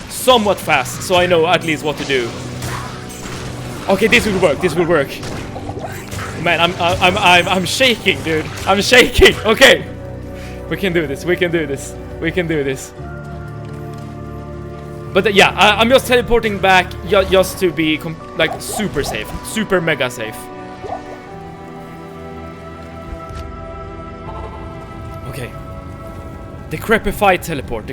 somewhat fast, so I know at least what to do. Okay, this will work. Man, I'm shaking, dude. I'm shaking. Okay. We can do this. But yeah, I'm just teleporting back just to be like super safe. Super mega safe. Okay. Decrepify teleport.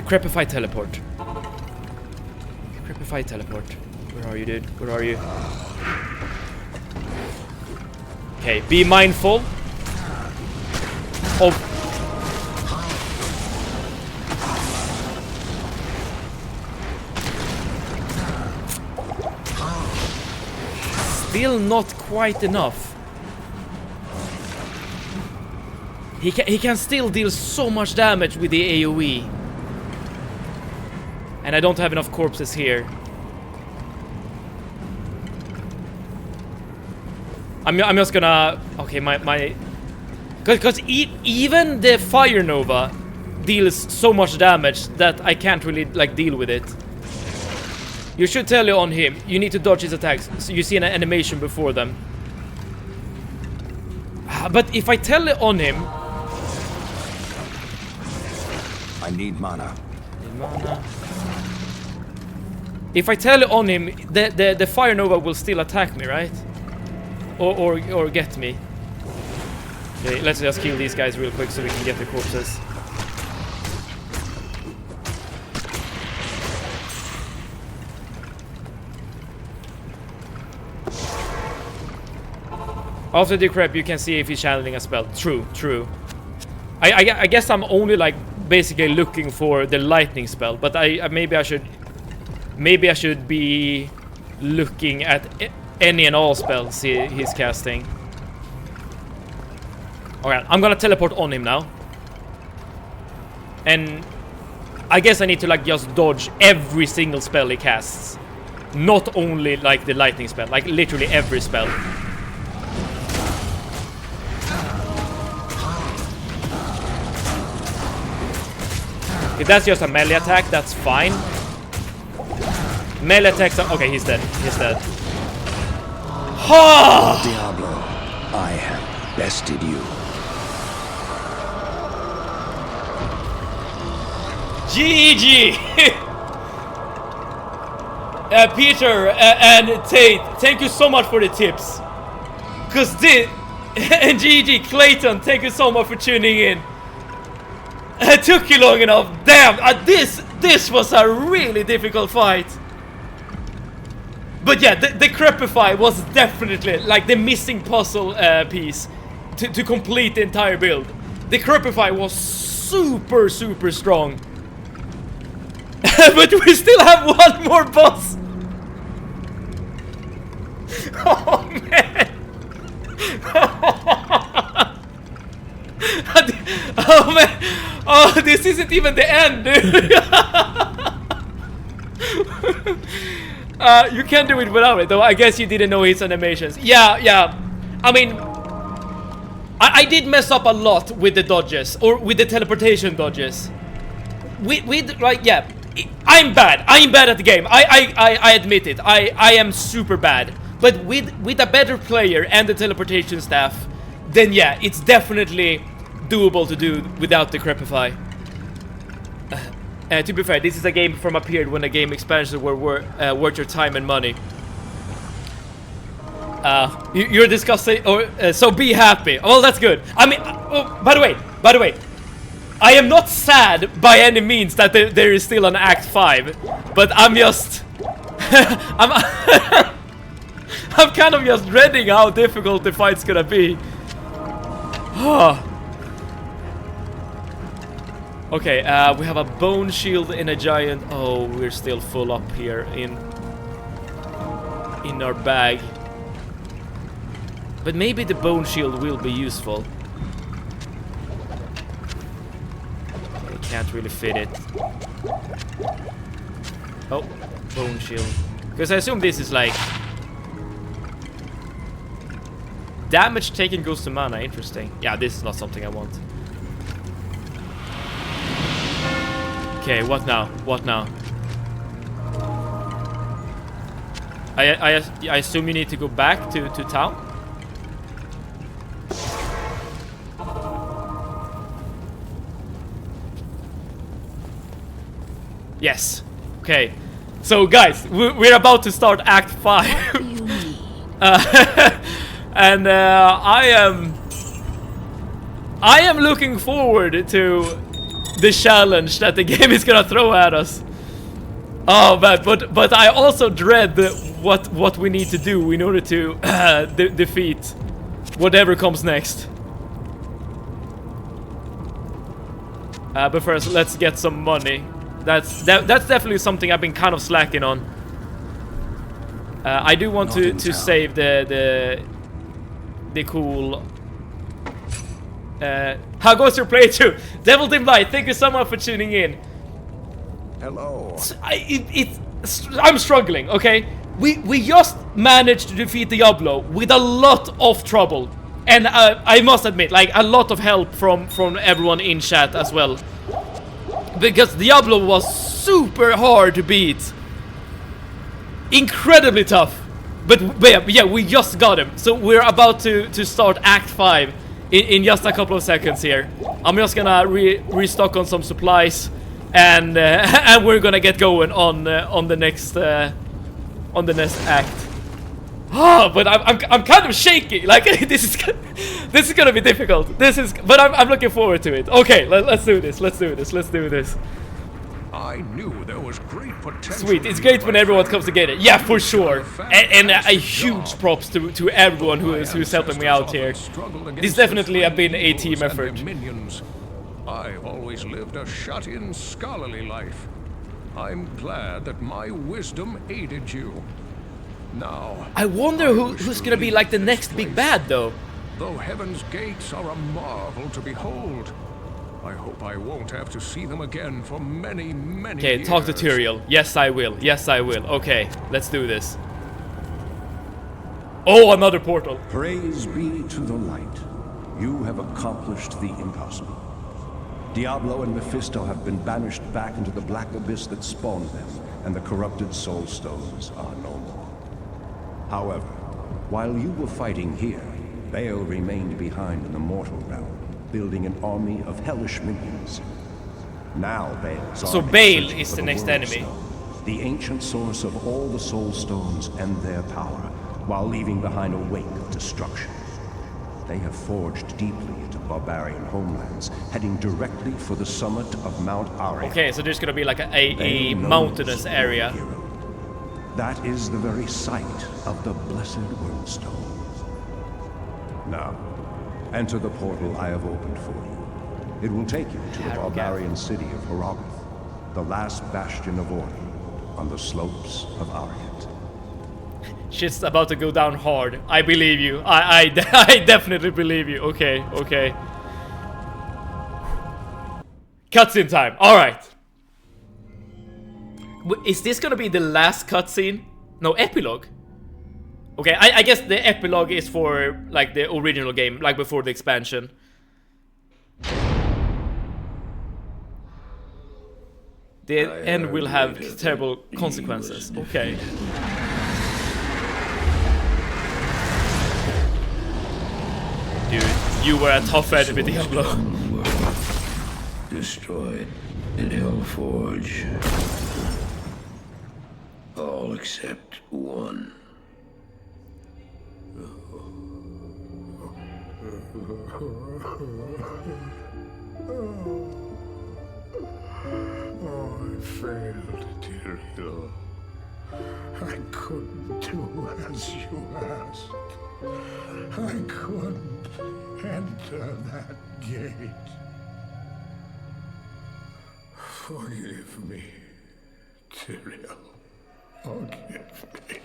Where are you, dude? Where are you? Okay, be mindful of... Still not quite enough. He can still deal so much damage with the AoE. And I don't have enough corpses here. I'm just gonna... Okay, my... Because even the Fire Nova deals so much damage that I can't really, like, deal with it. You should tell you on him. You need to dodge his attacks, so you see an animation before them. But if I tell you on him... I need mana. If I tell you on him, the Fire Nova will still attack me, right? Or get me. Okay, let's just kill these guys real quick so we can get the corpses. After the decrep, you can see if he's channeling a spell. True. I guess I'm only like basically looking for the lightning spell, but maybe I should be looking at any and all spells he's casting. Alright, I'm gonna teleport on him now. And I guess I need to like just dodge every single spell he casts. Not only like the lightning spell, like literally every spell. If that's just a melee attack, that's fine. Melee attacks are... Okay, he's dead. Ha! Diablo, I have bested you. GG! Peter and Tate, thank you so much for the tips. Because And GG Clayton, thank you so much for tuning in. It took you long enough. Damn, this was a really difficult fight. But yeah, the Crepify was definitely like the missing puzzle piece to complete the entire build. The Crepify was super strong. But we still have one more boss. Oh man. Oh man. Oh, this isn't even the end, dude. You can do it without it, though. I guess you didn't know his animations. Yeah. I mean, I did mess up a lot with the dodges, or with the teleportation dodges. With like, yeah, I'm bad. I'm bad at the game. I admit it. I am super bad. But with a better player and the teleportation staff, then yeah, it's definitely doable to do without the Crepify. To be fair, this is a game from a period when the game expansions were worth your time and money. You're discussing, or so be happy. Well, that's good. I mean, oh, by the way, I am not sad by any means that there is still an Act 5, but I'm just, I'm kind of just dreading how difficult the fight's gonna be. Okay, we have a bone shield and a giant. Oh, we're still full up here in our bag. But maybe the bone shield will be useful. I can't really fit it. Oh, bone shield. Because I assume this is like damage taken goes to mana. Interesting. Yeah, this is not something I want. Okay, what now? What now? I assume you need to go back to town? Yes. Okay. So guys, we're about to start Act 5. What do you need? And I am looking forward to the challenge that the game is gonna throw at us. Oh man, but I also dread what we need to do in order to defeat whatever comes next. But first, let's get some money. That's definitely something I've been kind of slacking on. I do want to save the cool. How goes your playthrough? Devil Dim Light, thank you so much for tuning in. Hello. I'm struggling, okay? We just managed to defeat Diablo with a lot of trouble. And I must admit, like, a lot of help from everyone in chat as well. Because Diablo was super hard to beat. Incredibly tough. But yeah, we just got him. So we're about to start Act 5 in just a couple of seconds here. I'm just gonna restock on some supplies, and we're gonna get going on the next act. Oh, but I'm kind of shaky. Like this is gonna be difficult. But I'm looking forward to it. Okay, let's do this. Let's do this. I knew there was great potential. Sweet, it's great when everyone comes together. Yeah, for sure. And a huge props to everyone who's helping me out here. This definitely has been a team effort. I've always lived a shut-in, scholarly life. I'm glad that my wisdom aided you. Now, I wonder who's gonna be like the next big bad, though. Though heaven's gates are a marvel to behold, I hope I won't have to see them again for many years. Okay, talk to Tyrael. Yes, I will. Okay, let's do this. Oh, another portal. Praise be to the light. You have accomplished the impossible. Diablo and Mephisto have been banished back into the black abyss that spawned them, and the corrupted soul stones are no more. However, while you were fighting here, Baal remained behind in the mortal realm, building an army of hellish minions. Now Baal's so Baal is the next enemy. Stone, the ancient source of all the soul stones and their power, while leaving behind a wake of destruction. They have forged deeply into barbarian homelands, heading directly for the summit of Mount Aria. Okay, so there's gonna be like a They know mountainous the area. hero. That is the very site of the Blessed Windstone. Now, enter the portal I have opened for you. It will take you to the barbarian city of Resurrected, the last bastion of order on the slopes of Ariat. Shit's about to go down hard. I believe you. I definitely believe you. Okay, okay. Cutscene time. Alright. Is this gonna be the last cutscene? No, epilogue. Okay, I guess the epilogue is for, like, the original game, like before the expansion. The end will have terrible consequences. Okay. Dude, you were a tough enemy, Diablo. Destroyed in Hellforge. All except one. Oh, I failed, Diablo. I couldn't do as you asked. I couldn't enter that gate. Forgive me, Tyrael. Forgive me.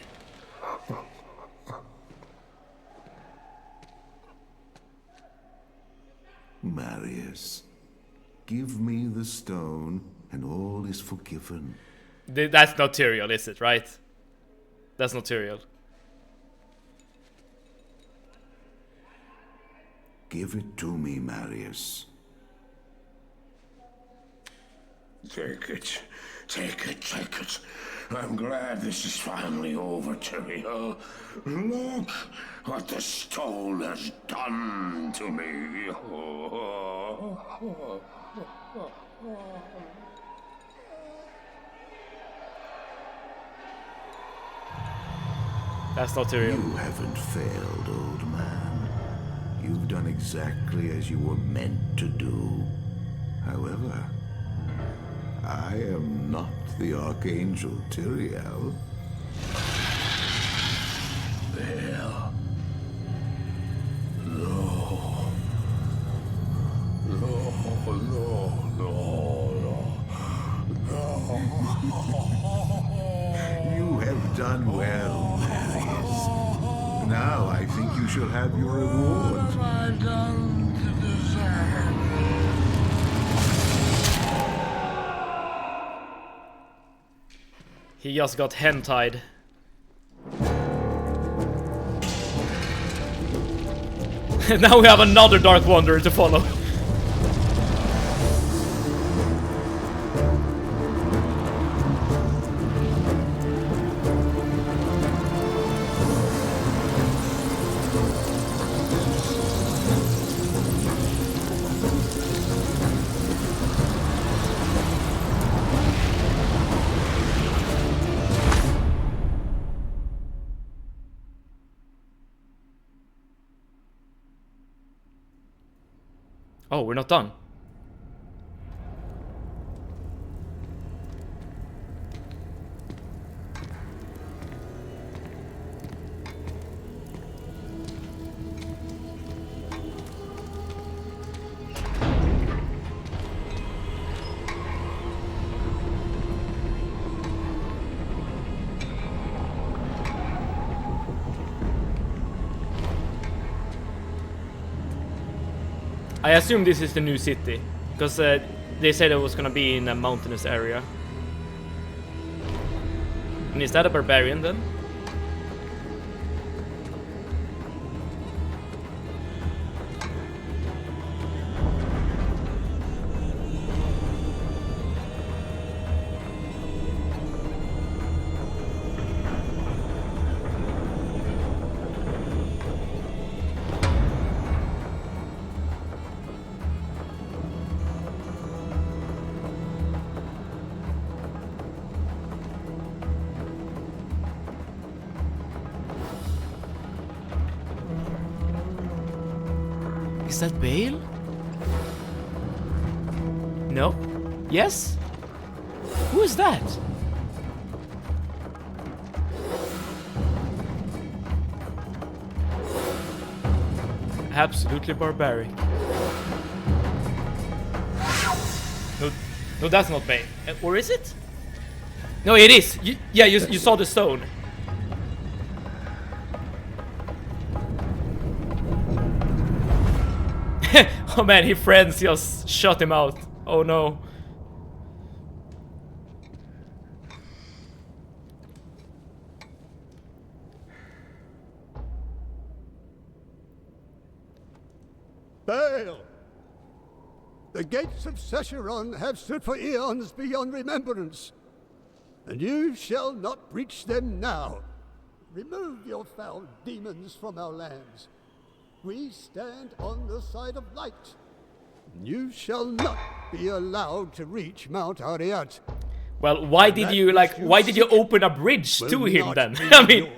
Marius, give me the stone, and all is forgiven. That's not Tyrael, is it, right? That's not Tyrael. Give it to me, Marius. Take it. Take it, take it. I'm glad this is finally over, Tyrael. Look what the stone has done to me. That's not Tyrael. You haven't failed, old man. You've done exactly as you were meant to do. However, I am not the Archangel Tyrael. Well, no. No, no, no, no. You have done well, Marius. Now I think you shall have your reward. What have I done to deserve? He just got hentied. Now we have another Dark Wanderer to follow. Oh, we're not done. I assume this is the new city, because they said it was gonna be in a mountainous area. And is that a barbarian then? Is that Bale? No? Yes? Who is that? Absolutely barbaric. No, no, that's not Bane. Or is it? No, it is. Yeah, you saw the stone. Oh man, his friends just shut him out. Oh no. Bale! The gates of Sescheron have stood for eons beyond remembrance, and you shall not breach them now. Remove your foul demons from our lands. We stand on the side of light. You shall not be allowed to reach Mount Ariat. Well, why did you open a bridge to him then? I mean,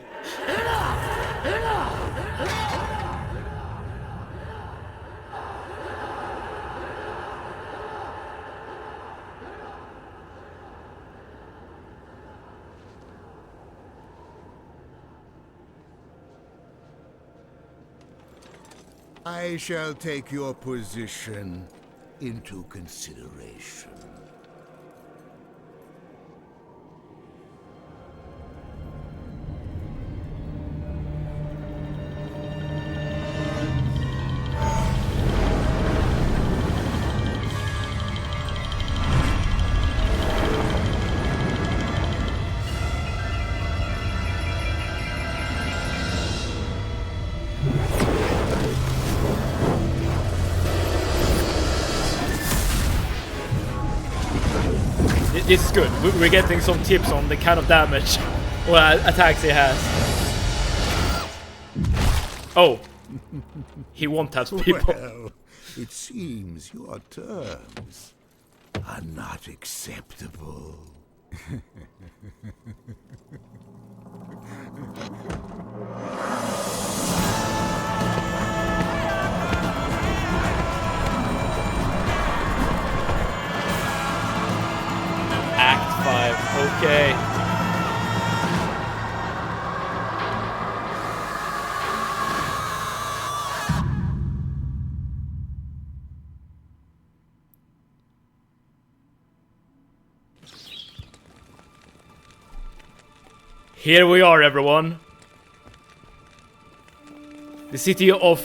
I shall take your position into consideration. this is good. We're getting some tips on the kind of damage or attacks he has. Oh, he won't touch people. Well, it seems your terms are not acceptable. Act 5, okay. Here we are, everyone. The city of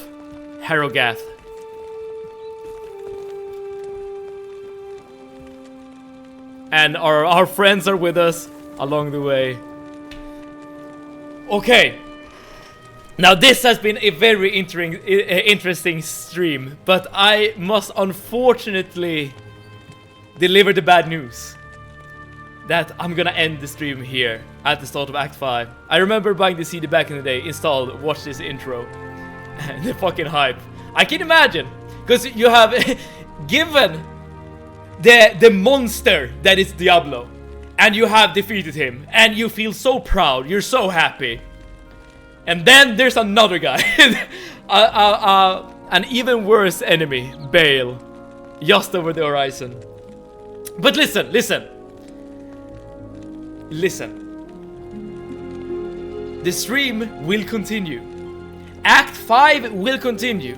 Harrogath. And our friends are with us along the way. Okay. Now this has been a very interesting stream, but I must unfortunately deliver the bad news. That I'm gonna end the stream here at the start of Act 5. I remember buying the CD back in the day, installed, watched this intro. And the fucking hype. I can imagine, because you have given the monster that is Diablo, and you have defeated him, and you feel so proud, you're so happy. And then there's another guy, an even worse enemy, Bale, just over the horizon. But listen. The stream will continue. Act 5 will continue.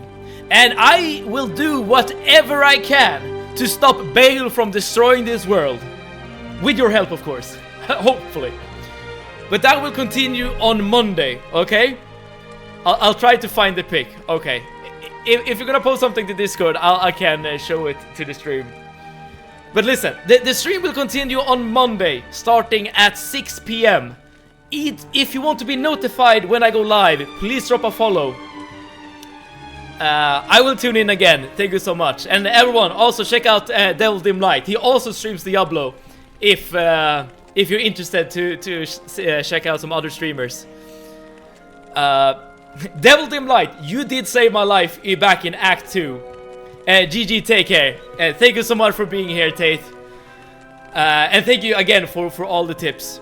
And I will do whatever I can to stop Bale from destroying this world. With your help, of course. Hopefully. But that will continue on Monday, okay? I'll try to find the pic, okay. If you're gonna post something to Discord, I can show it to the stream. But listen, the stream will continue on Monday, starting at 6 PM. If you want to be notified when I go live, please drop a follow. I will tune in again. Thank you so much. And everyone, also check out Devil Dim Light. He also streams Diablo. If you're interested to check out some other streamers. Devil Dim Light, you did save my life back in Act 2. GG, take care. Thank you so much for being here, Tate. And thank you again for all the tips.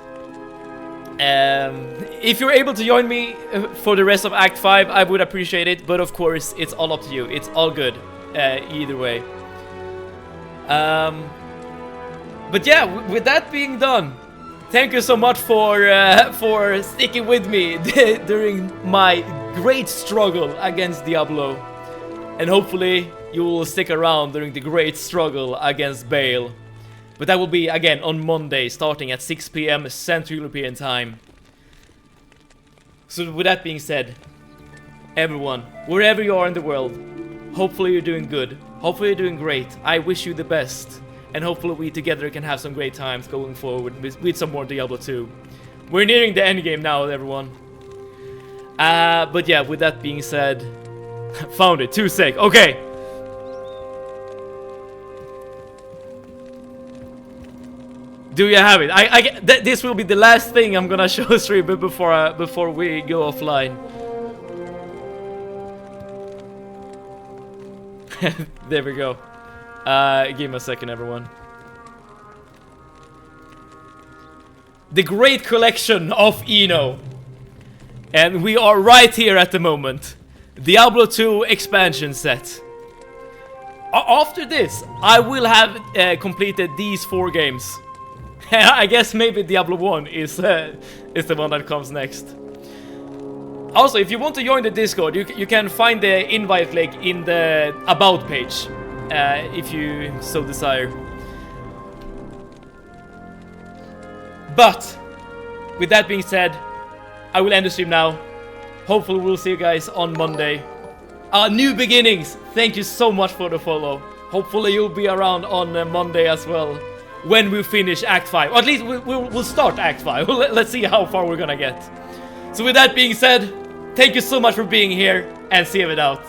If you're able to join me for the rest of Act 5, I would appreciate it, but of course, it's all up to you. It's all good, either way. But yeah, with that being done, thank you so much for sticking with me during my great struggle against Diablo. And hopefully, you will stick around during the great struggle against Bale. But that will be, again, on Monday, starting at 6 PM Central European Time. So with that being said, everyone, wherever you are in the world, hopefully you're doing good. Hopefully you're doing great. I wish you the best. And hopefully we together can have some great times going forward with some more Diablo 2. We're nearing the end game now, everyone. But yeah, with that being said, found it, 2 sec. Okay. Do you have it? This will be the last thing I'm gonna show stream before we go offline. There we go. Give me a second, everyone. The Great Collection of Eno. And we are right here at the moment. Diablo 2 expansion set. After this, I will have completed these 4 games. I guess maybe Diablo 1 is the one that comes next. Also, if you want to join the Discord, you can find the invite link in the About page, if you so desire. But, with that being said, I will end the stream now. Hopefully we'll see you guys on Monday. New beginnings! Thank you so much for the follow. Hopefully you'll be around on Monday as well, when we finish Act 5. Or at least we'll start Act 5. Let's see how far we're gonna get. So with that being said, thank you so much for being here, and see you it out.